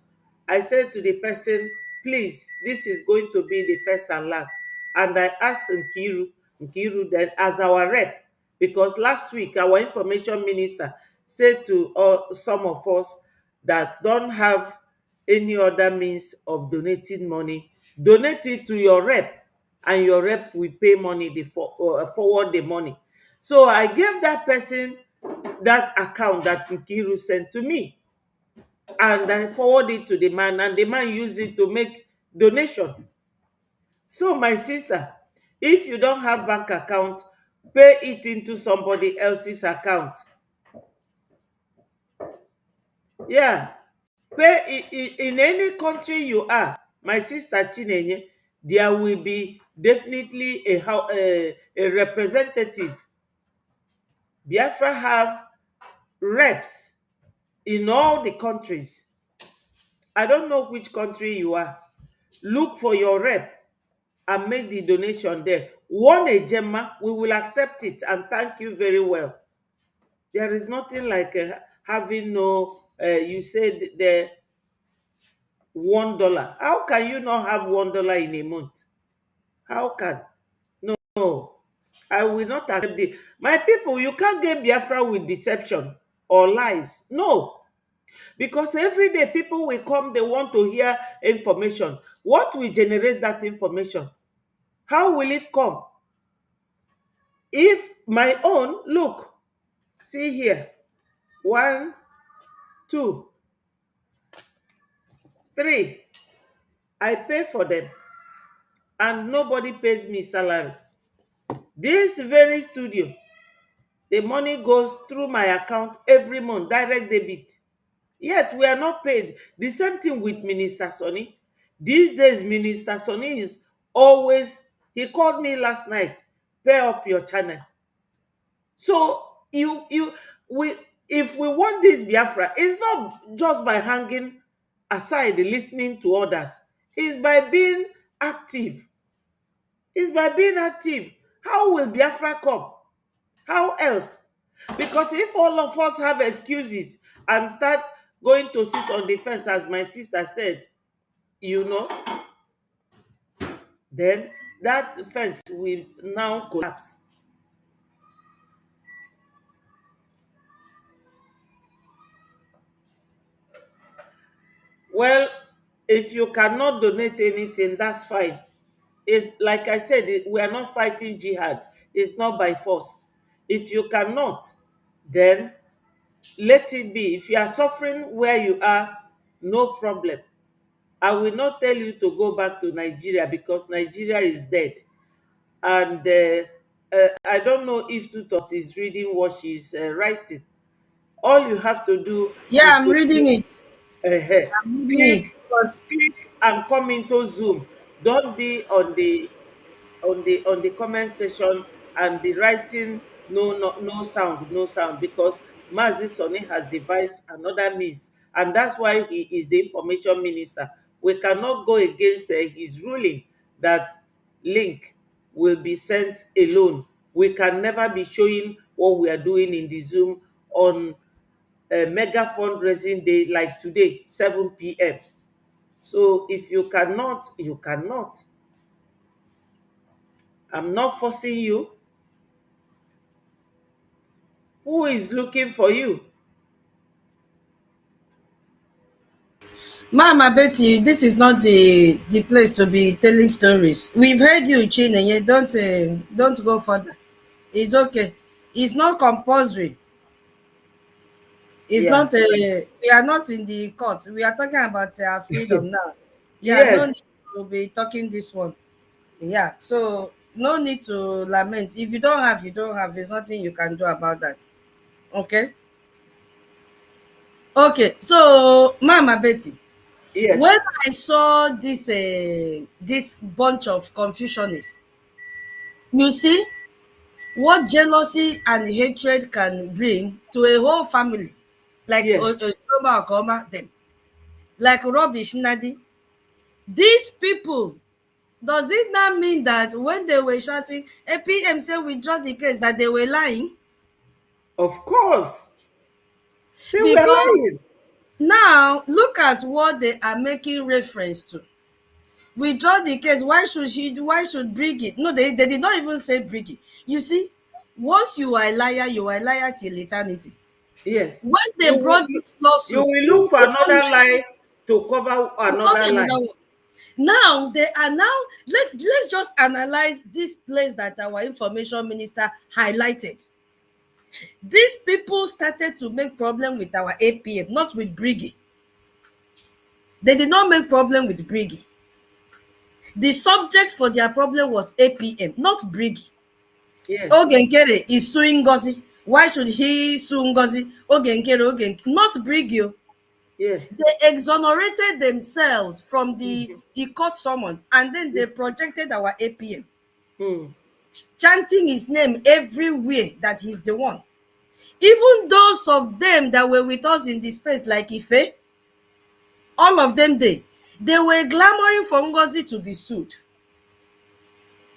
I said to the person, please, this is going to be the first and last. And I asked Nkiru then as our rep, because last week our information minister said to some of us that don't have any other means of donating money, donate it to your rep, and your rep will pay money, forward the money. So I gave that person that account that Nkiru sent to me, and I forwarded it to the man, and the man used it to make donation. So my sister, if you don't have bank account, pay it into somebody else's account. Yeah, pay in any country you are, my sister Chinenye, there will be definitely a representative. Biafra have reps in all the countries. I don't know which country you are. Look for your rep and make the donation there. One Ejema, we will accept it and thank you very well. There is nothing like having no, you said the $1. How can you not have $1 in a month? How can? No, I will not accept it. My people, you can't get Biafra with deception or lies. No, because every day people will come, they want to hear information. What will generate that information? How will it come? If my own, look, see here, one, two, three, I pay for them and nobody pays me salary. This very studio, the money goes through my account every month, direct debit. Yet we are not paid. The same thing with Minister Sonny. These days, Minister Sonny is always, he called me last night, pay up your channel. So we if we want this Biafra, it's not just by hanging aside listening to others. It's by being active. It's by being active. How will Biafra come? How else? Because if all of us have excuses and start going to sit on the fence, as my sister said, you know, then that fence will now collapse. Well, if you cannot donate anything, that's fine. It's like I said, we are not fighting jihad. It's not by force. If you cannot, then let it be. If you are suffering where you are, no problem. I will not tell you to go back to Nigeria because Nigeria is dead. And I don't know if Tutos is reading what she's writing. All you have to do Yeah, is I'm to reading it. I'm reading click, it. But and come into Zoom. Don't be on the comment section and be writing no sound, no sound, because Mazi Soni has devised another means, and that's why he is the information minister. We cannot go against his ruling that link will be sent alone. We can never be showing what we are doing in the Zoom on a mega fundraising day like today, 7 p.m. So if you cannot, you cannot. I'm not forcing you. Who is looking for you? Mama Betty, this is not the place to be telling stories. We've heard you, Chinenye. Don't go further. It's okay. It's not compulsory. It's Yeah. not. We are not in the court. We are talking about our freedom now. Yeah, no Yes. need to be talking this one. Yeah, so no need to lament. If you don't have, you don't have. There's nothing you can do about that. Okay. Okay. So, Mama Betty, when Yes. I saw this bunch of confusionists, you see what jealousy and hatred can bring to a whole family, like Yes. Okoma Okoma them, like rubbish Nadi. These people, does it not mean that when they were shouting, APM say withdraw the case, that they were lying? Of course. They were Because lying. now look at what they are making reference to. Withdraw the case. Why should Brigid? No, they did not even say Brigid. You see, once you are a liar, you are a liar till eternity. Yes. When You they will, brought you, this you lawsuit, will look for another 290 lie to cover to cover another lie. another one. Now they are now, let's just analyze this place that our information minister highlighted. These people started to make problem with our APM, not with Briggy. They did not make problem with Briggy. The subject for their problem was APM, not Briggy. Yes. Ogenkere is suing Ngozi. Why should he sue Ngozi? Not Briggy. Yes. They exonerated themselves from the court summons, and then they projected our APM, Mm. chanting his name everywhere that he's the one. Even those of them that were with us in the space, like Ife, all of them, they were clamoring for Ngozi to be sued.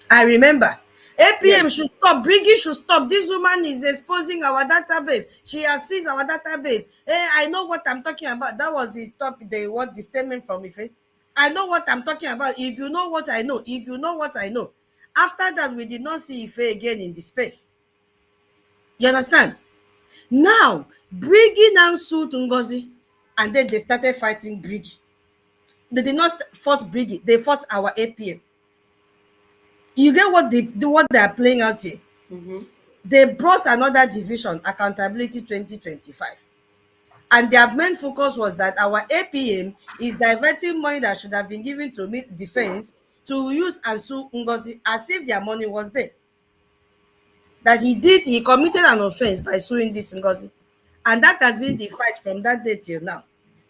I remember. Yes. APM should stop. Briggy should stop. This woman is exposing our database. She has seized our database. I know what I'm talking about. That was the topic. The statement from Ife. I know what I'm talking about. If you know what I know, if you know what I know. After that, we did not see Ife again in the space. You understand? Now, Briggy now sued Ngozi, and then they started fighting Briggy. They did not fought Briggy. They fought our APM. You get what they are playing out here? Mm-hmm. They brought another division, accountability 2025. And their main focus was that our APM is diverting money that should have been given to meet defense to use and sue Ngozi as if their money was there. That he committed an offense by suing this Ngozi. And that has been the fight from that day till now.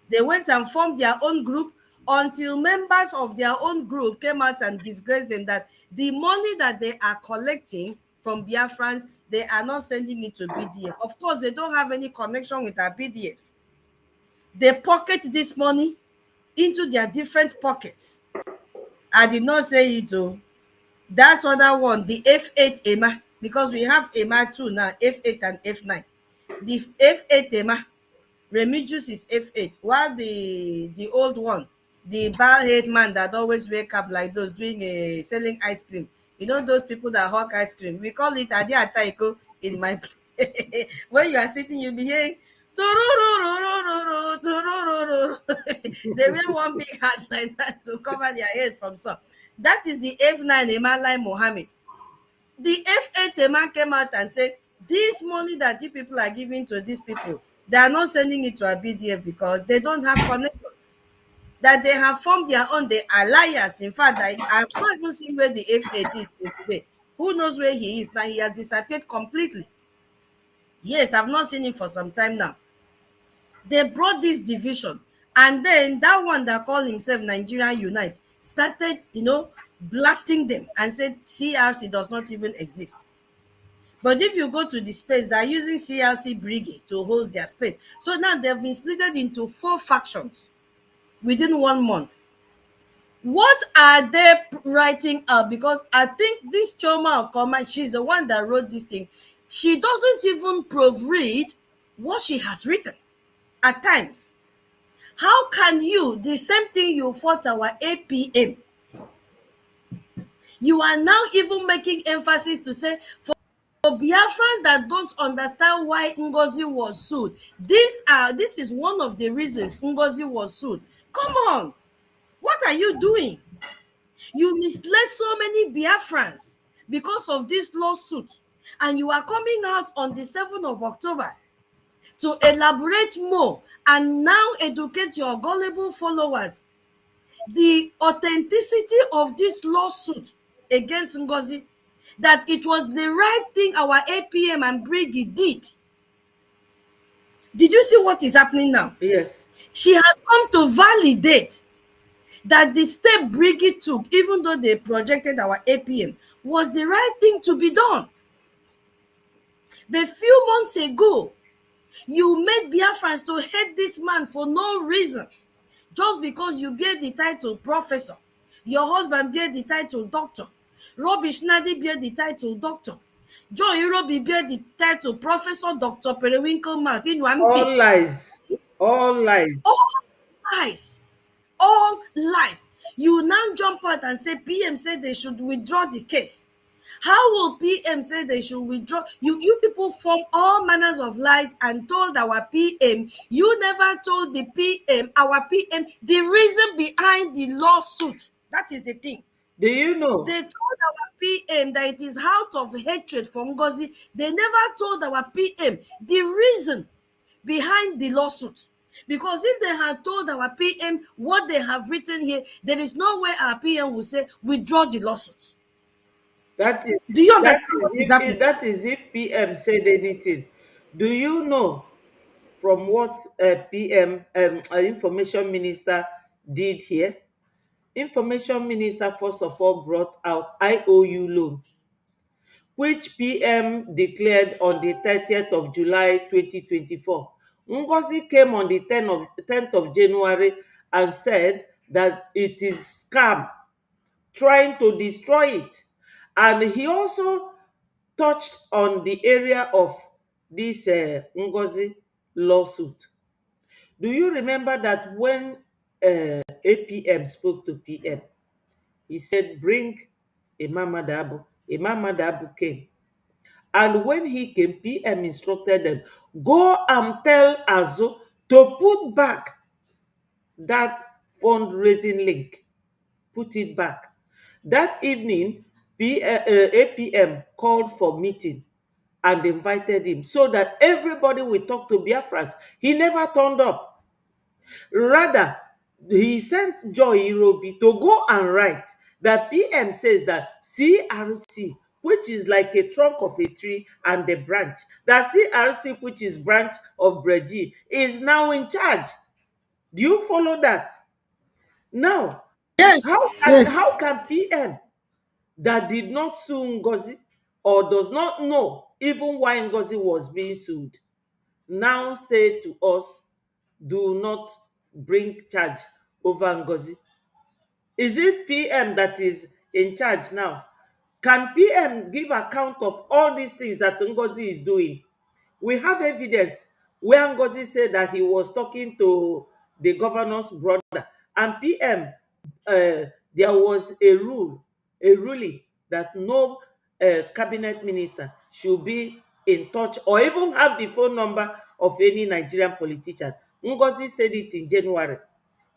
They went and formed their own group until members of their own group came out and disgraced them that the money that they are collecting from Biafrans, they are not sending it to BDF. Of course, they don't have any connection with our BDF. They pocket this money into their different pockets. I did not say it, oh. That other one, the F8 EMA, because we have EMA 2 now, F8 and F9. The F8 EMA, Remigius is F8, while the old one, the bald-head man that always wake up like those doing selling ice cream. You know those people that hawk ice cream. We call it Adi Ataiko in my when you are sitting, you be hearing turururururu, tururururu. They wear one big hat like that to cover their head from sun. That is the F9 Emalai Mohammed. The F8 man came out and said, this money that you people are giving to these people, they are not sending it to a BDF because they don't have connection. That they have formed their own, they are liars. In fact, I have not even seen where the F8 is till today. Who knows where he is now? He has disappeared completely. Yes, I've not seen him for some time now. They brought this division, and then that one that called himself Nigerian Unite started, blasting them and said CRC does not even exist. But if you go to the space, they're using CLC Brigade to host their space. So now they've been split into 4 factions within 1 month. What are they writing out? Because I think this Choma Okoma, she's the one that wrote this thing. She doesn't even proofread what she has written at times. How can you, the same thing you fought our APM, you are now even making emphasis to say for Biafrans that don't understand why Ngozi was sued, this is one of the reasons Ngozi was sued. Come on, what are you doing? You misled so many Biafrans because of this lawsuit, and you are coming out on the 7th of October to elaborate more and now educate your gullible followers the authenticity of this lawsuit against Ngozi, that it was the right thing our APM and Brady did. Did you see what is happening now? Yes. She has come to validate that the step Briggy took, even though they projected our APM, was the right thing to be done. But few months ago, you made Biafrans to hate this man for no reason. Just because you bear the title professor, your husband bear the title doctor, Rubbish Nadi bear the title doctor, Joe Irobi bear the title professor, Dr. Periwinkle Mouth, MD. All lies. All lies. All lies. All lies. You now jump out and say PM said they should withdraw the case. How will PM say they should withdraw? You people form all manners of lies and told our PM. You never told the PM, our PM, the reason behind the lawsuit. That is the thing. Do you know? They told our PM that it is out of hatred for Ngozi. They never told our PM the reason behind the lawsuit. Because if they had told our PM what they have written here, there is no way our PM will say withdraw the lawsuit. That is Do you that understand is what is if happening? that is if PM said anything. Do you know from what PM information minister did here? Information minister first of all brought out IOU loan, which PM declared on the 30th of July 2024. Ngozi came on the 10th of January and said that it is scam, trying to destroy it. And he also touched on the area of this Ngozi lawsuit. Do you remember that when APM spoke to PM, he said, bring Imam Madabu. Imam Madabu came. And when he came, PM instructed them, go and tell Azo to put back that fundraising link. Put it back. That evening, APM called for meeting and invited him so that everybody will talk to Biafrans. He never turned up. Rather, he sent Joy Irobi to go and write that PM says that CRC, which is like a trunk of a tree and a branch, that CRC, which is branch of Breji, is now in charge. Do you follow that? Now, Yes, yes. how can PM that did not sue Ngozi or does not know even why Ngozi was being sued now say to us, do not bring charge over Ngozi? Is it PM that is in charge now? Can PM give account of all these things that Ngozi is doing? We have evidence where Ngozi said that he was talking to the governor's brother, and PM, there was a ruling that no cabinet minister should be in touch or even have the phone number of any Nigerian politician. Ngozi said it in January.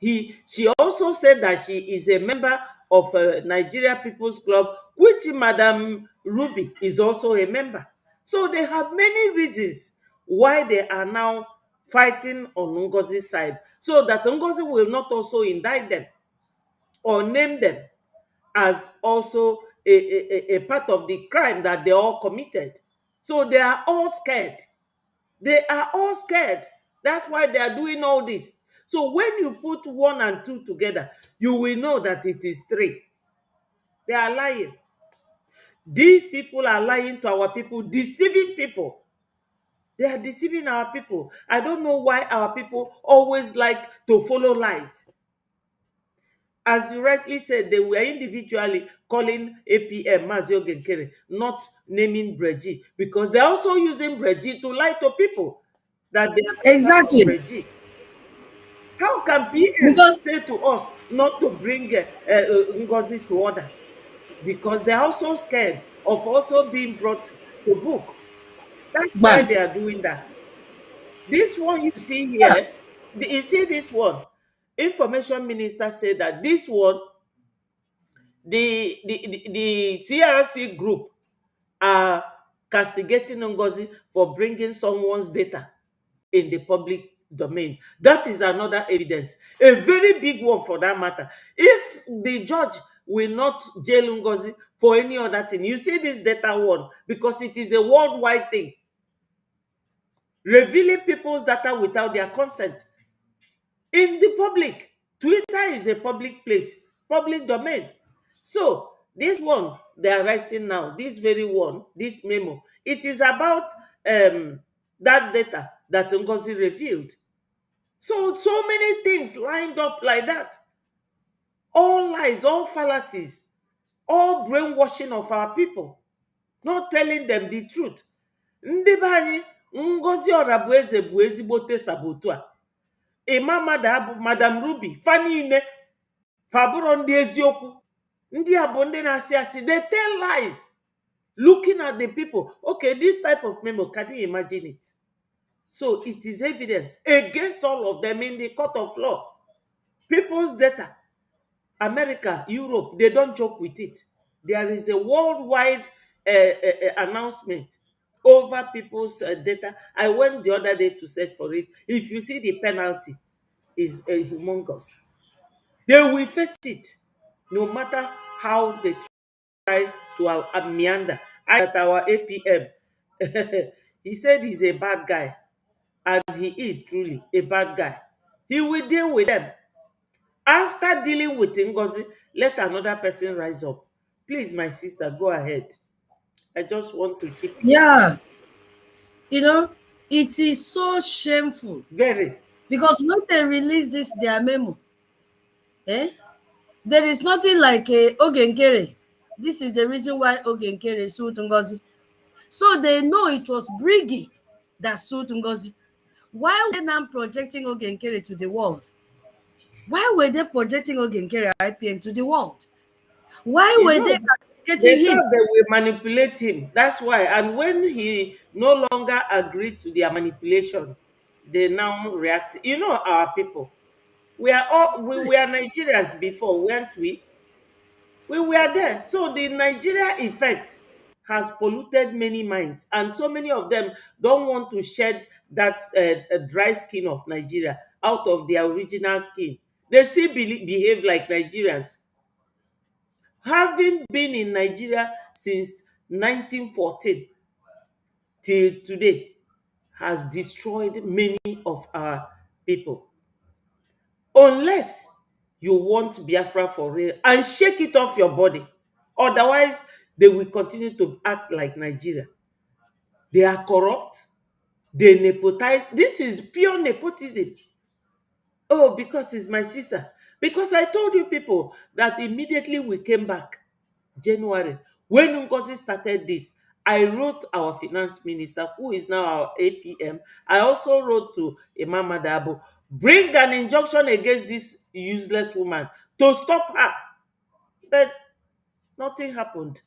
She also said that she is a member of Nigeria People's Club, which Madam Ruby is also a member. So they have many reasons why they are now fighting on Ngozi's side, so that Ngozi will not also indict them or name them as also a part of the crime that they all committed. So they are all scared. They are all scared. That's why they are doing all this. So when you put one and two together, you will know that it is three. They are lying. These people are lying to our people, deceiving people. They are deceiving our people. I don't know why our people always like to follow lies. As you rightly said, they were individually calling APM Mazio Genkere, not naming Breji, because they're also using Breji to lie to people that they are part of Exactly. Breji. How can PM Because say to us not to bring Ngozi to order? Because they're also scared of also being brought to book. That's why bam. they are doing that. This one you see Yeah. here, you see this one. Information minister said that this one, the CRC group are castigating Ngozi for bringing someone's data in the public domain. That is another evidence, a very big one for that matter. If the judge will not jail Ngozi for any other thing, you see this data one, because it is a worldwide thing, revealing people's data without their consent in the public. Twitter is a public place, public domain. So this one they are writing now, this very one, this memo, it is about that data that Ngozi revealed. So many things lined up like that. All lies, all fallacies, all brainwashing of our people, not telling them the truth. Ndị be anyị, Ngozi Orabueze bụ ezigbote sabotu a. Ịma mmadụ abụ Madam Ruby, fa niile fabụrụ ndị eziokwu. Ndị a bụ ndị na-asị asị, they tell lies. Looking at the people, okay, this type of memo, can you imagine it? So it is evidence against all of them in the court of law. People's data, America, Europe, they don't joke with it. There is a worldwide announcement over people's data. I went the other day to search for it. If you see the penalty, is humongous. They will face it, no matter how they try to meander. At our APM, he said he's a bad guy, and he is truly a bad guy. He will deal with them. After dealing with Ngozi, let another person rise up. Please, my sister, go ahead. I just want to chip in. Yeah. You know, it is so shameful Very. because when they release this their memo, eh, there is nothing like a Ogenkere. This is the reason why Ogenkere sued Ngozi. So they know it was Briggy that sued Ngozi. Why were they now projecting Ogenkere to the world? Why were they projecting Ogenkere IPM to the world? Why You were know, they they castigating him? thought they will manipulate him. That's why. And when he no longer agreed to their manipulation, they now react. You know, our people. We were Nigerians before, weren't we? We were there. So the Nigeria effect has polluted many minds, and so many of them don't want to shed that dry skin of Nigeria out of their original skin. They still behave like Nigerians. Having been in Nigeria since 1914 till today has destroyed many of our people. Unless you want Biafra for real and shake it off your body. Otherwise, they will continue to act like Nigeria. They are corrupt. They nepotize. This is pure nepotism. Oh, because it's my sister. Because I told you people that immediately we came back, January, when Ngozi started this, I wrote our finance minister, who is now our APM. I also wrote to Imam Adabo, bring an injunction against this useless woman to stop her. But nothing happened.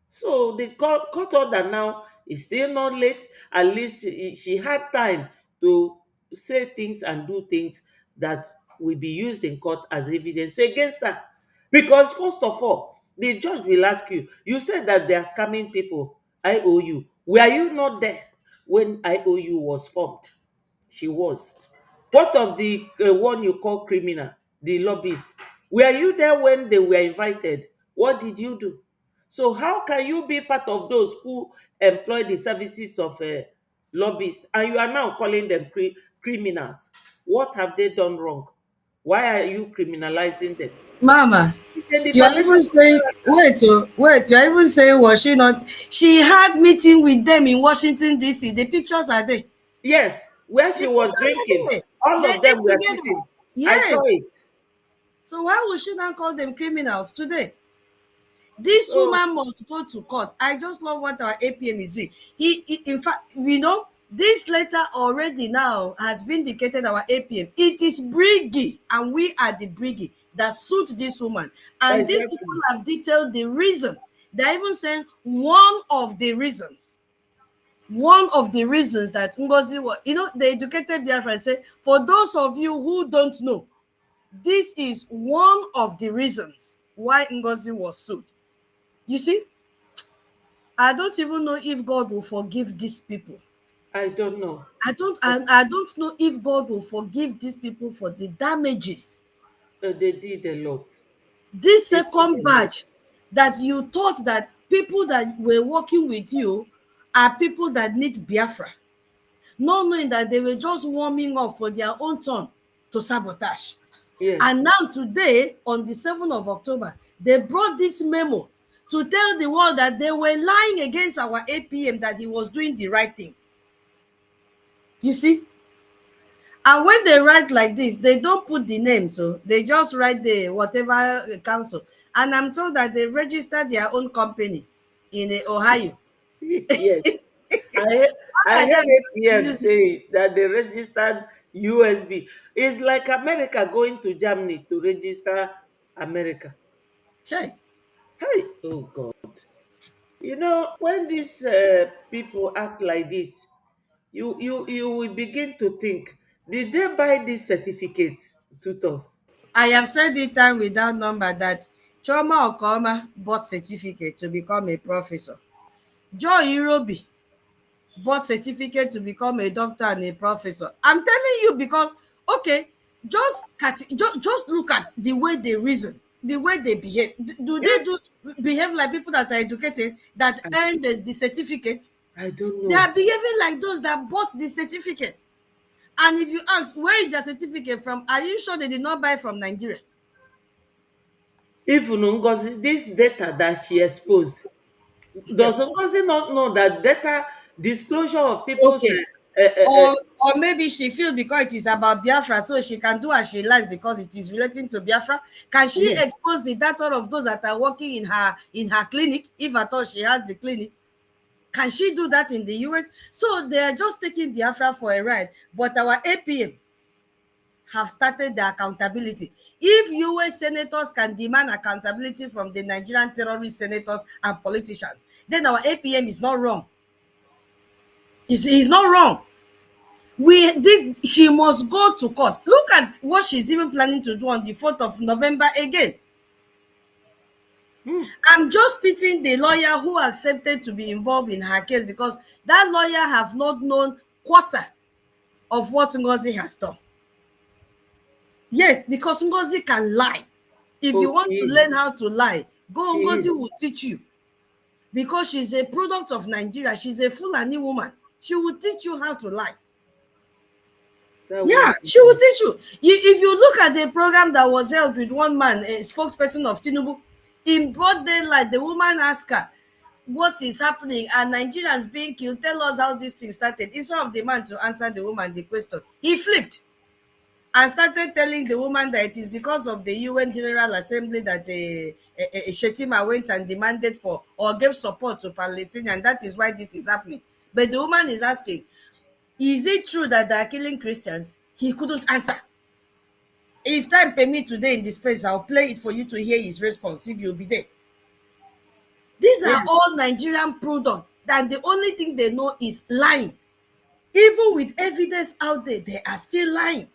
So the court order now is still not late. At least she had time to say things and do things that will be used in court as evidence against her. Because first of all, the judge will ask you, you said that they are scamming people, IOU. Were you not there when IOU was formed? She was. What of the one you call criminal, the lobbyist? Were you there when they were invited? What did you do? So how can you be part of those who employ the services of lobbyists and you are now calling them criminals? What have they done wrong? Why are you criminalizing them? Mama, It's a you are defamation even saying, wait, oh, wait, you are even saying, was she not? She had meeting with them in Washington, D.C. The pictures are there. Yes, where The she was pictures are drinking, there. all They of them ate were together. sitting. I saw Yes. it. So why would she not call them criminals today? This So woman must go to court. I just love what our APM is doing. In fact, This letter already now has vindicated our APM. It is Briggy, and we are the Briggy that suit this woman. And these people Exactly. have detailed the reason. They're even saying one of the reasons. One of the reasons that Ngozi was, the educated Biafra say, for those of you who don't know, this is one of the reasons why Ngozi was sued. You see, I don't even know if God will forgive these people. I don't know. I don't know if God will forgive these people for the damages. They did a lot. This They did second a lot. batch that you thought that people that were working with you are people that need Biafra, not knowing that they were just warming up for their own turn to sabotage. And Yes. now today, on the 7th of October, they brought this memo to tell the world that they were lying against our APM, that he was doing the right thing. You see? And when they write like this, they don't put the name, so they just write the whatever council. And I'm told that they registered their own company in Ohio. Yes. I What I are they heard going to APM use it? say that they registered USB. It's like America going to Germany to register America. Check. Hey, oh God. When these people act like this, you will begin to think, did they buy this certificate to us? I have said it time without number that Choma Okoma bought certificate to become a professor. Joe Irobi bought certificate to become a doctor and a professor. I'm telling you because, okay, just look at the way they reason, the way they behave. Do they Yes. do behave like people that are educated, that I, earn the certificate? I don't They know. are behaving like those that bought the certificate. And if you ask, where is their certificate from? Are you sure they did not buy from Nigeria? Even Ngozi, this data that she exposed, does Ngozi not know that data disclosure of people's Okay. Or maybe she feels because it is about Biafra, so she can do as she likes because it is relating to Biafra. Can she yes. expose the data of those that are working in her clinic, if at all she has the clinic? Can she do that in the US? So they are just taking Biafra for a ride. But our APM have started the accountability. If US senators can demand accountability from the Nigerian terrorist senators and politicians, then our APM is not wrong. Is not wrong. She must go to court. Look at what she's even planning to do on the 4th of November again. Hmm. I'm just pitying the lawyer who accepted to be involved in her case, because that lawyer have not known quarter of what Ngozi has done. Yes, because Ngozi can lie. If Oh, you want she to is. learn how to lie, She go, Ngozi is. will teach you. Because she's a product of Nigeria. She's a Fulani woman. She will teach you how to lie. That Yeah, woman. she will teach you. If you look at the program that was held with one man, a spokesperson of Tinubu, in broad daylight, the woman asked her, what is happening? Are Nigerians being killed? Tell us how this thing started. Instead of the man to answer the woman the question, he flipped and started telling the woman that it is because of the UN General Assembly that a Shetima went and demanded for or gave support to Palestinians. That is why this is happening. But the woman is asking, is it true that they are killing Christians? He couldn't answer. If time permit today in this space, I'll play it for you to hear his response if you'll be there. These are Yes. all Nigerian products, and the only thing they know is lying. Even with evidence out there, they are still lying.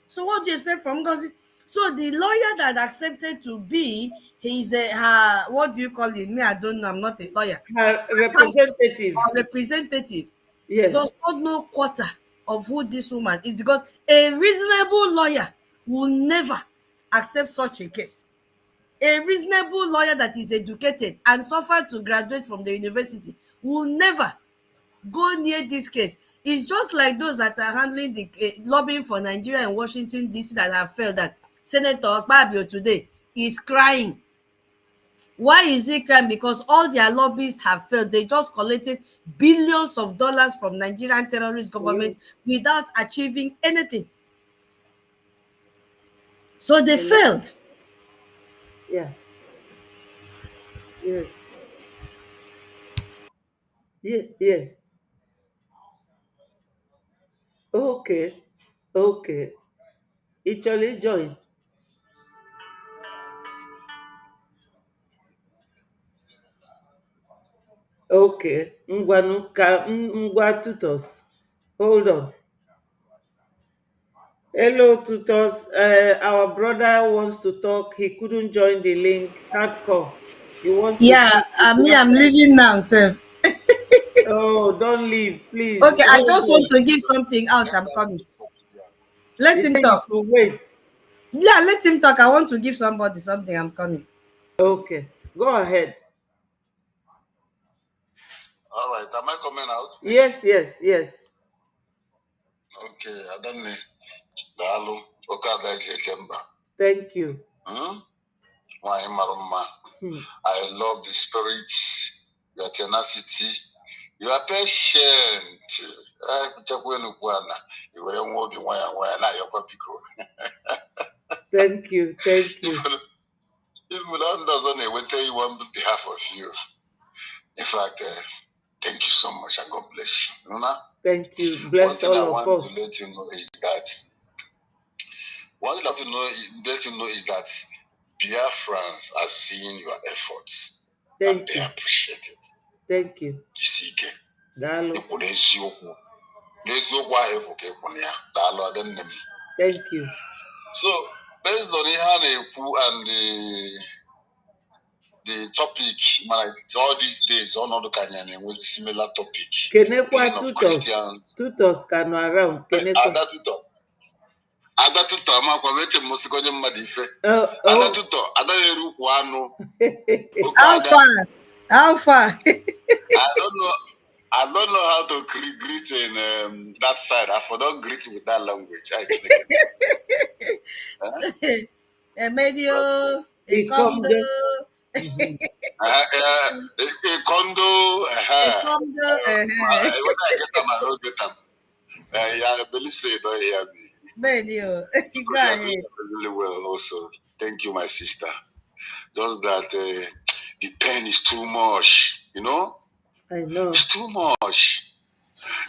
So what do you expect from Ngozi? So the lawyer that accepted to be his her, what do you call it? Me, I don't know. I'm not a lawyer. Her Counsel representative. or representative Yes. does not know quarter of who this woman is, because a reasonable lawyer will never accept such a case. A reasonable lawyer that is educated and suffered to graduate from the university will never go near this case. It's just like those that are handling the lobbying for Nigeria in Washington DC that have failed. That Senator Akpabio today is crying. Why is he crying? Because all their lobbyists have failed. They just collected billions of dollars from Nigerian terrorist A government without achieving anything. So they lot. failed. Yeah. Yes. Yes. Okay. Okay. Actually join. Okay. Ngwanu ka ngwa tutors. Hold on. Hello, tutors. Our brother wants to talk. He couldn't join the link. Hardcore. He wants to Yeah, speak to I'm Biafra. leaving now, sir. Oh, don't leave, please. Okay, I Hold just want on. to give something out. I'm coming. He Let him said you talk. should wait. Yeah, let him talk. I want to give somebody something. I'm coming. Okay. Go ahead. All right, am I coming out? Yes, yes, yes. Okay, I don't know. Dalo, Okada Jemba. Thank you. I love the spirit, your tenacity, your patient. Thank you. Thank you. If Milan doesn't wait you on behalf of you. In fact, thank you so much and God bless you. You know? Thank you. One Bless thing I all of want to us. let you know is that let you know is that Biafrans are seeing your efforts and Thank they you. appreciate it. Thank you. Jisike. Dalo. Thank you. So based on Ihanepu and the topic, all these days, all the Kanyan was a similar topic. Kenekwa Killing of tutors. Christians. Tutors can around. Kenekwa. Adatuto amakwa weche musikonye mmadife. Oh. Adatuto adayeru kwano. How Okada. far? How far? I don't know how to greet in that side. I forgot greet with that language. I Medio, a He come condo, there. a condo. a condo. When I get them, I don't get them. Yeah, I believe say you don't hear me. Medio, go Because you are doing ahead. really well also. Thank you, my sister. Just that the pain is too much, you know? I know. It's too much.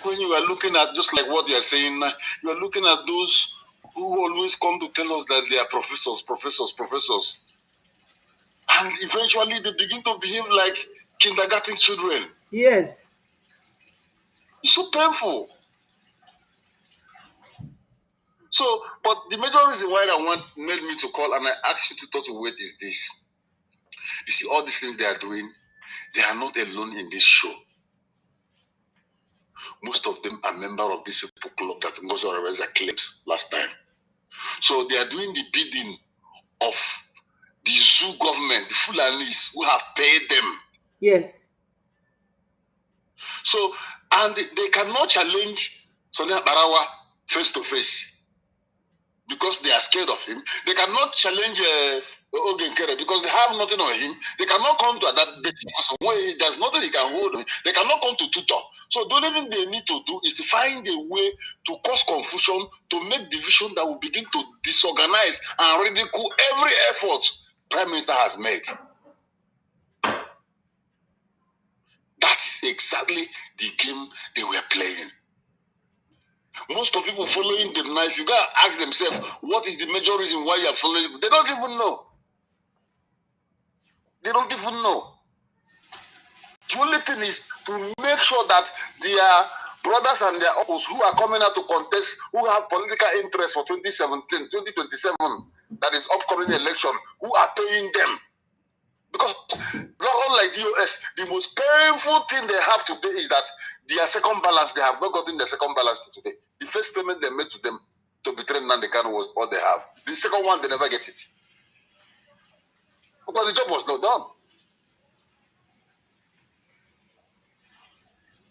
When you are looking at, just like what you are saying, you are looking at those who always come to tell us that they are professors, professors, professors. And eventually they begin to behave like kindergarten children. Yes. It's so painful. So, but the major reason why made me to call and I asked you to talk to wait is this. You see, all these things they are doing, they are not alone in this show. Most of them are members of this people club that Ngozo Reza claimed last time. So they are doing the bidding of the zoo government, the Fulanis who have paid them. Yes. So, and they cannot challenge Sonia Barawa face to face because they are scared of him. They cannot challenge Ogenkere because they have nothing on him. They cannot come to that bit because there's nothing he can hold on. They cannot come to tutor. So the only thing they need to do is to find a way to cause confusion, to make division that will begin to disorganize and ridicule every effort Prime Minister has made. That's exactly the game they were playing. Most of people following them now, if you gotta ask themselves, what is the major reason why you are following them? They don't even know. They don't even know. The only thing is to make sure that their brothers and their uncles who are coming out to contest, who have political interest for 2017, 2027, that is upcoming election, who are paying them. Because not unlike the US, the most painful thing they have today is that their second balance, they have not gotten their second balance today. The first payment they made to them to betray Nandekano was all they have. The second one, they never get it. Because the job was not done.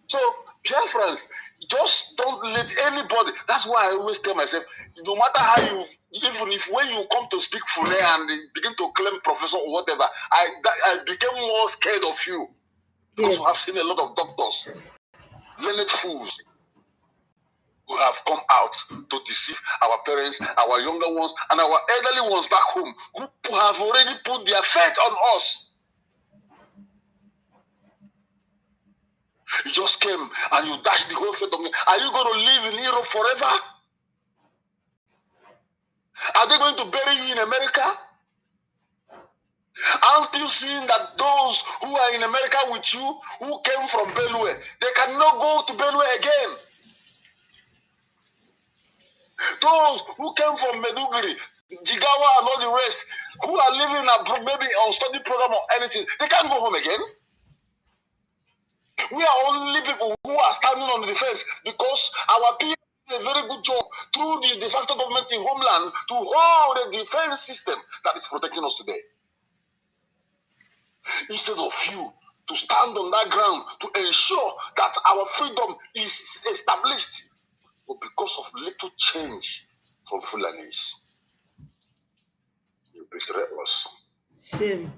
So, Biafrans, just don't let anybody. That's why I always tell myself, no matter how you, even if when you come to speak Fune and they begin to claim professor or whatever, I became more scared of you. Because Yes. we have seen a lot of doctors, learned fools, who have come out to deceive our parents, our younger ones, and our elderly ones back home, who have already put their faith on us. You just came and you dashed the whole fate of me. Are you going to live in Europe forever? Are they going to bury you in America? Aren't you seeing that those who are in America with you, who came from Benue, they cannot go to Benue again? Those who came from Meduguri, Jigawa, and all the rest, who are living abroad, maybe on study program or anything, they can't go home again. We are only people who are standing on the defense because our people did a very good job through the de facto government in homeland to hold the defense system that is protecting us today. Instead of you to stand on that ground to ensure that our freedom is established, but because of little change from Fulanis, you betray us. Shame.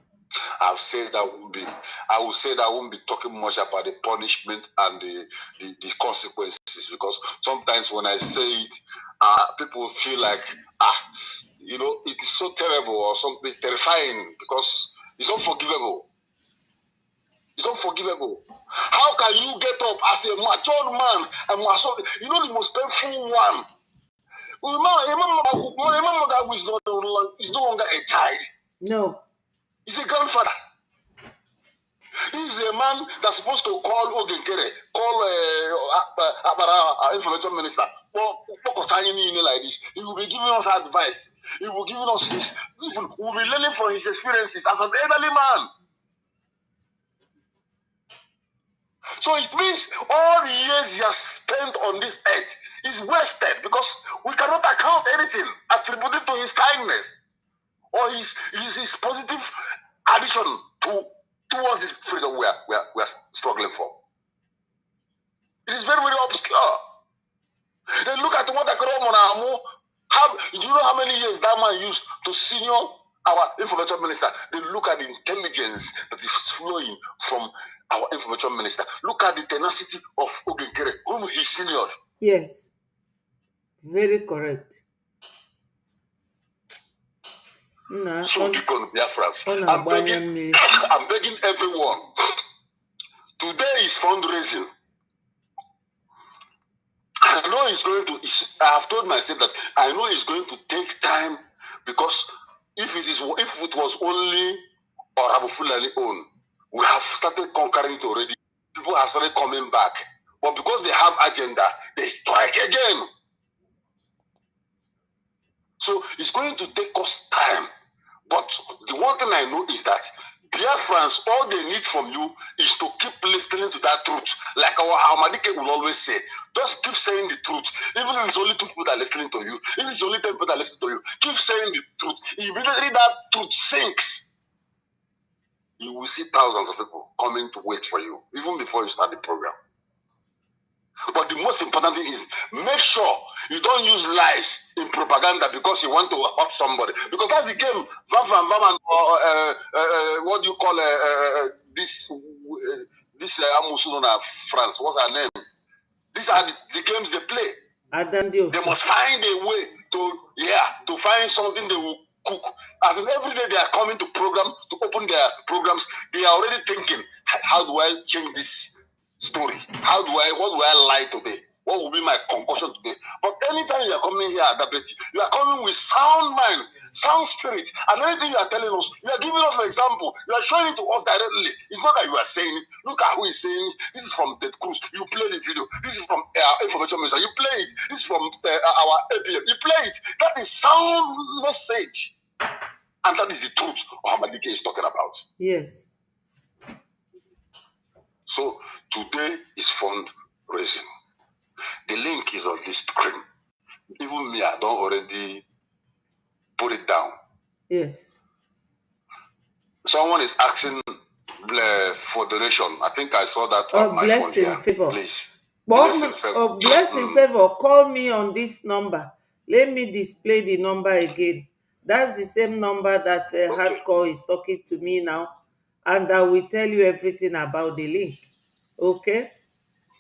I will say that I won't be talking much about the punishment and the consequences, because sometimes when I say it, people feel like, it is so terrible or something terrifying because it's unforgivable. It's unforgivable. How can you get up as a matured man and the most painful one? A mother who is no longer a child. No. He's a grandfather. This is a man that's supposed to call Ogenkere, call our information minister, like this. He will be giving us advice. He will be giving us we will be learning from his experiences as an elderly man. So it means all the years he has spent on this earth is wasted because we cannot account anything attributed to his kindness or his positive addition towards this freedom we are struggling for. It is very, very obscure. Then look at what Akromonamu, do you know how many years that man used to senior our information minister? Then look at the intelligence that is flowing from our information minister. Look at the tenacity of Ogenkere, whom he seniored. Yes. Very correct. So I'm begging everyone. Today is fundraising. I know I have told myself that I know it's going to take time, because if it was only Orabu Fulani own, we have started conquering it already. People have started coming back. But because they have agenda, they strike again. So it's going to take us time. But the one thing I know is that Biafrans, all they need from you is to keep listening to that truth. Like our Hamadike will always say, just keep saying the truth. Even if it's only 2 people that are listening to you, even if it's only 10 people that are listening to you, keep saying the truth. Immediately that truth sinks, you will see thousands of people coming to wait for you, even before you start the program. But the most important thing is make sure you don't use lies in propaganda because you want to hurt somebody. Because that's the game. What do you call this Amusuna France? What's her name? These are the games they play. They must find a way to find something they will cook. As in every day they are coming to open their programs, they are already thinking, how do I change this story? What do I lie today? What will be my concussion today? But anytime you are coming here at Dabeti, you are coming with sound mind, sound spirit, and anything you are telling us, you are giving us an example. You are showing it to us directly. It's not that you are saying it. Look at who is saying it. This is from Ted Cruz. You play the video. This is from Information Minister. You play it. This is from our APM. You play it. That is sound message. And that is the truth Muhammad is talking about. Yes. So today is fundraising. The link is on this screen. Even me, I don't already put it down. Yes. Someone is asking for donation. I think I saw that on my phone here. Favor. Please. Blessing favor. Call me on this number. Let me display the number again. That's the same number that Hardcore is talking to me now. And I will tell you everything about the link. Okay?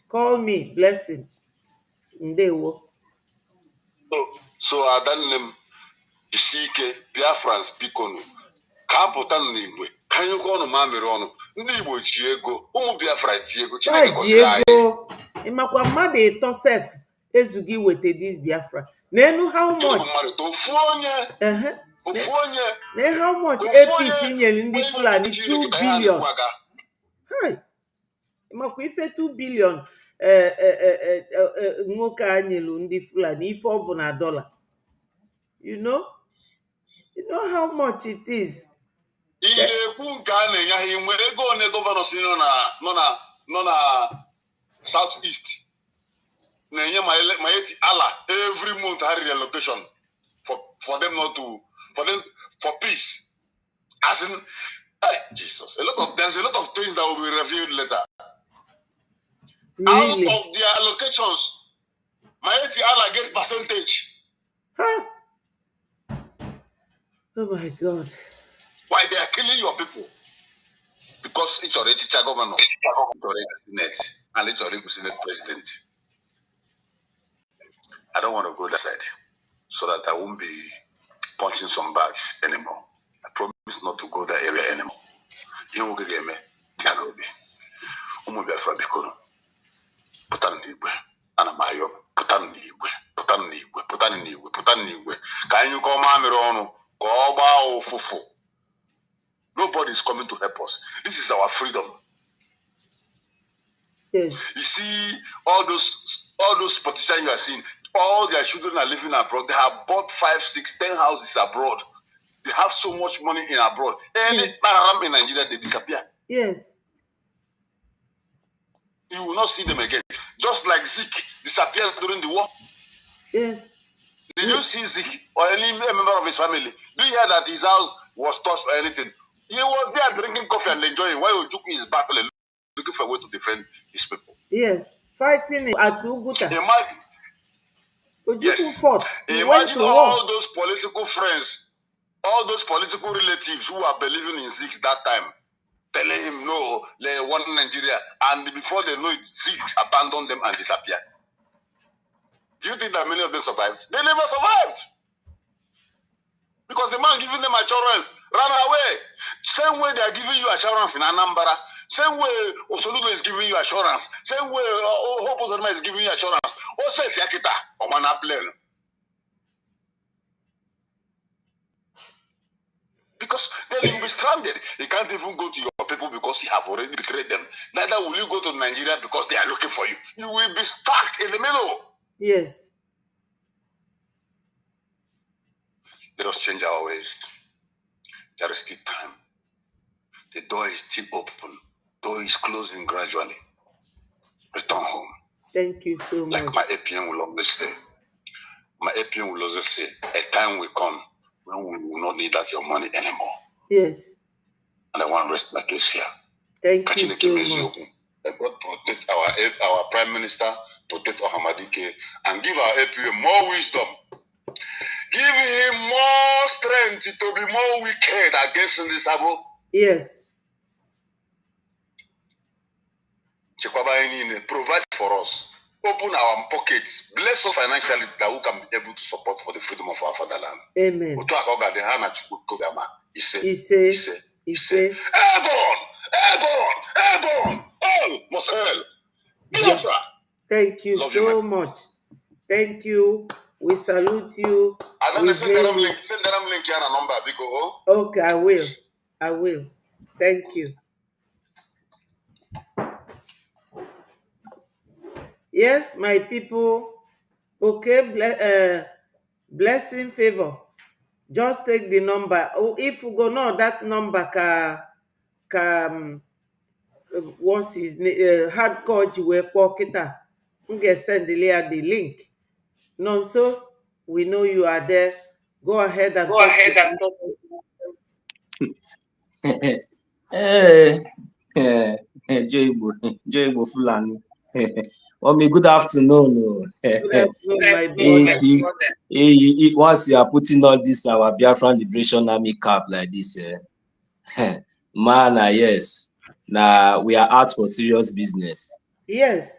Call me, Blessing. Ndewo. So that name, Isike, Biafrans, Bikonu. Kapotan Nigwe, Can you call no mammy on? Nibo Diego, Biafra Diego, Diego, Imakwa mmadụ ịtọ sef ezughị weta this Biafra. N'enu how much? Na how much APC nyere ndị Fulani 2 billion. Hi. Imakwa ife 2 billion nwoke a nyelu ndị Fulani ife ọ bụ na dollar. You know how much it is. Southeast. Allah every month had relocation for them not to for peace. As in Jesus. There's a lot of things that will be revealed later. Really? Out of their allocations, Mighty Allah gets percentage. Huh? Oh my God. Why they are killing your people? Because it's already teacher governor, it's already Senate, and it's already Senate president. I don't want to go that side so that I won't be punching some bags anymore. I promise not to go that area anymore. You will get me. Nairobi. Biafra bikono. Putan n'igwe. Ana mayo. Putan n'igwe. Putan n'igwe. Putan n'igwe. Putan n'igwe. Can you come amiri onu? Go ba ofufu. Nobody is coming to help us. This is our freedom. Yes. You see all those politicians you are seeing. All their children are living abroad. They have bought 5, 6, 10 houses abroad. They have so much money in abroad. And yes. In Nigeria, they disappear. Yes. You will not see them again. Just like Zeke disappeared during the war. Yes. Did you see Zeke or any member of his family? Do you hear that his house was touched or anything? He was there drinking coffee and enjoying while Ojukwu is battling, looking for a way to defend his people. Yes. Fighting at Uguta. Yes. Fought. Imagine all those political friends, all those political relatives who are believing in Zeke that time, telling him no, they want Nigeria, and before they know it, Zeke abandoned them and disappeared. Do you think that many of them survived? They never survived. Because the man giving them assurance ran away. Same way they are giving you assurance in Anambra. Same way Osoludo is giving you assurance. Same way Hope Uzodinma is giving you assurance. Ose Fiakita, Omana Plain. Because then you'll be stranded. You can't even go to your people because you have already betrayed them. Neither will you go to Nigeria because they are looking for you. You will be stuck in the middle. Yes. Let us change our ways. There is still time. The door is still open. Door is closing gradually. Return home. Thank you so much. Like my APM will always say. My APM will always say, a time will come when we will not need that your money anymore. Yes. And I want to rest my case here. Thank you so much. That God protect our Prime Minister, protect Ohamadike, and give our APM more wisdom. Give him more strength to be more wicked against this abo. Yes. Provide for us. Open our pockets. Bless us financially that we can be able to support for the freedom of our fatherland. Amen. He said, Airborne! All must hail. Biafra! Thank you so much. Thank you. We salute you. Send them link here and number. Okay, I will. Thank you. Yes, my people. Okay, blessing favor. Just take the number. Oh, if you go know that number, what's his name? Hardcore you were pocketa. Get send the link. No, so we know you are there. Go ahead and talk. Joy Fulani. Good afternoon. Good afternoon, my brother. Once you are putting on this our Biafran Liberation Army cap like this, man, yes. Now we are out for serious business. Yes.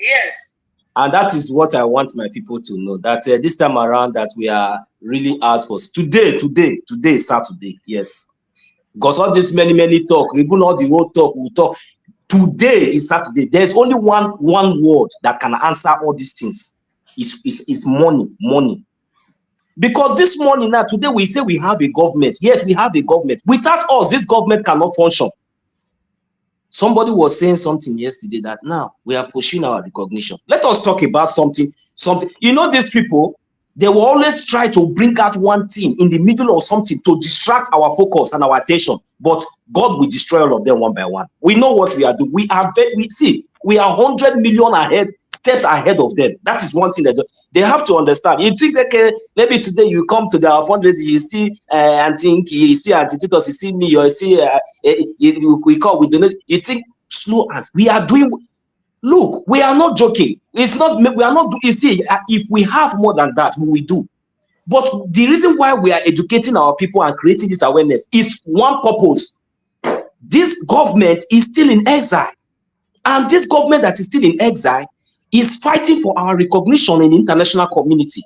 And that is what I want my people to know, that this time around that we are really out for today, Saturday. Yes. Because all this many talk, even all the whole talk, we talk. Today is Saturday. There's only one word that can answer all these things. It's money. Because this morning now, today we say we have a government. Yes, we have a government. Without us, this government cannot function. Somebody was saying something yesterday that now we are pushing our recognition. Let us talk about something. You know, these people, they will always try to bring out one thing in the middle of something to distract our focus and our attention. But God will destroy all of them one by one. We know what we are doing. We are 100 million steps ahead of them. That is one thing that they have to understand. You think that maybe today you come to their fundraising, you see and think you see Auntie Titus, you see me, or you see we call we donate. You think slow as we are doing. Look, we are not joking. It's not, we are not, you see, if we have more than that, we do. But the reason why we are educating our people and creating this awareness is one purpose. This government is still in exile. And this government that is still in exile is fighting for our recognition in the international community.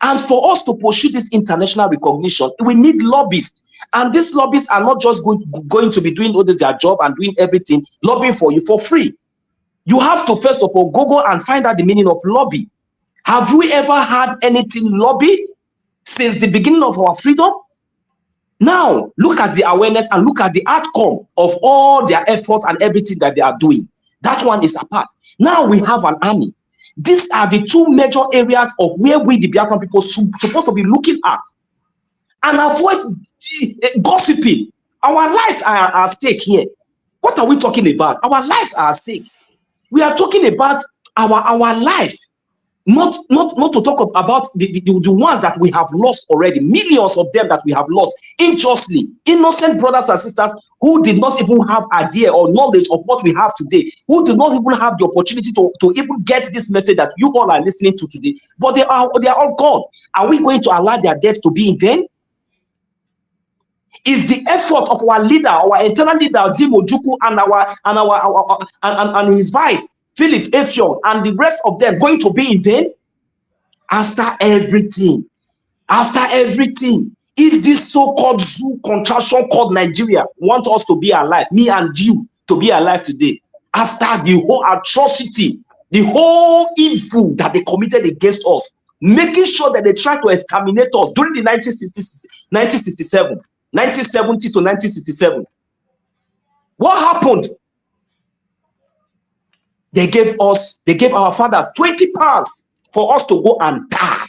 And for us to pursue this international recognition, we need lobbyists. And these lobbyists are not just going to be doing all their job and doing everything, lobbying for you for free. You have to first of all Google and find out the meaning of lobby. Have we ever had anything lobby since the beginning of our freedom? Now, look at the awareness and look at the outcome of all their efforts and everything that they are doing. That one is apart. Now we have an army. These are the two major areas of where we, the Biafran people, supposed to be looking at. And avoid gossiping. Our lives are at stake here. What are we talking about? Our lives are at stake. We are talking about our life, not to talk about the ones that we have lost already, millions of them that we have lost unjustly, innocent brothers and sisters who did not even have idea or knowledge of what we have today, who did not even have the opportunity to even get this message that you all are listening to today, but they are all gone. Are we going to allow their death to be in vain? Is the effort of our leader, our internal leader, Dimo Juku, and his vice, Philip Effiong, and the rest of them going to be in vain? After everything, if this so-called zoo contraction called Nigeria want us to be alive, me and you to be alive today, after the whole atrocity, the whole evil that they committed against us, making sure that they tried to exterminate us during the 1970 to 1967. What happened? They gave our fathers 20 pounds for us to go and die.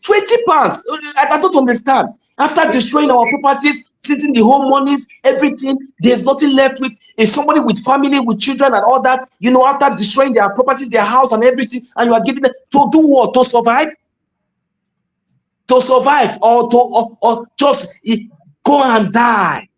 20 pounds. I don't understand. After destroying our properties, seizing the home monies, everything, there's nothing left with. If somebody with family, with children and all that, you know, after destroying their properties, their house and everything, and you are giving them to do what? To survive? To survive or just go and die.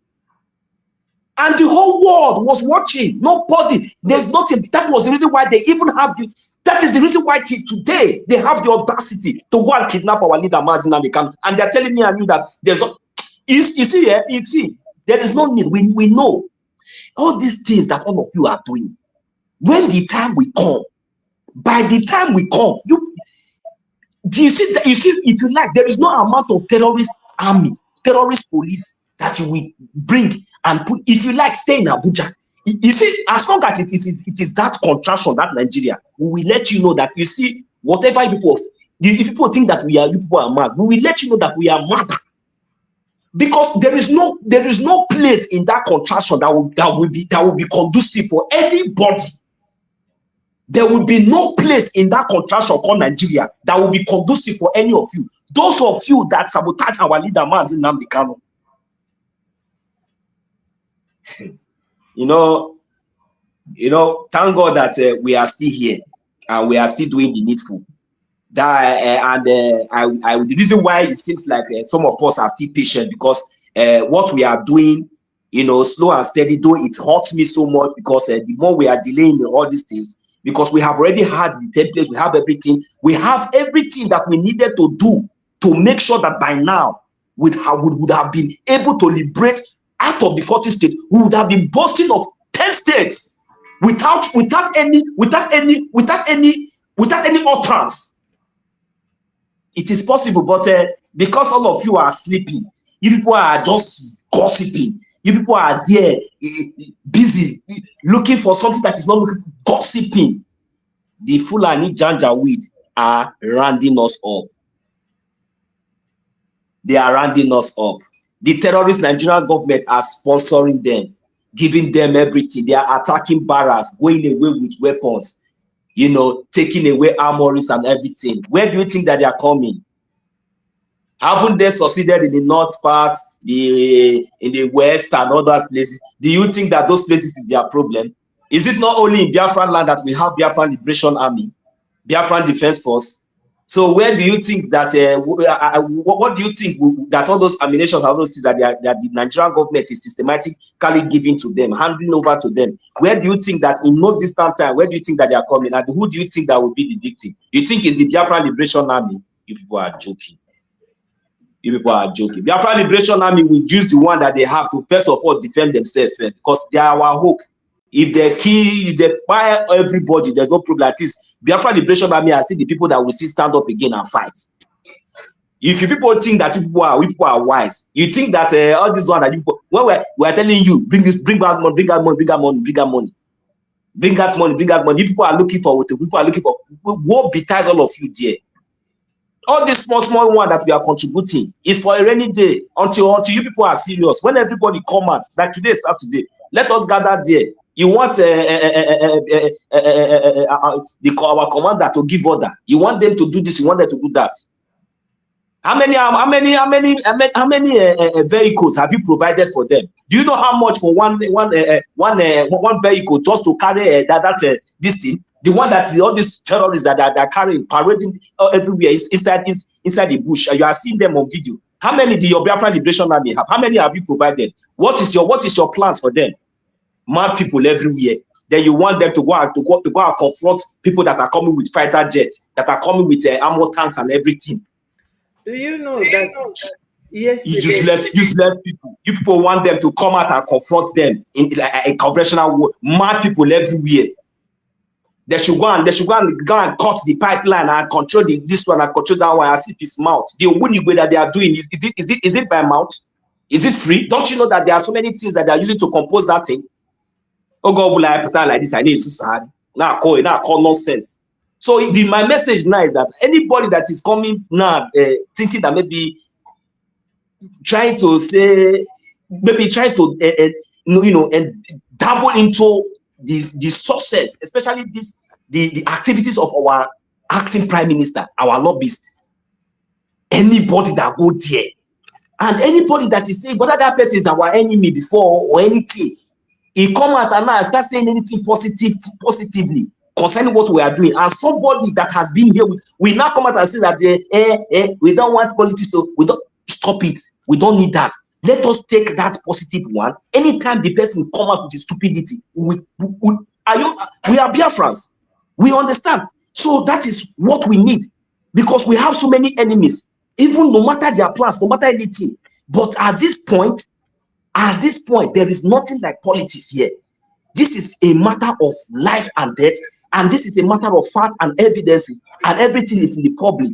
And the whole world was watching. Nobody, there's nothing. That was the reason why they even have that is the reason why today they have the audacity to go and kidnap our leader Msen, and they're telling me and you that there's no, you see, there is no need. We know all these things that all of you are doing. When the time will come, by the time we come, you see, if you like, there is no amount of terrorist army, terrorist police that you will bring and put, if you like, stay in Abuja. You see, as long as it is that contraction, that Nigeria, we will let you know that, you see, whatever if people think that you people are mad, we will let you know that we are mad. Because there is no place in that contraction that will be conducive for anybody. There will be no place in that contraction called Nigeria that will be conducive for any of you. Those of you that sabotage our leader, Msen Nnamdi Kanu. You know, thank God that we are still here and we are still doing the needful. The reason why it seems like some of us are still patient, because what we are doing, slow and steady, though it hurts me so much, because the more we are delaying all these things, because we have already had the template, we have everything that we needed to do to make sure that by now we would have been able to liberate out of the 40 states. We would have been boasting of 10 states without any utterance. It is possible, but because all of you are sleeping, You people are just gossiping. You people are there busy looking for something that is not looking for, gossiping. The Fulani Janjaweed are rounding us up. They are rounding us up. The terrorist Nigerian government are sponsoring them, giving them everything. They are attacking barracks, going away with weapons, you know, taking away armories and everything. Where do you think that they are coming? Haven't they succeeded in the north part, in the west and other places? Do you think that those places is their problem? Is it not only in Biafraland that we have Biafran Liberation Army, Biafran Defense Force? So where do you think that, what do you think that all those ammunitions and all those things that, that the Nigerian government is systematically giving to them, handing over to them? Where do you think that in no distant time, where do you think that they are coming? And who do you think that will be the victim? You think it's the Biafran Liberation Army? You people are joking. You people are joking. Biafran Liberation Army will use the one that they have to first of all defend themselves first, because they are our hope. If they kill, if they fire everybody, there's no problem. At least Biafran Liberation Army are still the people that will still stand up again and fight. If you people think that we people are wise, you think that all this one that you people, when we're telling you, bring back money, bring out money, bring out money, bring out money, bring out money, bring out money. You people are looking for what? People are looking for what betides all of you there. All this small one that we are contributing is for a rainy day until you people are serious. When everybody come out, like today is Saturday, let us gather there. You want our commander to give order. You want them to do this. You want them to do that. How many vehicles have you provided for them? Do you know how much for one vehicle just to carry this thing? The one that all these terrorists that are carrying, parading everywhere is inside the bush. You are seeing them on video. How many do your Biafran Liberation Army have? How many have you provided? What is your plans for them? Mad people everywhere. Then you want them to go and confront people that are coming with fighter jets, that are coming with armor tanks and everything. Do you know that yesterday, useless people? You people want them to come out and confront them in like a conventional war. Mad people everywhere. They should go and cut the pipeline and control this one and control that one as if it's mouth. The winning way that they are doing is it by mouth? Is it free? Don't you know that there are so many things that they are using to compose that thing? Oh God, will I put like this? I need to sad. Now call nonsense. So my message now is that anybody that is coming now thinking that maybe trying to and dabble into the success, especially the activities of our acting prime minister, our lobbyist. Anybody that go there, and anybody that is saying whether that person is our enemy before or anything, he come out and now start saying anything positively concerning what we are doing, and somebody that has been here, we now come out and say that we don't want politics, so we don't stop it. We don't need that. Let us take that positive one. Anytime the person come out with the stupidity, we are Biafrans. We understand. So that is what we need, because we have so many enemies, even no matter their plans, no matter anything. But at this point, there is nothing like politics here. This is a matter of life and death, and this is a matter of fact and evidences, and everything is in the public.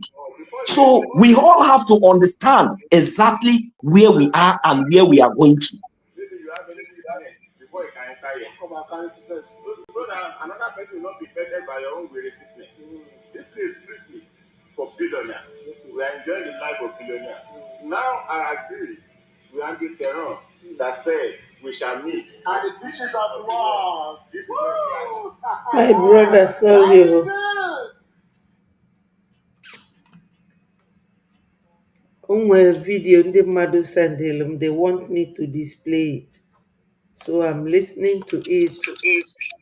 So we all have to understand exactly where we are and where we are going to. Maybe you have any sickness before you can enter here. Come and carry sickness. So that another person will not be affected by your own very sickness. This place is strictly for billionaires. We are enjoying the life of billionaires. Now I agree. We are the terror that said we shall meet at the beaches of tomorrow. my brother, sorry. Onwe video ndị mmadụ sendịrị m, they want me to display it, so I'm listening to it.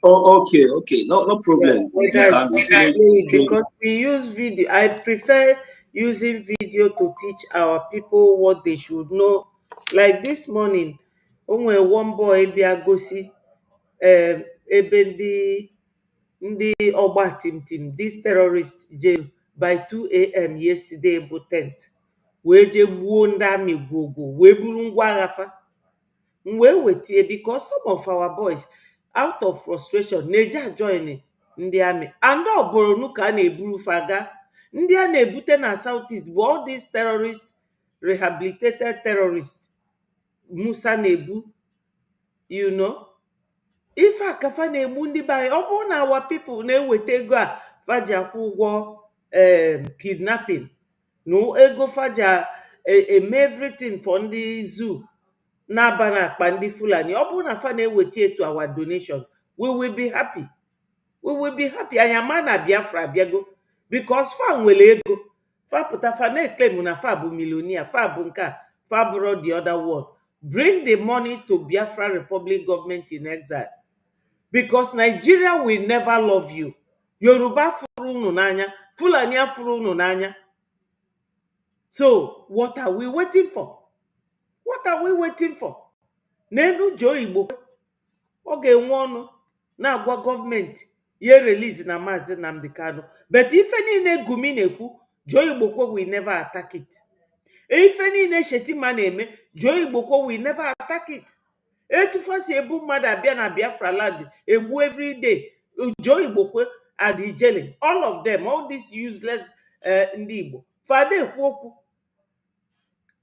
Oh, okay, no problem. Yeah, display it, because we use video. I prefer using video to teach our people what they should know. Like this morning, onwe one boy bịa gosi ebe ndị ọgba tim this terrorist jail by 2 a.m. yesterday bụ 10th, wee je gbuo ndị amị gwogwo, wee buru ngwa agha fa. Wee wetie, because some of our boys out of frustration na-eje join ndị amị, and ọ bụrụ ka a na-eburu fa ga. Ndị a na-ebute na Southeast bụ all these terrorists rehabilitated terrorist Musa na-egbu, you know. Ife akafa na-egbu ndị be anyị, ọ bụrụ na our people na-eweta ego a faji akwụ ụgwọ kidnapping na ego faji eme everything for ndị zoo na-aba na akpa ndị Fulani, ọ bụrụ na fa na-eweta etu our donation, we will be happy. We will be happy. Anyị ama na Biafra abịago because fa nwere ego, fa pụta fa na-eklem na fa bụ millionaire, fa bụ nke a, fa bụrụ the other world. Bring the money to Biafra Republic government in exile, because Nigeria will never love you. Yoruba furu unu n'anya, Fulani afuru unu n'anya. So what are we waiting for? What are we waiting for? N'elu Joe Igbo ọ ga-enwe ọnụ na-agwa gọọmenti ye release na Maazị Nnamdi Kanu, but ife niile Gumi na-ekwu, Joe Igbo will never attack it. Ife niile Shetima na-eme, Joe Igbo will never attack it. Etufasi ebu mmadụ abịa na Biafraland egbu every day, Joe Igbo and Ijele, all of them, all these useless ndị Igbo fada ekwu okwu.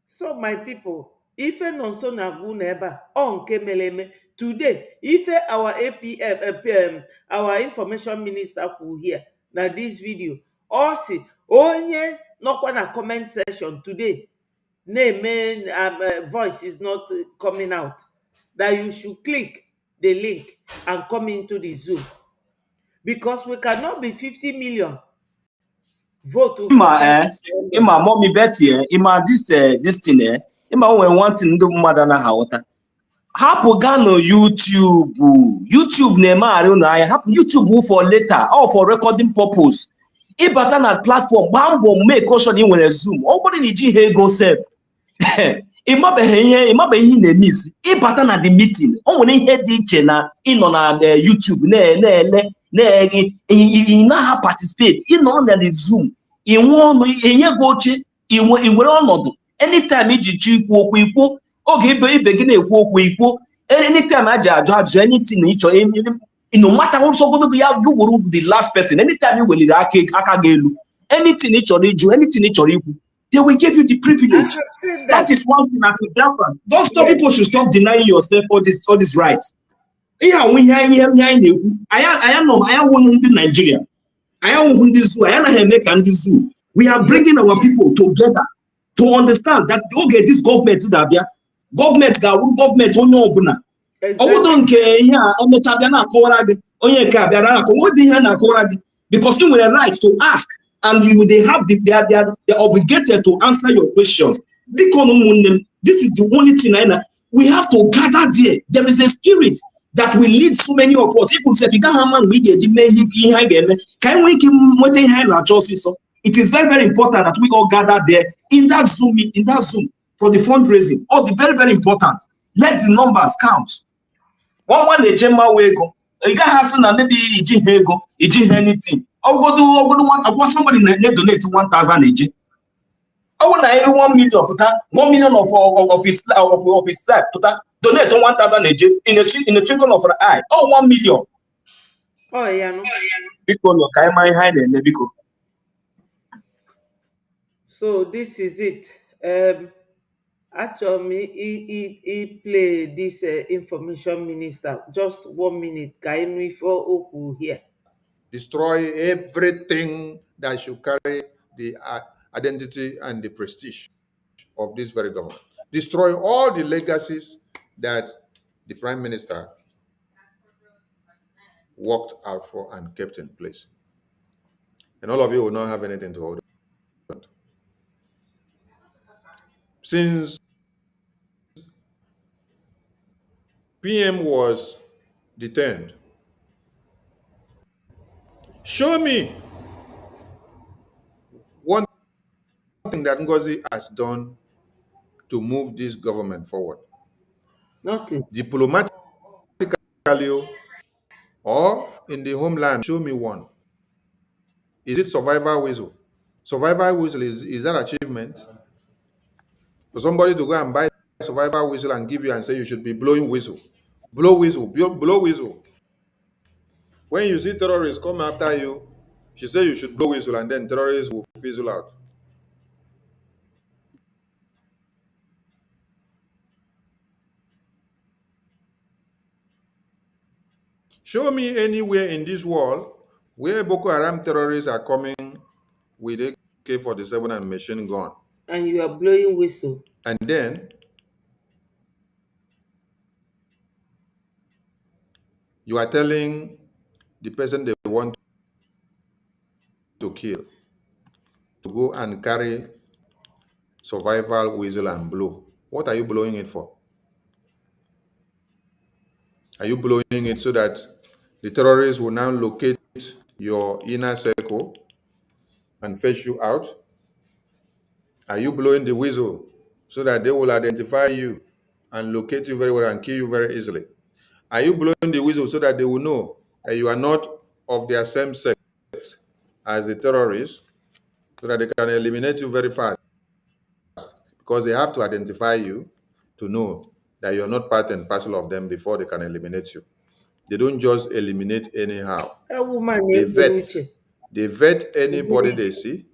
So my people, ife nọ nso na-agwụ n'ebe a ọ nke mere eme today. Ife our APM our information minister kwuru here na this video, ọ sị onye nọkwa na comment section today na-eme voice is not coming out, that you should click the link and come into the Zoom, because we cannot be 50 million vote Ima mommy Betty, ima this thing, ima when one thing do mother na hawata. Hapo gano YouTube nema ariuna ya hapo YouTube for later or for recording purpose. Ibata na platform bambo make caution in when a Zoom. Nobody need he go save. Ima be na miss. Ibata na the meeting. O when he dị na ino na YouTube na ha participate ino na the Zoom. Inye goche inwere ọnọdụ anytime iji chi ikwu okwu ikwu oge ibe gị na-ekwu okwu ikwu anytime aji ajụ anything ịchọ no matter what ya gị wuru the last person anytime you weliri aka gị elu anything ịchọrọ ịjụ anything ịchọrọ ikwu they will give you the privilege. That is one thing as a Biafran. Don't stop people should stop denying yourself all these rights. Ihe anyị na-ekwu anyị nwụrụ ndị Nigeria. We are bringing our people together to understand that okay, this government is there. Government onye ọbụla. Obodo nke ihe a emechabịa na-akọwara gị onye nke abịa na-akọwa ihe na-akọwara gị because you have a right to ask and they are obligated to answer your questions. This is the only thing we have to gather there. There is a spirit that will lead so many of us. People say, it is very, very important that we all gather there in that Zoom for the fundraising. All the very, very important. Let the numbers count. One ejema wego. You guys have maybe anything. Somebody donate 1,000 AJ. I want every 1 million, 1 million of his life to donate 1,000 AJ in a twinkle of an eye. 1 million. Oh yeah, no. So this is it. Actually, he play this information minister just 1 minute. Can we for Oku here? Destroy everything that should carry the identity and the prestige of this very government. Destroy all the legacies that the Prime Minister worked out for and kept in place. And all of you will not have anything to hold on to. Since PM was detained, show me one thing that Ngozi has done to move this government forward. Nothing. Diplomatically or in the homeland, show me one. Is it survival whistle? Survival whistle, is that achievement? For somebody to go and buy a survival whistle and give you and say you should be blowing whistle. Blow whistle, blow whistle. When you see terrorists come after you, she said you should blow whistle and then terrorists will fizzle out. Show me anywhere in this world where Boko Haram terrorists are coming with AK-47 and machine gun. And you are blowing whistle. And then you are telling the person they want to kill to go and carry survival whistle and blow. What are you blowing it for? Are you blowing it so that the terrorists will now locate your inner circle and fetch you out? Are you blowing the whistle so that they will identify you and locate you very well and kill you very easily? Are you blowing the whistle so that they will know that you are not of their same sex as the terrorists, so that they can eliminate you very fast? Because they have to identify you to know that you're not part and parcel of them before they can eliminate you. They don't just eliminate anyhow. That woman They named vet. Uche. They vet anybody they see,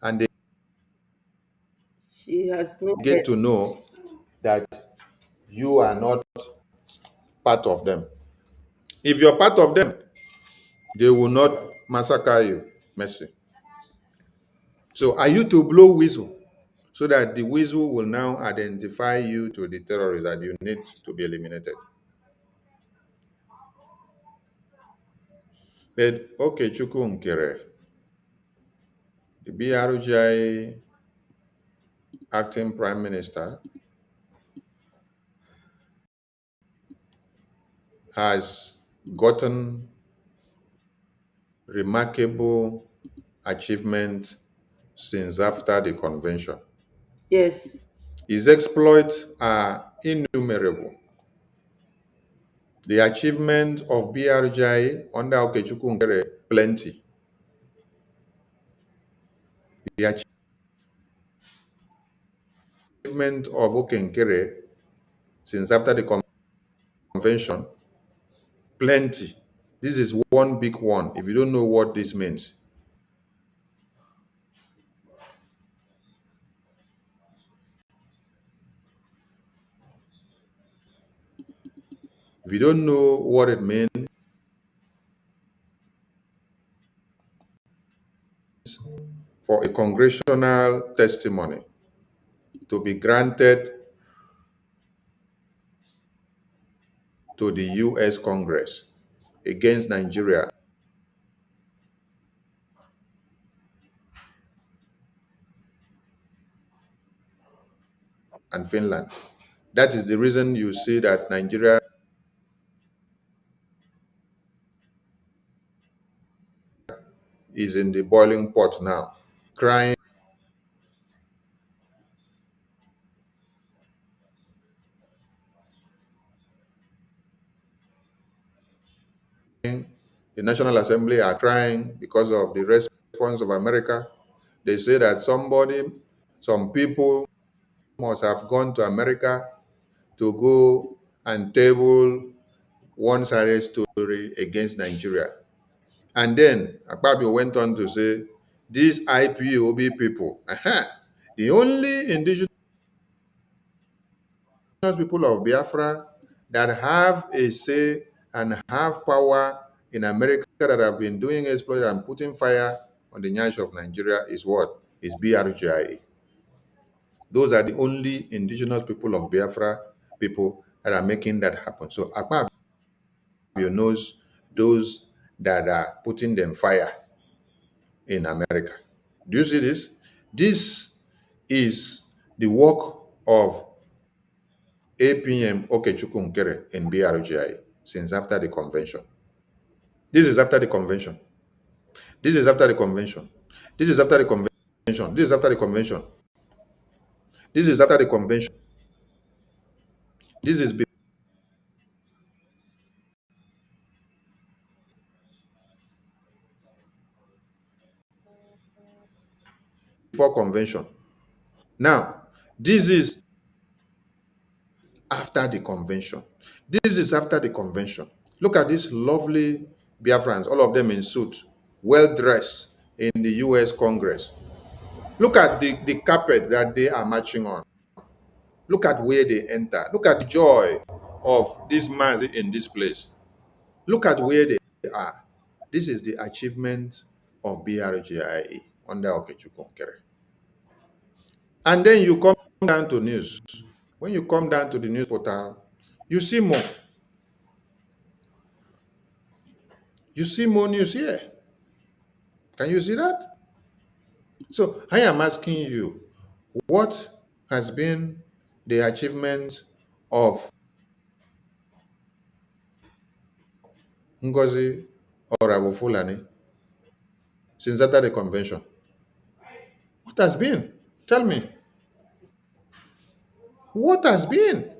and they She has no get head. to know that you are not part of them. If you're part of them, they will not massacre you. Mercy. So are you to blow whistle so that the whistle will now identify you to the terrorists that you need to be eliminated? But okay, Chukwunkere, the BRGI acting prime minister, has gotten remarkable achievement since after the convention. Yes. His exploits are innumerable. The achievement of BRGI under Okechukwu Nkere, plenty. The achievement of Okenkere since after the convention, plenty. This is one big one. If you don't know what this means, if you don't know what it means for a congressional testimony to be granted to the US Congress against Nigeria and Finland. That is the reason you see that Nigeria is in the boiling pot now, crying the National Assembly are crying because of the response of America. They say that some people must have gone to America to go and table one-sided story against Nigeria. And then Akpabio went on to say, these IPOB people, the only indigenous people of Biafra that have a say and have power in America that have been doing exploit and putting fire on the nyash of Nigeria is what? Is BRGIA. Those are the only indigenous people of Biafra people that are making that happen. So Akpabio knows those that are putting them fire in America. Do you see this? This is the work of APM Okechukwu Nkere in BRGI since after the convention. This is after the convention. This is after the convention. This is after the convention. This is after the convention. This is after the convention. This is before convention. Now, this is after the convention. This is after the convention. Look at these lovely Biafrans, all of them in suit, well dressed in the US Congress. Look at the carpet that they are marching on. Look at where they enter. Look at the joy of this man in this place. Look at where they are. This is the achievement of BRGIA under Okechukwu. And then you come down to news. When you come down to the news portal, you see more. You see more news here. Can you see that? So I am asking you, what has been the achievement of Ngozi or Fulani since after the convention? What has been? Tell me. What has been?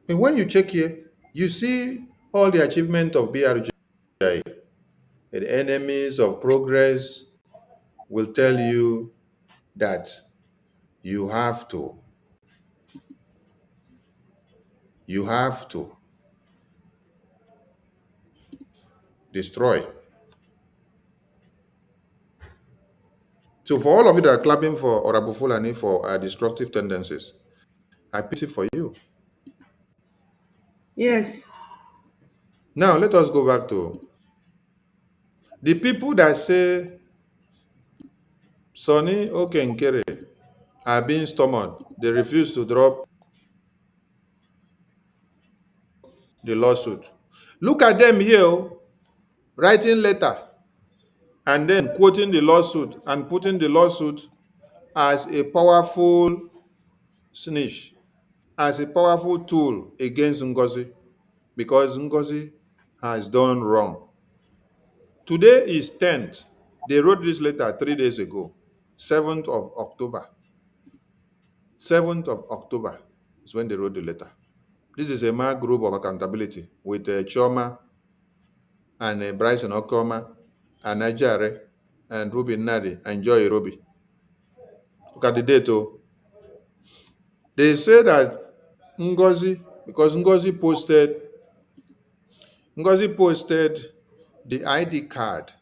And when you check here, you see all the achievement of BRGI. The enemies of progress will tell you that you have to destroy. So for all of you that are clapping for Orabu Fulani for destructive tendencies, I pity for you. Yes. Now let us go back to the people that say Sonny Okenkere are being stomached. They refuse to drop the lawsuit. Look at them here, writing letter and then quoting the lawsuit and putting the lawsuit as a powerful snitch, as a powerful tool against Ngozi, because Ngozi has done wrong. Today is 10th. They wrote this letter 3 days ago, 7th of October. 7th of October is when they wrote the letter. This is a MAG group of accountability with Choma and Bryson Okoma and Najare and Ruben Nadi and Joy Robi. Look at the date. Oh. They say that Ngozi, because Ngozi posted the ID card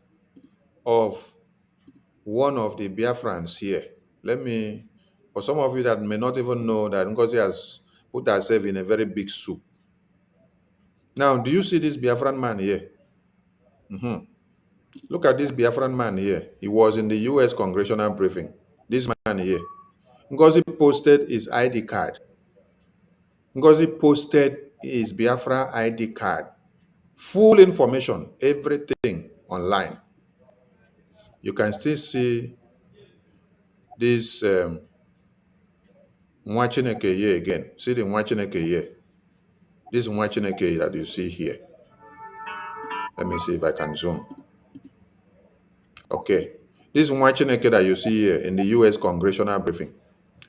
of one of the Biafrans here. Let me, for some of you that may not even know that Ngozi has put herself in a very big soup. Now, do you see this Biafran man here? Look at this Biafran man here. He was in the US congressional briefing. This man here. Ngozi posted his ID card. Ngozi posted his Biafra ID card. Full information, everything online. You can still see this Mwachineke here again. See the Mwachineke here. This Mwachineke that you see here. Let me see if I can zoom. Okay. This Mwachineke that you see here in the US congressional briefing.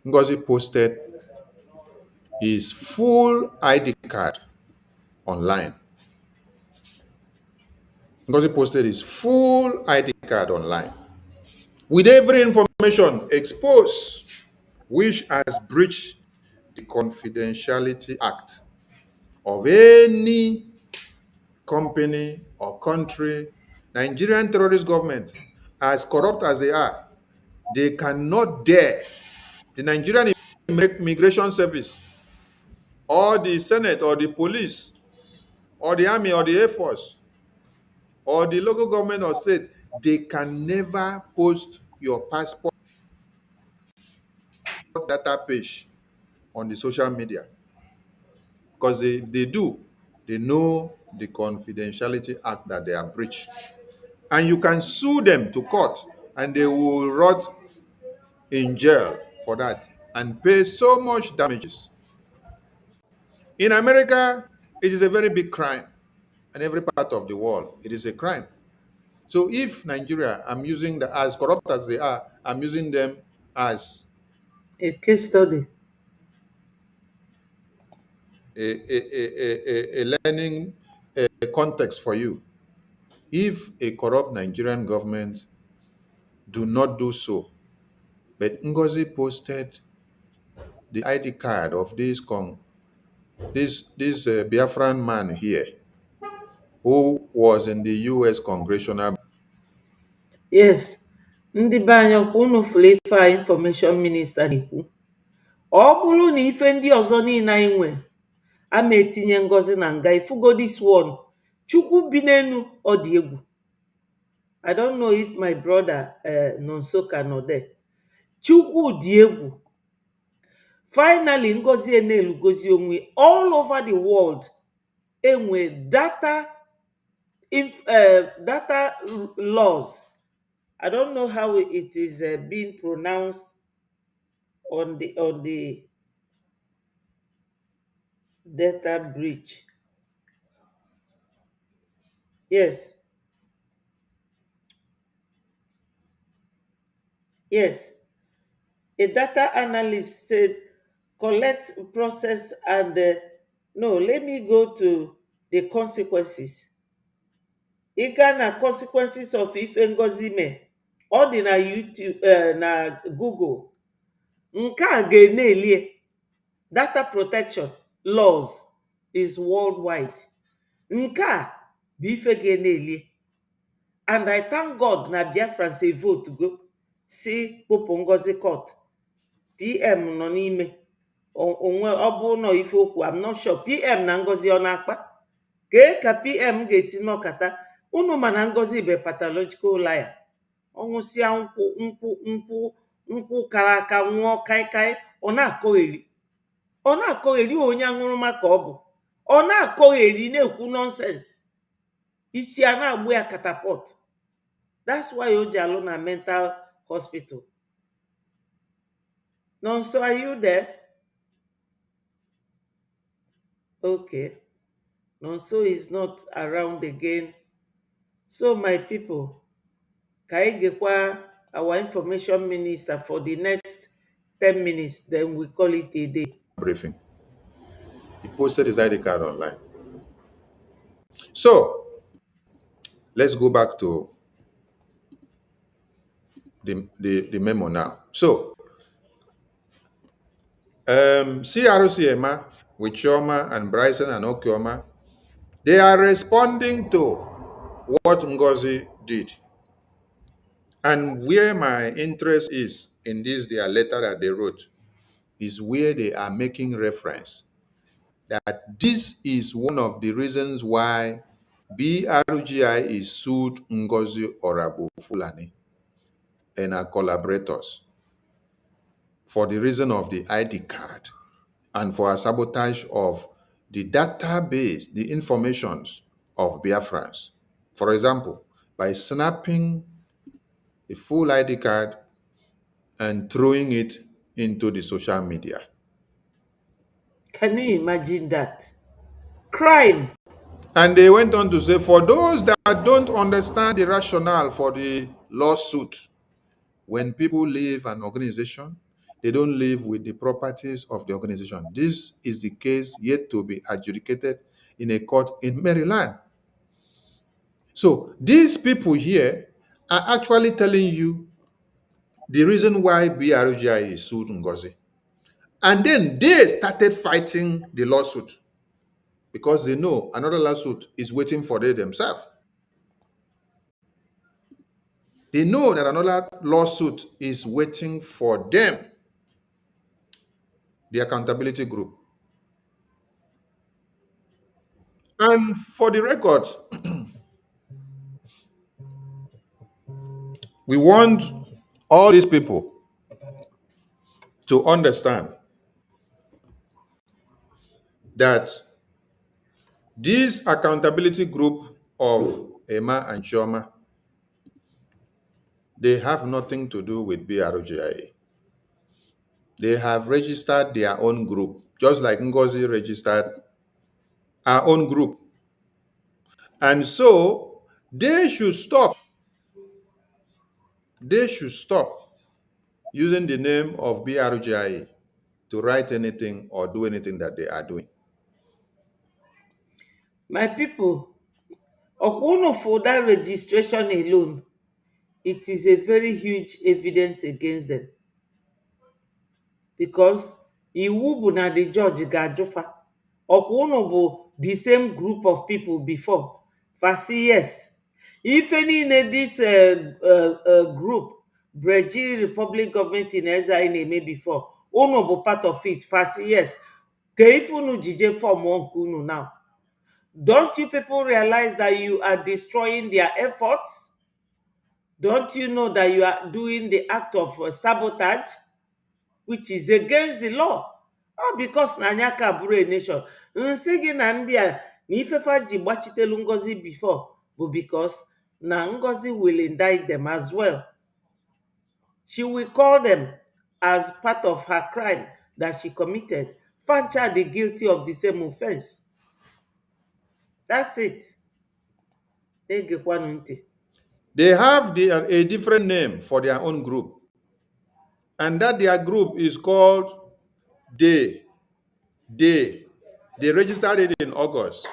Ngozi posted his full ID card online. Ngozi posted his full ID card online with every information exposed, which has breached the Confidentiality Act of any company or country. Nigerian terrorist government, as corrupt as they are, they cannot dare the Nigerian Immigration Service or the Senate or the police or the army or the Air Force or the local government or state, they can never post your passport data page on the social media. Because if they do, they know the Confidentiality Act that they have breached. And you can sue them to court and they will rot in jail for that and pay so much damages. In America, it is a very big crime. And every part of the world, it is a crime. So if Nigeria, I'm using the, as corrupt as they are, I'm using them as A case study. a learning context for you. If a corrupt Nigerian government do not do so, but Ngozi posted the ID card of this Biafran man here, who was in the U.S. congressional. Yes. Ndị be anyị ọkwa unu fụrụ ife a information minista na-ekwu. Ọ bụrụ na ife ndị ọzọ niile anyị nwe ama etinye Ngozi na nga, ifugo this one Chukwu bi n'enu ọ dị egwu. I don't know if my brother Nonso nọ there. Chukwu dị egwu. Finally, ngozi enelu gozi onwe all over the world. Enwe data laws. I don't know how it is being pronounced on the data breach. Yes. Yes. A data analyst said, collect, process, and no, let me go to the consequences. Ị gaa na consequences of ife Ngozi mee, ọ dị na YouTube na Google. Nke a ga-enelie. Data protection laws is worldwide. Nke a bụ ife ga-enelie. And I thank God na Biafran say vote go si kpụpụ Ngozi court. PM nọ n'ime onwe ọ bụ nọ ife okwu, I'm not sure. PM na Ngozi ọ na-akpa ka PM ga-esi nọkata. Unu mana Ngozi bụ pathological liar. Ọnwụsịa nkwụ kara aka nwụọ kaikai, ọ na-akọgheri. Ọ na-akọgheri onye aṅụrụma ka ọ bụ. Ọ na-akọgheri na-ekwu nonsense. Isi a na-agbụ ya catapult. That's why o ji alụ na mental hospital. Nonso, are you there? Okay. Nonso is not around again. So my people, ka anyị gekwa our information minister for the next 10 minutes, then we call it a day. Briefing. He posted his ID card online. So let's go back to the memo now. So CRC Emma with Chioma and Bryson and Okioma, they are responding to what Ngozi did. And where my interest is in this, their letter that they wrote, is where they are making reference that this is one of the reasons why BRGI is sued Ngozi Orabu Fulani and our collaborators for the reason of the ID card and for a sabotage of the database, the informations of Biafrans. For example, by snapping the full ID card and throwing it into the social media. Can you imagine that? Crime. And they went on to say, for those that don't understand the rationale for the lawsuit, when people leave an organization, they don't live with the properties of the organization. This is the case yet to be adjudicated in a court in Maryland. So these people here are actually telling you the reason why BRGI is sued Ngozi. And then they started fighting the lawsuit because they know another lawsuit is waiting for them themselves. They know that another lawsuit is waiting for them, the accountability group. And for the record, we want all these people to understand that this accountability group of Emma and Chioma, they have nothing to do with BRGIA. They have registered their own group, just like Ngozi registered our own group. And so they should stop. They should stop using the name of BRGIA to write anything or do anything that they are doing. My people, for that registration alone, it is a very huge evidence against them. Because iwu bụ na the judge ga-ajụfa. Bụ the same group of people before. Fasi yes. If any this group, Brazil Republic Government in Ezra na-eme before, unu bụ part of it. Fasi yes. Ka if unu jije form one unu now. Don't you people realize that you are destroying their efforts? Don't you know that you are doing the act of sabotage, which is against the law? All because na anyị aka bụrụ a nation. Nsị gị na ndị a na ifefa ji gbachitelu Ngozi before bụ because na Ngozi will indict them as well. She will call them as part of her crime that she committed. Fancha the guilty of the same offense. That's it. Egekwanụ ntị. They have a different name for their own group. And that their group is called They. They registered it in August.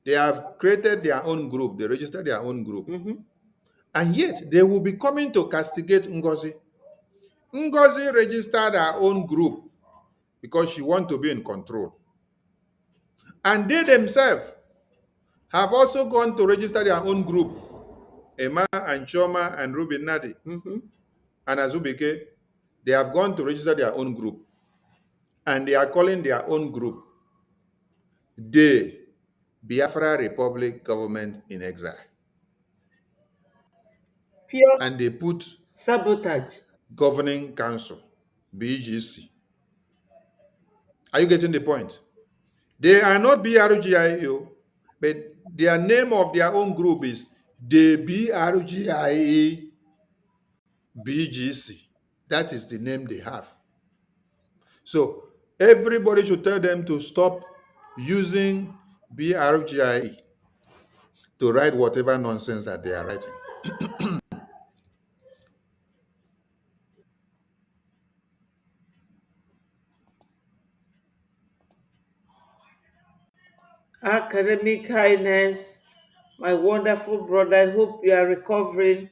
They have created their own group. They registered their own group. And yet they will be coming to castigate Ngozi. Ngozi registered her own group because she wants to be in control. And they themselves have also gone to register their own group. Emma and Choma and Ruben Nadi and Azubike, they have gone to register their own group. And they are calling their own group the Biafra Republic Government in Exile. Pure And they put sabotage. Governing Council, BGC. Are you getting the point? They are not BRGIO, but their name of their own group is the BRGIE BGC. That is the name they have. So everybody should tell them to stop using BRGIE to write whatever nonsense that they are writing. Academic Highness, my wonderful brother, I hope you are recovering.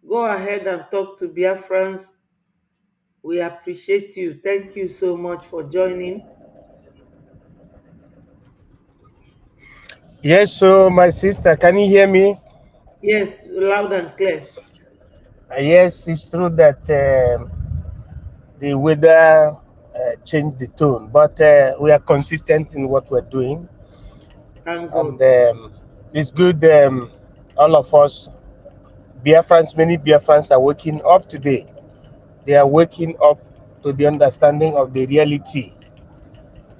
Go ahead and talk to Biafrans. We appreciate you. Thank you so much for joining. Yes, so my sister, can you hear me? Yes, loud and clear. Yes, it's true that the weather changed the tone, but we are consistent in what we're doing. And it's good, all of us, Biafrans, many Biafrans are waking up today. They are waking up to the understanding of the reality.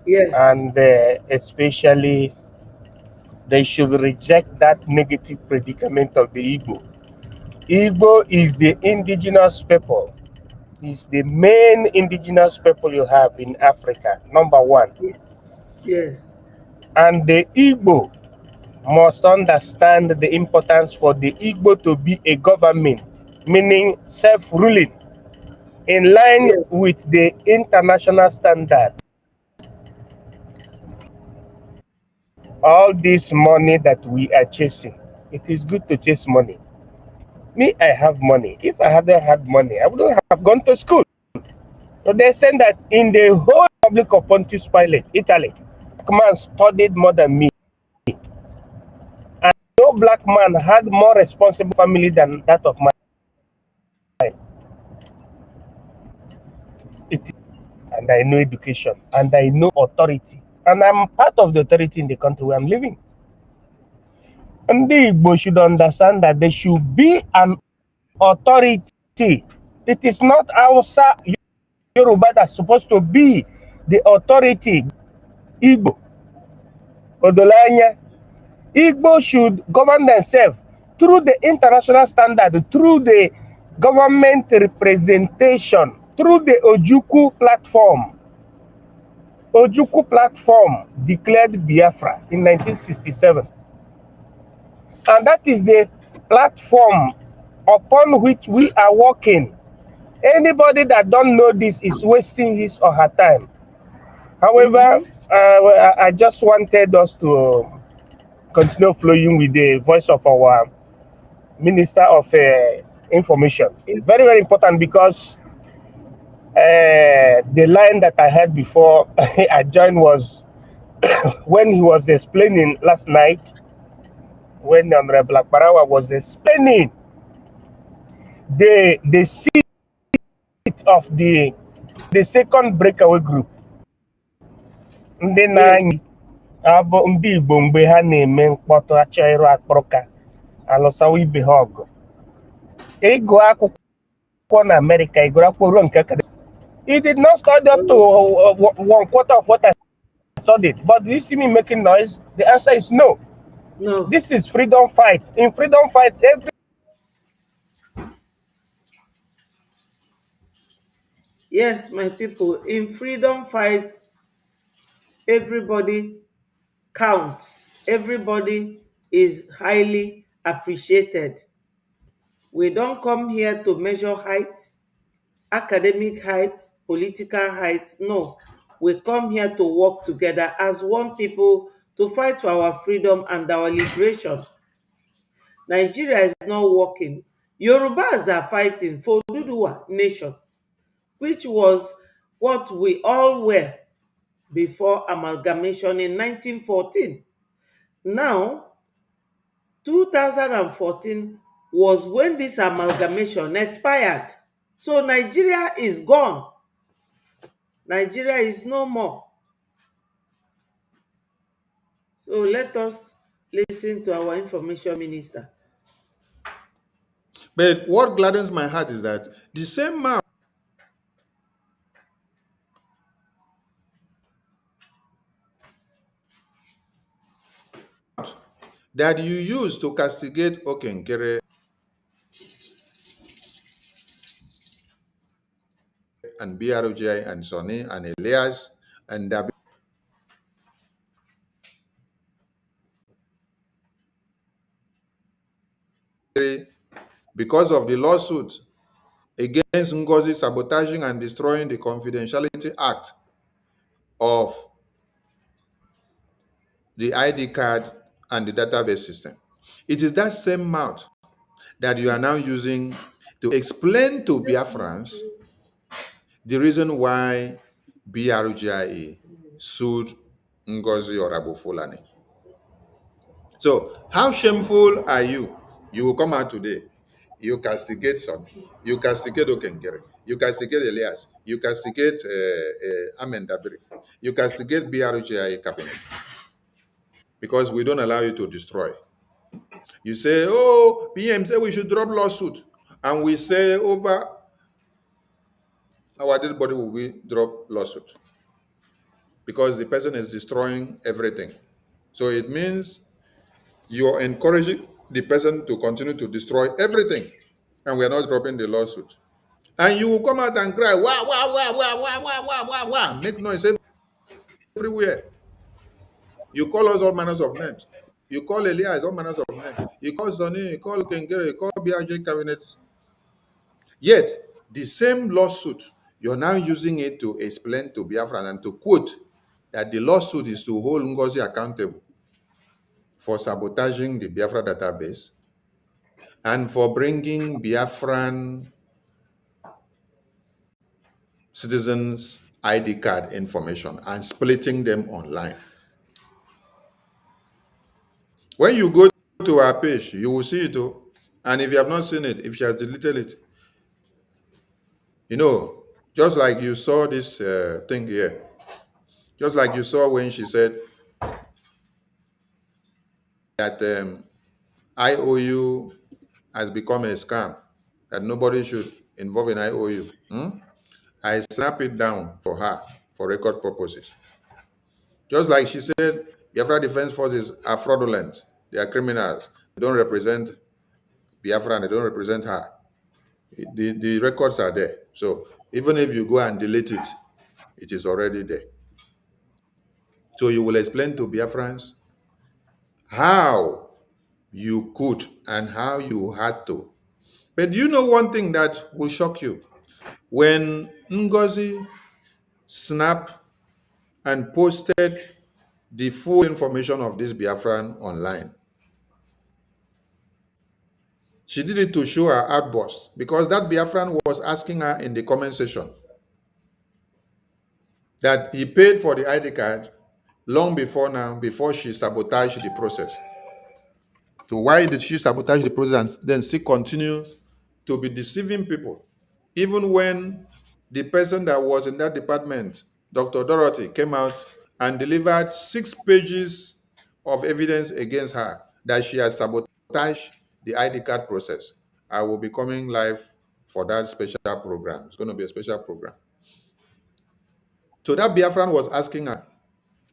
Yes. And especially, they should reject that negative predicament of the Igbo. Igbo is the indigenous people. It's the main indigenous people you have in Africa, number one. Yes. And the Igbo must understand the importance for the Igbo to be a government, meaning self-ruling, in line with the international standard. All this money that we are chasing, it is good to chase money. Me, I have money. If I hadn't had money, I wouldn't have gone to school. So they said that in the whole Republic of Pontius Pilate, Italy, black man studied more than me. And no black man had more responsible family than that of mine. And I know education, and I know authority. And I'm part of the authority in the country where I'm living. And the Igbo should understand that there should be an authority. It is not Hausa, Yoruba that's supposed to be the authority. Igbo, Odolanya, Igbo should govern themselves through the international standard, through the government representation, through the Ojukwu platform. Ojukwu platform declared Biafra in 1967. And that is the platform upon which we are working. Anybody that don't know this is wasting his or her time. However, I just wanted us to continue flowing with the voice of our Minister of Information. Very, very important, because the line that I had before I joined was when he was explaining last night, when Honorable Akbarawa was explaining the seat of the second breakaway group. abụ ndị Igbo mgbe ha na-eme mkpọtụ achọ ịrụ akpụrụka alụsawa ibe ha ọgụ. Ịgụ akwụkwọ na America, ịgụrụ akwụkwọ ruo nke academic. He did not study up to 1/4 of what I studied. But do you see me making noise? The answer is no. No. This is freedom fight. In freedom fight, Yes, my people, in freedom fight, everybody counts. Everybody is highly appreciated. We don't come here to measure height, academic height, political height. No, we come here to work together as one people to fight for our freedom and our liberation. Nigeria is not working. Yorubas are fighting for Oduduwa nation, which was what we all were before amalgamation in 1914. Now, 2014 was when this amalgamation expired. So Nigeria is gone. Nigeria is no more. So let us listen to our information minister. But what gladdens my heart is that the same mouth that you use to castigate Okenkere and BROJ and Sonny and Elias and Dabi because of the lawsuit against Ngozi sabotaging and destroying the Confidentiality Act of the ID card and the database system. It is that same mouth that you are now using to explain to Biafrans the reason why BRGIA sued Ngozi or Abu Fulani. So how shameful are you? You will come out today. You castigate some. You castigate Okengere. You castigate Elias. You castigate Amen Dabiri. You castigate BRGIA cabinet. Because we don't allow you to destroy. You say, oh, PM said we should drop lawsuit. And we say over our dead body will we drop lawsuit. Because the person is destroying everything. So it means you're encouraging the person to continue to destroy everything. And we're not dropping the lawsuit. And you will come out and cry, wah, wah, wah, wah, wah, wah, wah, wah, wah. Make noise everywhere. You call us all manners of names. You call Elias all manners of names. You call Sonny, you call Kengere, you call BRJ cabinet. Yet, the same lawsuit, you're now using it to explain to Biafran and to quote that the lawsuit is to hold Ngozi accountable for sabotaging the Biafra database and for bringing Biafran citizens' ID card information and splitting them online. When you go to our page, you will see it. And if you have not seen it, if she has deleted it, you know, just like you saw this thing here, just like you saw when she said that IOU has become a scam, that nobody should involve in IOU. I snap it down for her for record purposes. Just like she said, Biafra Defense Forces are fraudulent. They are criminals. They don't represent Biafra and they don't represent her. The records are there. So even if you go and delete it, it is already there. So you will explain to Biafrans how you could and how you had to. But you know one thing that will shock you? When Ngozi snapped and posted the full information of this Biafran online, she did it to show her outburst because that Biafran was asking her in the comment section that he paid for the ID card long before now, before she sabotaged the process. So why did she sabotage the process and then still continue to be deceiving people? Even when the person that was in that department, Dr. Dorothy, came out and delivered 6 pages of evidence against her that she has sabotaged the ID card process. I will be coming live for that special program. It's going to be a special program. So that Biafran was asking her,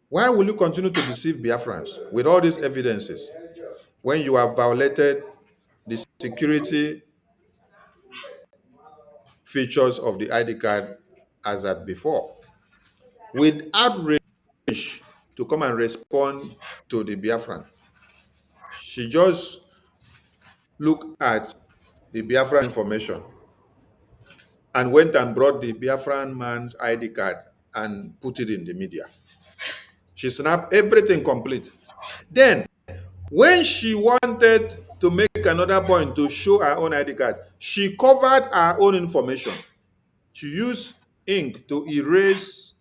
why will you continue to deceive Biafrans with all these evidences when you have violated the security features of the ID card as at before? With outrage to come and respond to the Biafran, she just looked at the Biafran information and went and brought the Biafran man's ID card and put it in the media. She snapped everything complete. Then, when she wanted to make another point to show her own ID card, she covered her own information. She used ink to erase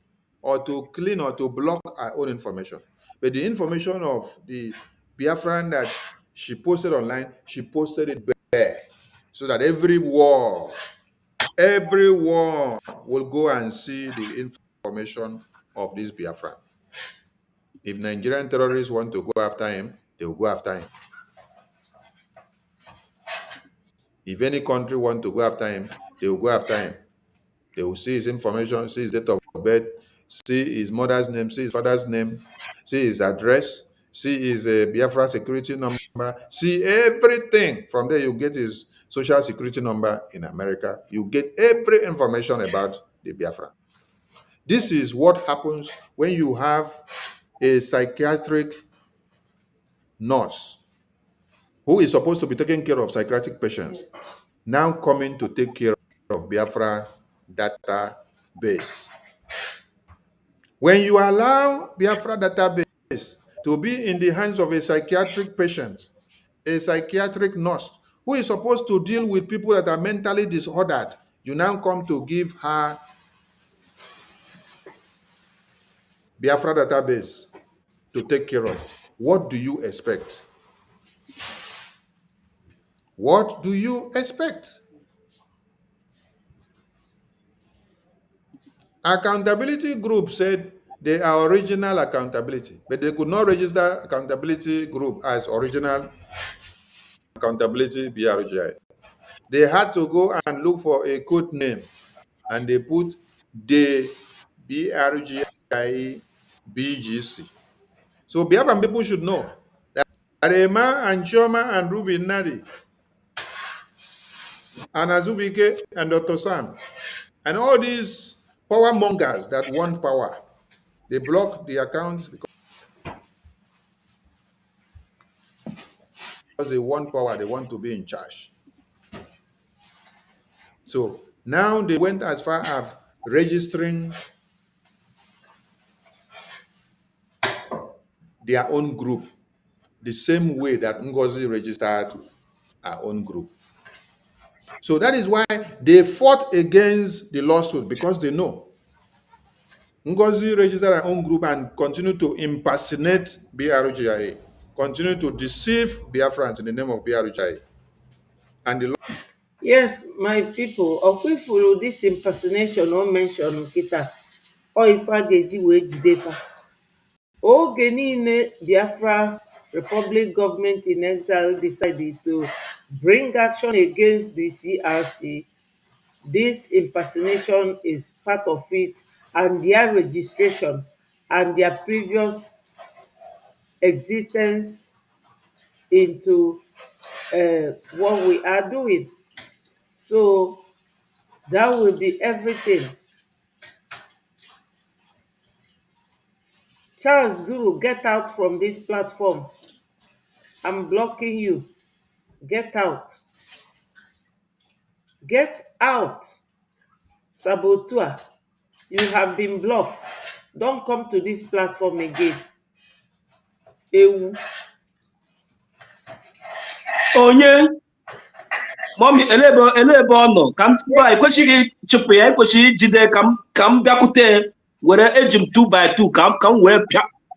or to clean or to block her own information. But the information of the Biafran that she posted online, she posted it bare so that everyone will go and see the information of this Biafran. If Nigerian terrorists want to go after him, they will go after him. If any country want to go after him, they will go after him. They will see his information, see his date of birth, see his mother's name, see his father's name, see his address, see his Biafra security number, see everything. From there, you get his social security number in America. You get every information about the Biafra. This is what happens when you have a psychiatric nurse who is supposed to be taking care of psychiatric patients now coming to take care of Biafra database. When you allow Biafra database to be in the hands of a psychiatric patient, a psychiatric nurse who is supposed to deal with people that are mentally disordered, you now come to give her Biafra database to take care of. What do you expect? What do you expect? Accountability group said they are original accountability, but they could not register accountability group as original accountability BRGI. They had to go and look for a code name, and they put the BRGI BGC. So Biafran people should know that Arema and Choma and Ruby Nadi and Azubike and Dr. Sam and all these power mongers that want power, they block the accounts because they want power, they want to be in charge. So now they went as far as registering their own group the same way that Ngozi registered her own group. So that is why they fought against the lawsuit, because they know Ngozi registered her own group and continued to impersonate BRGIA, continue to deceive Biafrans in the name of BRGIA. And the Yes, my people, Okwifuru, this impersonation or mention Nkita, or if I get you jidefa. Oge niile Biafra Republic government in exile decided to bring action against the CRC. This impersonation is part of it, and their registration and their previous existence into what we are doing. So that will be everything. Charles Duru, get out from this platform. I'm blocking you. Get out. Get out. Sabotua, you have been blocked. Don't come to this platform again. Ewu. onye mọmi elebe ọ nọ ka m ekwesịghị chụpụ ya, ekwesịghị ijide ka m bịakwute were eji m 2x2 ka m wee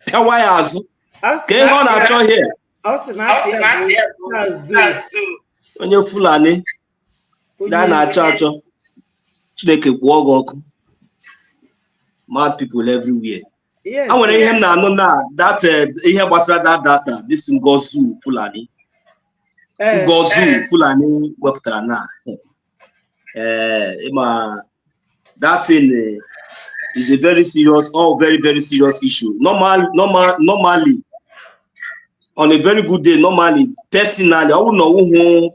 pịawa ya azụ ka ihe ọ na-achọ ihe onye Fulani da na-achọ Chineke kwụọ gị ọkụ. Mad people everywhere. Yes, Enwere ihe m yes. na-anụ na that ihe gbasara that data this Ngozu Fulani. Ngozu Fulani wepụtara na that thing is a very serious, very serious issue. Normally, on a very good day, normally, personally, I would know who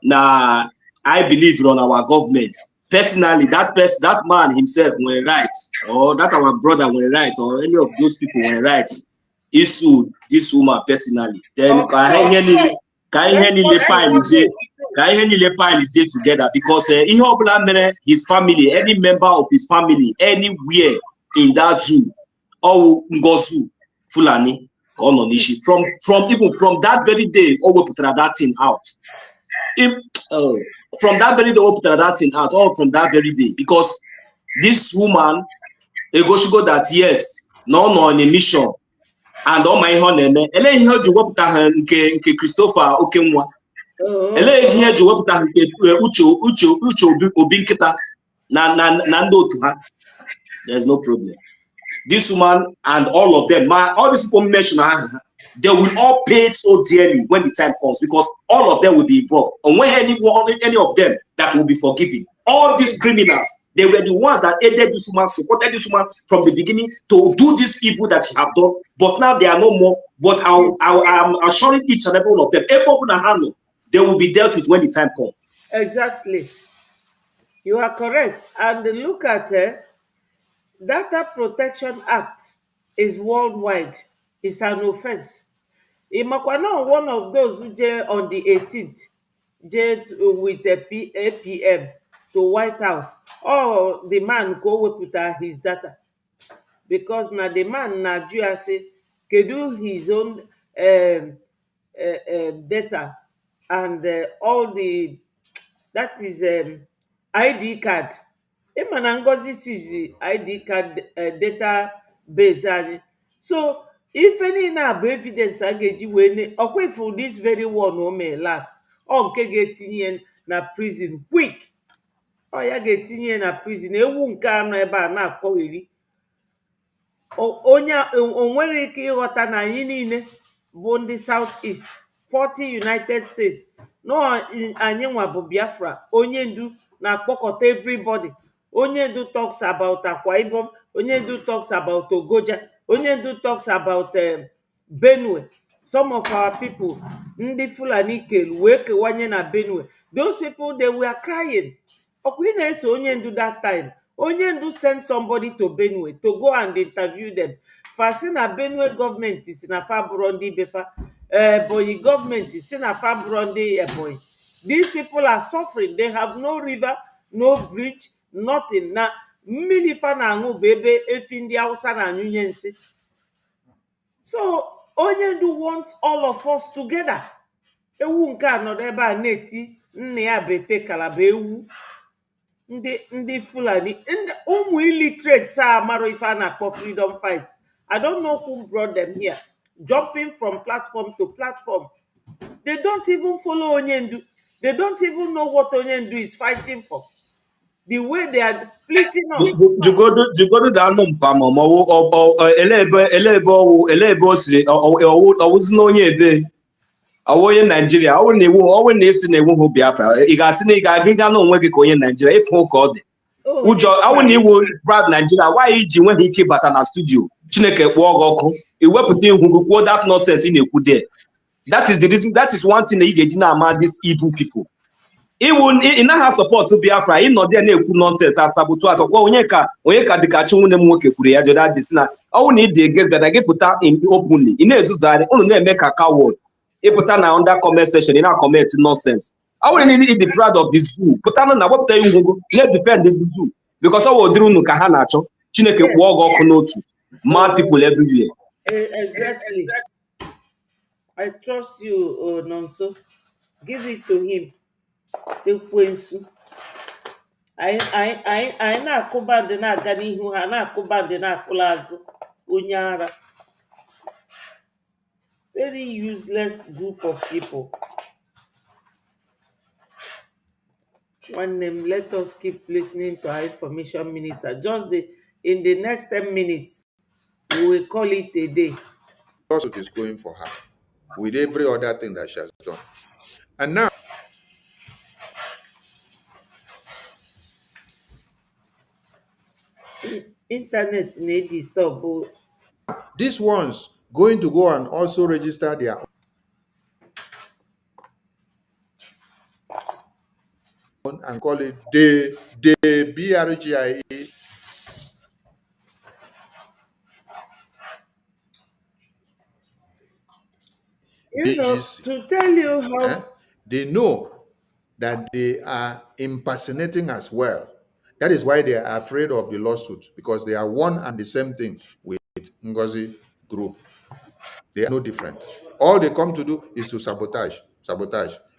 na I believe on our government. Personally, that man himself when right, or that our brother when right, or any of those people when right, issue this woman personally. Then can he pile is together because his family, any member of his family, anywhere in that zoo, or Ngozu Fulani or Nonishi, from even from that very day, or we put that thing out. If from that very day, we put that thing out, or from that very day, because this woman, a go that yes, no on a mission. And all my honor, ele ihe o ji wepụta ha nke Christopher Okenwa. Ele ihe ji wepụta nke uche obi nkịta na ndị otu ha. There's no problem. This woman and all of them, all these people mentioned, they will all pay so dearly when the time comes because all of them will be involved. And when any of them that will be forgiven. All these criminals, they were the ones that aided this woman, supported this woman from the beginning to do this evil that she have done. But now they are no more. But I am assuring each and every one of them, they will be dealt with when the time comes. Exactly. You are correct. And look at Data Protection Act is worldwide. It's an offense. Imakwana, one of those who on the 18th, with a APM to White House, or the man go with his data. Because now the man na say can do his own data and all the that is ID card. Ịma na Ngozi sees ID card data base anyị. So if any na bụ evidence a ga-eji wee ọkwa ifu this very one o mee last ọ nke ga-etinye na prison quick. Ọ ya ga-etinye na prison ewu nke anọ ebe a na-akpọgheri. Onye onwere ike ịghọta na anyị niile bụ ndị South East 40 United States no anyị nwa bụ Biafra. Onye ndu na-akpọkọta everybody. Onye ndu talks about Akwa Ibom. Onye ndu talks about Ogoja. Onye ndu talks about Benue. Some of our people ndị Fulani kelu wee kewanye na Benue. Those people they were crying. Ọkwa ị na-eso onye ndu that time. Onye ndu sent somebody to Benue to go and interview them. Fasi na Benue government si na faburo ndị befa. Ebonyi government si na faburo ndị Ebonyi. These people are suffering. They have no river, no bridge, nothing. Na mmiri fa na aṅụ bụ ebe efi ndị Hausa na anyụnye nsị. So onye ndu wants all of us together. Ewu nke anọdụ ebe a na-eti nne ya bete kalaba ewu. Ndị Fulani, ụmụ illiterates a mara ife a na-akpọ freedom fights. I don't know who brought them here. Jumping from platform to platform. They don't even follow Onyendu. They don't even know what Onyendu is fighting for. The way they are splitting us. Jugodu da anụ mpama elebe o siri ọwụzi na onye ebe onye Nigeria ọwụ na-esi na ewu hụ Biafra ị ga-asị na ị ga-aga n'onwe gị ka onye Nigeria ịfụ ka ọ dị ụjọ awụ na iwu proud Nigeria nwaanyị iji nweghị ike ịbata na studio Chineke kpụọ gị ọkụ iwepụta ihu gị kwuo that nonsense ị na-ekwu there. That is the reason. That is one thing that you get na these evil people. Ị naghị support Biafra ị nọ there na-ekwu nonsense asabutu atọkwa onye ka dịka chi nwunye m nwoke kwuru ya jọda dị si na ọwụ na ịdị against that gị pụta openly ị na-ezuzarị unu na-eme ka coward ịpụta na under comment section ị na-comment nonsense. I wouldn't need the proud of the zoo. Put on na wepụta ihu let defend the zoo because ọ wụ dịrị unu ka ha na-achọ Chineke kpụọ gị ọkụ n'otu mad people everywhere. Exactly. I trust you, Nonso. Give it to him. Ekwensu. Anyị na-akụba ndị na-aga n'ihu ha na-akụba ndị na-akụla azụ onye ara. Very useless group of people. One name, let us keep listening to our information minister. In the next 10 minutes, we will call it a day. Lawsuit is going for her with every other thing that she has done. And now, Internet na-disturb o. these ones going to go and also register their own and call it the BRGIA. You know, BGC. to tell you how They know that they are impersonating as well. That is why they are afraid of the lawsuit, because they are one and the same thing with Ngozi Group. They are no different. All they come to do is to sabotage.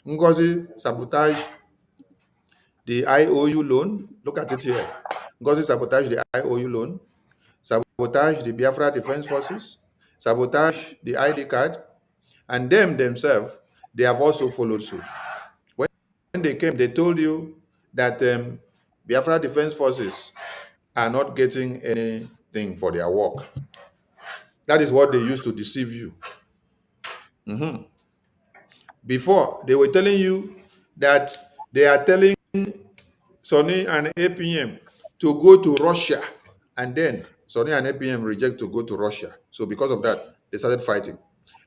Ngozi sabotage the IOU loan. Look at it here. Ngozi sabotage the IOU loan, sabotage the Biafra Defense Forces, sabotage the ID card, and themselves, they have also followed suit. When they came, they told you that Biafra Defense Forces are not getting anything for their work. That is what they used to deceive you. Before, they were telling you that they are telling Sonny and APM to go to Russia, and then Sonny and APM reject to go to Russia. So because of that, they started fighting.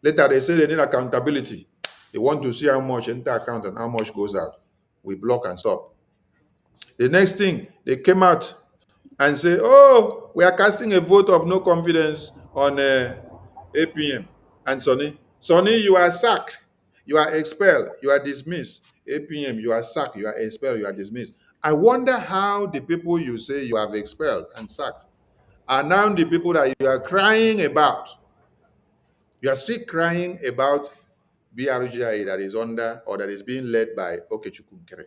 Later, they say they need accountability. They want to see how much enter account and how much goes out. We block and stop. The next thing, they came out and say, oh, we are casting a vote of no confidence on APM and Sonny. Sonny, you are sacked. You are expelled. You are dismissed. APM, you are sacked. You are expelled. You are dismissed. I wonder how the people you say you have expelled and sacked are now the people that you are crying about. You are still crying about BRGI that is under or that is being led by Okechukwu Nkere.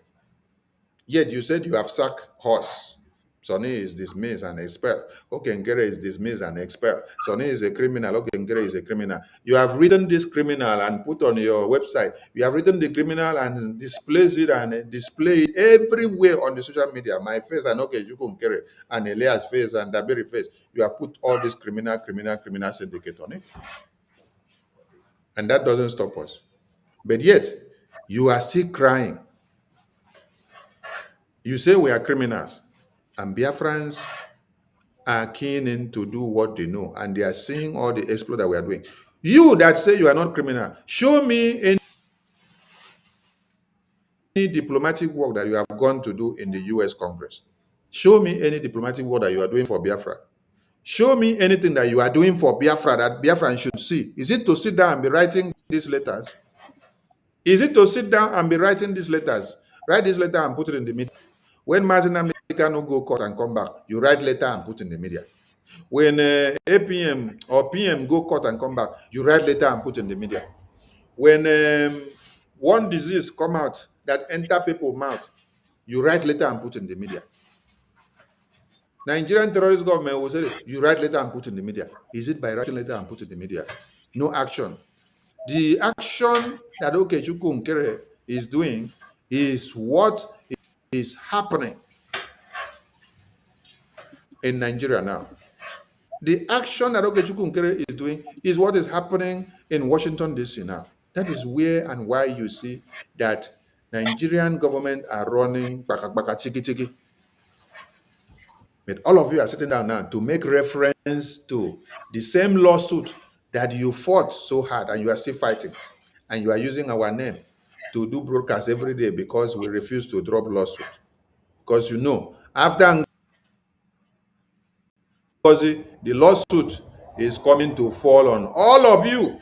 Yet you said you have sacked horse. Sonny is dismissed and expelled. Okengere is dismissed and expelled. Sonny is a criminal. Okengere is a criminal. You have written this criminal and put on your website. You have written the criminal and displays it and display it everywhere on the social media. My face and Okengere and Elias' face and Dabiri face. You have put all this criminal syndicate on it. And that doesn't stop us. But yet, you are still crying. You say we are criminals. And Biafrans are keen in to do what they know, and they are seeing all the exploit that we are doing. You that say you are not criminal, show me any diplomatic work that you have gone to do in the US Congress. Show me any diplomatic work that you are doing for Biafra. Show me anything that you are doing for Biafra that Biafran should see. Is it to sit down and be writing these letters? Is it to sit down and be writing these letters? Write this letter and put it in the media. When Martin Amdekano go court and come back, you write letter and put in the media. When APM or PM go court and come back, you write letter and put in the media. When one disease come out that enter people's mouth, you write letter and put in the media. Nigerian terrorist government will say, you write letter and put in the media. Is it by writing letter and put in the media? No action. The action that Okechukwu Nkere is doing is what is happening in Nigeria now. The action that Okechukwu Nkere is doing is what is happening in Washington, D.C. now. That is where and why you see that Nigerian government are running baka chiki chiki. But all of you are sitting down now to make reference to the same lawsuit that you fought so hard and you are still fighting. And you are using our name to do broadcasts every day because we refuse to drop lawsuit. Because you know, after Ngozi, the lawsuit is coming to fall on all of you.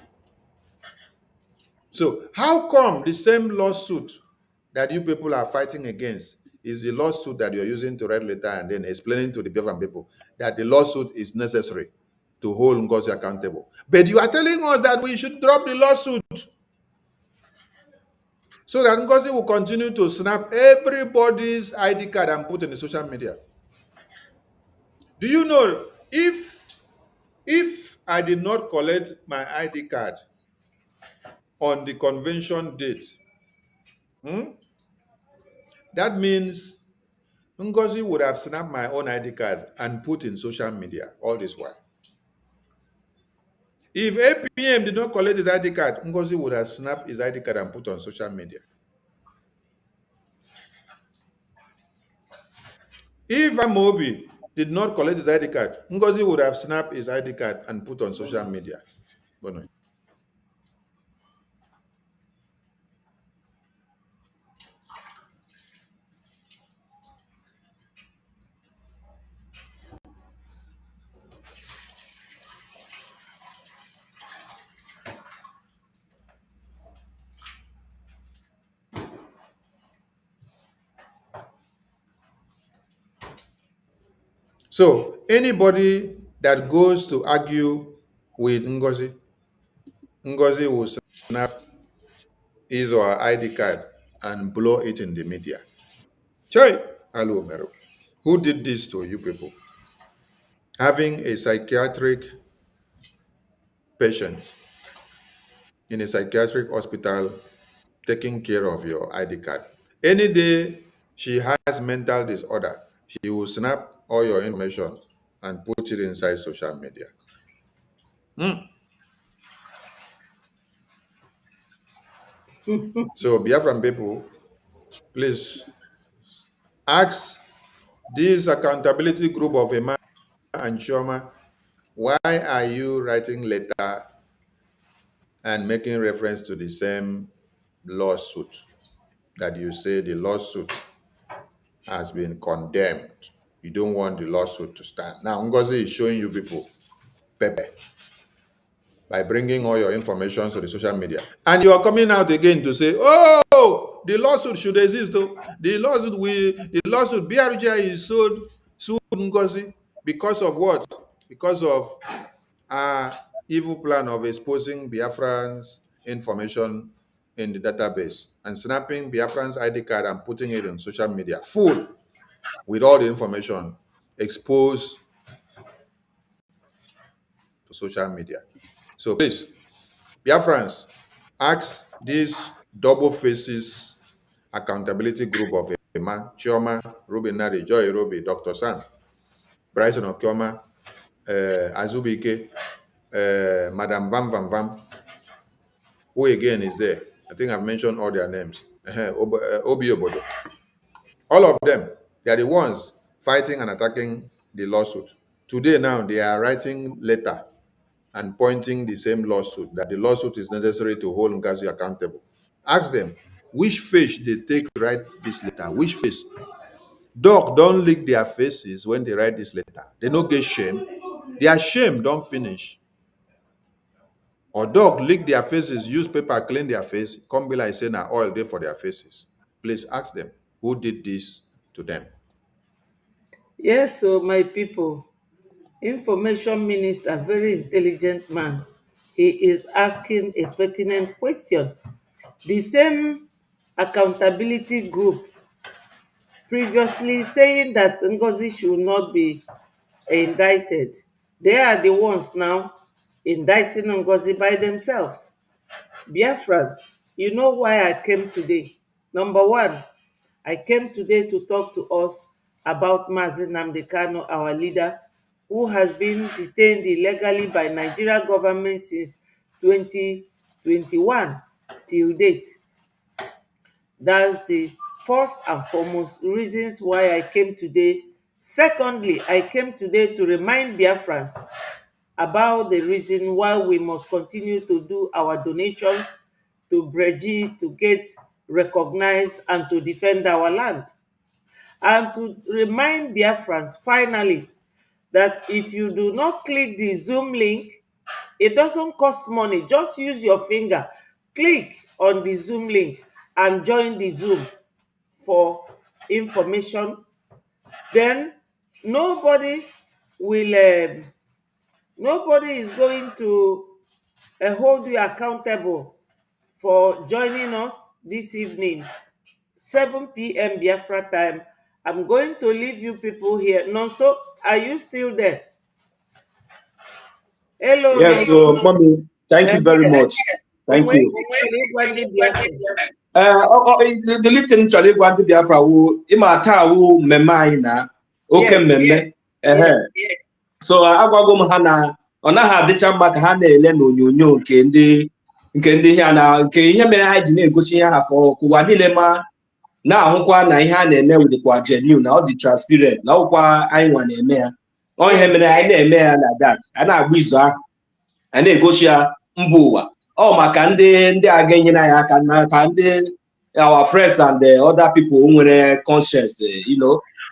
So how come the same lawsuit that you people are fighting against is the lawsuit that you're using to write letter and then explaining to the Biafran people that the lawsuit is necessary to hold Ngozi accountable? But you are telling us that we should drop the lawsuit so that Ngozi will continue to snap everybody's ID card and put in the social media. Do you know if I did not collect my ID card on the convention date, that means Ngozi would have snapped my own ID card and put in social media all this while. If APM did not collect his ID card, Ngozi would have snapped his ID card and put on social media. If Amobi did not collect his ID card, Ngozi would have snapped his ID card and put on social media. Bono. So anybody that goes to argue with Ngozi will snap his or her ID card and blow it in the media. Chai, hello, Mero. Who did this to you people? Having a psychiatric patient in a psychiatric hospital taking care of your ID card. Any day she has mental disorder, she will snap all your information and put it inside social media. So Biafran people, please ask this accountability group of Emma and Shoma, why are you writing letter and making reference to the same lawsuit that you say the lawsuit has been condemned? You don't want the lawsuit to stand. Now, Ngozi is showing you people Pepe by bringing all your information to the social media. And you are coming out again to say, oh, the lawsuit should exist though. The lawsuit BRGI is sued Ngozi because of what? Because of evil plan of exposing Biafran's information in the database and snapping Biafran's ID card and putting it on social media, full with all the information exposed to social media. So please, Biafrans, ask these double faces accountability group of Emma, Chioma, Ruben Nari, Joy Robi, Dr. Sam, Bryson Okioma, Azubike, Madam Vam Vam Vam, who again is there? I think I've mentioned all their names. Obi Obodo. All of them, they are the ones fighting and attacking the lawsuit. Today now, they are writing letter and pointing the same lawsuit, that the lawsuit is necessary to hold Ngozi accountable. Ask them, which face they take to write this letter? Which face? Dog don't lick their faces when they write this letter. They don't get shame. Their shame don't finish. Or dog lick their faces, use paper, clean their face, come be like saying oil there for their faces. Please ask them, who did this to them? Yes, so my people, Information Minister, very intelligent man. He is asking a pertinent question. The same accountability group previously saying that Ngozi should not be indicted. They are the ones now indicting Ngozi by themselves. Biafrans, you know why I came today. Number one, I came today to talk to us about Mazi Nnamdi Kanu, our leader, who has been detained illegally by Nigeria government since 2021 till date. That's the first and foremost reasons why I came today. Secondly, I came today to remind Biafrans about the reason why we must continue to do our donations to Breji to get recognized and to defend our land. And to remind Biafrans finally that if you do not click the Zoom link, it doesn't cost money. Just use your finger, click on the Zoom link and join the Zoom for information. Then nobody is going to hold you accountable for joining us this evening, 7 p.m. Biafra time. I'm going to leave you people here. Nonso, are you still there? Hello, Yes, Nonso. so mommy, thank you very much. Thank you. The Lipton Charlie Guanti Biafra who Imata who Memaina, okay, Meme. So I go Hana ọ naghị adịcha mma ka ha na-ele n'onyonyo nke ndị ihe na nke ihe mere ha ji na-egosi ihe ha ka ụwa niile ma na-ahụkwa na ihe a na-eme dịkwa genuine na ọ dị transparent na ọkwa anyị nwa na-eme ya. Ọ ihe mere anyị na-eme ya na that a na-agba izu ahụ a na-egosi ya mba ụwa ọ maka ndị a ga-enyere anyị aka na ka ndị our friends and the other people nwere conscience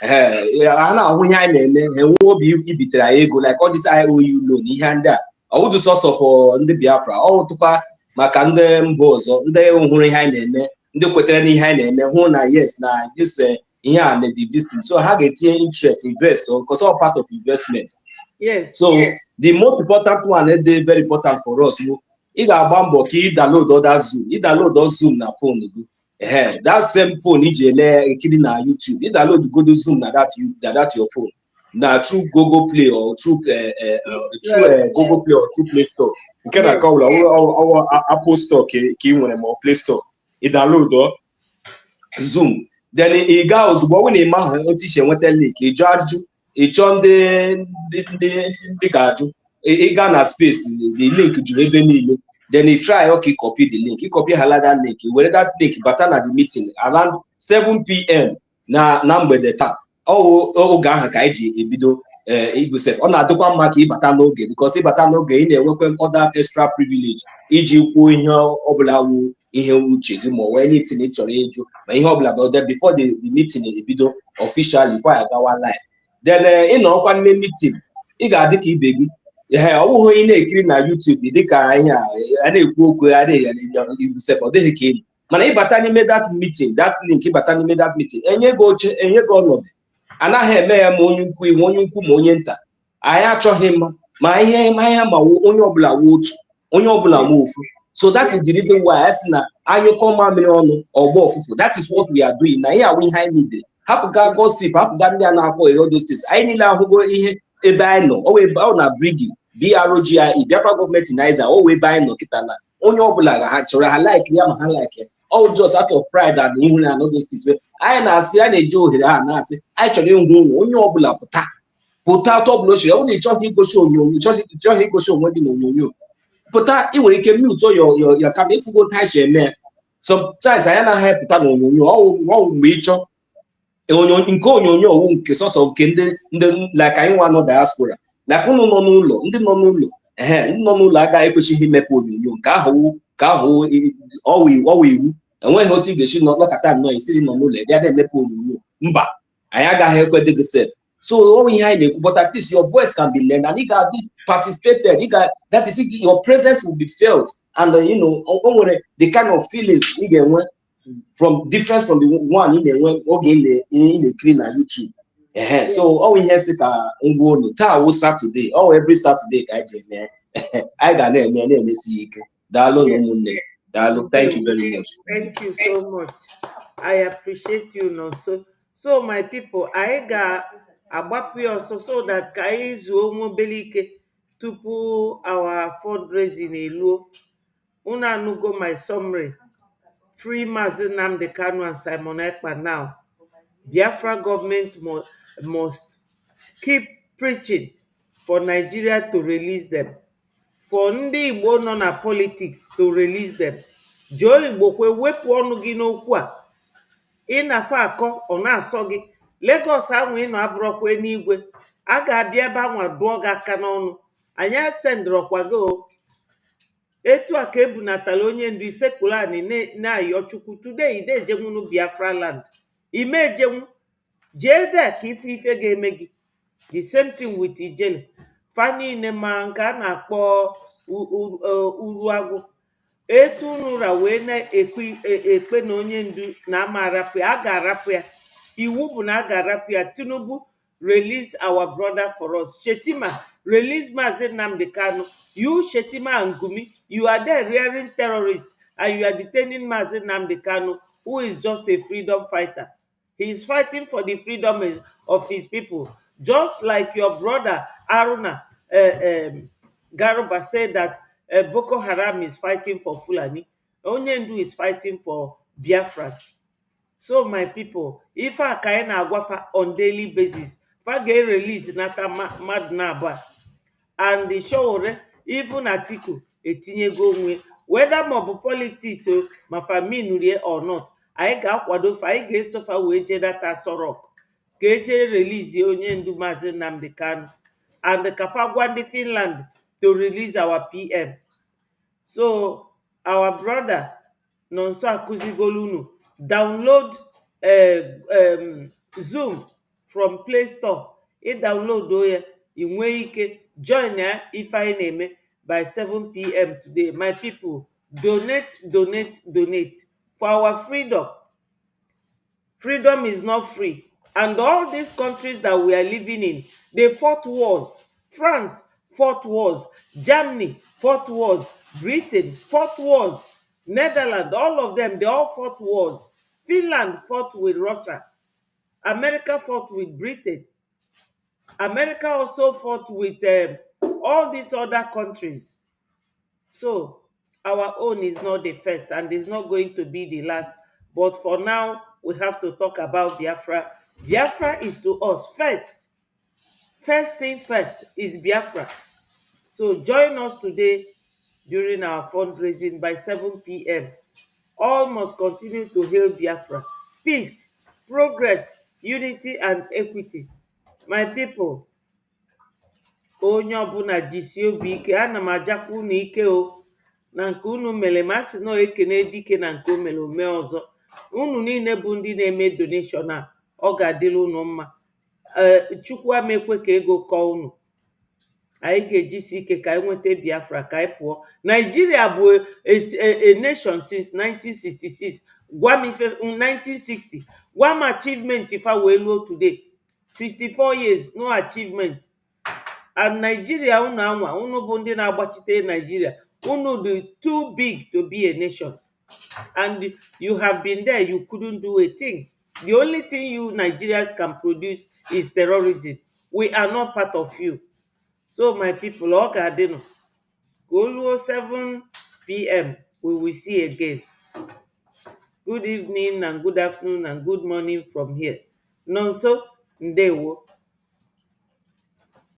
ha na-ahụ ihe anyị na-eme ha enwe obi ibitere anyị ego like all this IOU loan ihe ndị a ọwụdụ sọsọ for ndị Biafra ọ tụkwa maka ndị mba ọzọ ndị hụrụ ihe anyị na-eme ndị kwetere n'ihe anyị na-eme hụ na yes na this ihe a na-existing so ha ga-etinye interest invest because all part of investment. Yes. So the most important one is very important for us. Ị ga-agba mbọ ka ị download Zoom na phone gị. That same phone iji ele ekiri na YouTube. Ị download godo Zoom na that your phone. Na through Google Play or through Google Play or through Play Store. Nke na call our Apple Store ka ị nwere ma Play Store. Ị download Zoom. Then ị ga ozugbo ọ na-eme ahụ otu isi enweta link ị jụọ ajụjụ ịchọ ndị ga-ajụ ịga na space the link juru ebe niile then you try okay copy the link, you copy halada link, were that link bata na the meeting around 7 p.m. na mgbede taa oge ahụ ka anyị ji ebido igosef ọ na-adịkwa mma ka ịbata n'oge because ịbata n'oge ị na-enwekwa other extra privilege iji kwuo ihe ọbụla wu ihe uche gị ma wee nitin ị chọrọ ịjụ ma ihe ọbụla bụ before the meeting ebido officially before I gawa live. Then ị nọkwa n'ime meeting ị ga-adị ka ibe gị ọ bụghị ị na-ekiri na YouTube dịka ihe a na-ekwu okwu a na-egosef ọ dịghị ka ị mana ịbata n'ime that meeting that link ịbata n'ime that meeting enye gị oche enye gị ọnọdụ anaghị eme ya ma onye ukwu ma onye ukwu ma onye nta anyị achọghị mma ma ihe ma onye ọbụla wụ otu onye ọbụla ma ofu. So that is the reason why I say na anyụkọ mamịrị ọnụ ọgbọ ọfụfụ. That is what we are doing na ihe awụ ihe anyị needed. Hapụga gossip hapụga ndị a na-akọ those anyị niile ahụgo ihe ebe anyị nọ ọ na brigi BROGI Biafra Government Niger ebe anyị nọ kịta na onye ọbụla ha chọrọ ha like ya ma ha like ya all just out of pride and ihu na those anyị na-asị a na-eji ohere ha na-asị anyị chọrọ ịhụ ụlọ onye ọbụla pụta atọ ọbụla ochiri ọ na-ịchọghị igosi onyonyo ịchọghị igosi onwe gị na onyonyo pụta ị nwere ike mute ya kama ịfụgo tachi eme sometimes anyị anaghị epụta na onyonyo ọwụ mgbe ịchọ nke onyonyo ọwụ nke sọsọ nke ndị like anyị nwa nọ diaspora like ụnụ nọ n'ụlọ ndị nọ n'ụlọ agaghị ekwesịghị imepe onyonyo nke ahụ ọwụ iwu enweghị otu ị ga-esi nọkọta nnọọ isiri nọ n'ụlọ ị na-emepe onyonyo mba anyị agaghị ekwede gị sef. So ihe anyị na-ekwu but at least your voice can be learned and it can be participated. That is your presence will be felt and o nwere the kind of feelings ị ga-enwe from difference from the one ị na-enwe oge ị na-ekiri na YouTube. So ọ ihe si ka ngwa unu taa wụ Saturday every Saturday ka anyị ji eme anyị ga na-emesi ike. Daalụ na ụmụnne daalụ. Thank you very much. Thank you so much. I appreciate you no so my people anyị ga-agbapụ ya ọsọ so that ka anyị zuo nwa obere ike tupu our fundraising eluo. Unu anụgo my summary. Free Mazi Nnamdi Kanu and Simon Ekpa now. Biafra government must keep preaching for Nigeria to release them. For ndị Igbo nọ na politics to release them. Jụọ Igbo kwe wepụ ọnụ gị n'okwu a. Ị na-afọ akọ ọ na-asọ gị. Lagos ahụ ị nọ abụrọkwa n'igwe a ga-abịa ebe anwa dụọ gị aka n'ọnụ. Anyị asendịrọkwa gị etu a ka ebunatala onye ndu isekulani na-ayọ Chukwu today ide ejenwunu Biafraland ime ejenwu jee de ka ife ga-eme gị. The same thing with Ijele fa niile ma nke a na-akpọ Uruagwụ etu unura wee na-ekpe na onye ndu na ama arapụ ya a ga-arapụ ya. Iwu bụ na a ga-arapụ ya. Tinubu release our brother for us. Shetima release Mazi Nnamdi Kanu. You Shetima and Gumi, you are there rearing terrorists and you are detaining Mazi Nnamdi Kanu, who is just a freedom fighter. He is fighting for the freedom of his people, just like your brother Aruna Garuba said that Boko Haram is fighting for Fulani. Onyendu is fighting for Biafras. So my people, if I can agwafa on daily basis, if I get released nata mad naba, and the Sowore, even Atiku etinyego onwe whether maọbụ politics o ma famin rie or not, anyị ga-akwado fa, anyị ga-esofa wee jee data sorok ka eje release onye ndu Maazị Nnamdi Kanu, and kafa gwa ndị Finland to release our PM. So our brother nọ nso akụzigolu unu download Zoom from Play Store. Ị download ya, ị nwee ike join ya ife anyị na-eme by 7 p.m. today. My people, donate for our freedom. Freedom is not free, and all these countries that we are living in, they fought wars. France fought wars, Germany fought wars, Britain fought wars, Netherlands, all of them, they all fought wars. Finland fought with Russia, America fought with Britain, America also fought with all these other countries. So our own is not the first and is not going to be the last. But for now, we have to talk about Biafra. Biafra is to us first. First thing first is Biafra. So join us today during our fundraising by 7 p.m. All must continue to hail Biafra. Peace, progress, unity, and equity. My people, onye ọbụla jisie obi ike, ana m ajakwa unu ike o na nke unu mere, ma sị na ekene dike na nke o mere ome ọzọ. Unu niile bụ ndị na-eme donation a, ọ ga-adịrị unu mma. Chukwu amekwe ka ego kọọ unu. Anyị ga-ejisi ike ka anyị nweta Biafra ka anyị pụọ. Nigeria bụ a nation since 1966. Gwa m ife 1960. Gwa m achievement ifa wee luo today. 64 years, no achievement. And Nigeria unu anwa, unu bụ ndị na-agbachite Nigeria. Unu dị too big to be a nation. And you have been there, you couldn't do a thing. The only thing you Nigerians can produce is terrorism. We are not part of you. So my people, Ogadino, go 7 p.m. We will see again. Good evening and good afternoon and good morning from here. Nonso, Ndewo.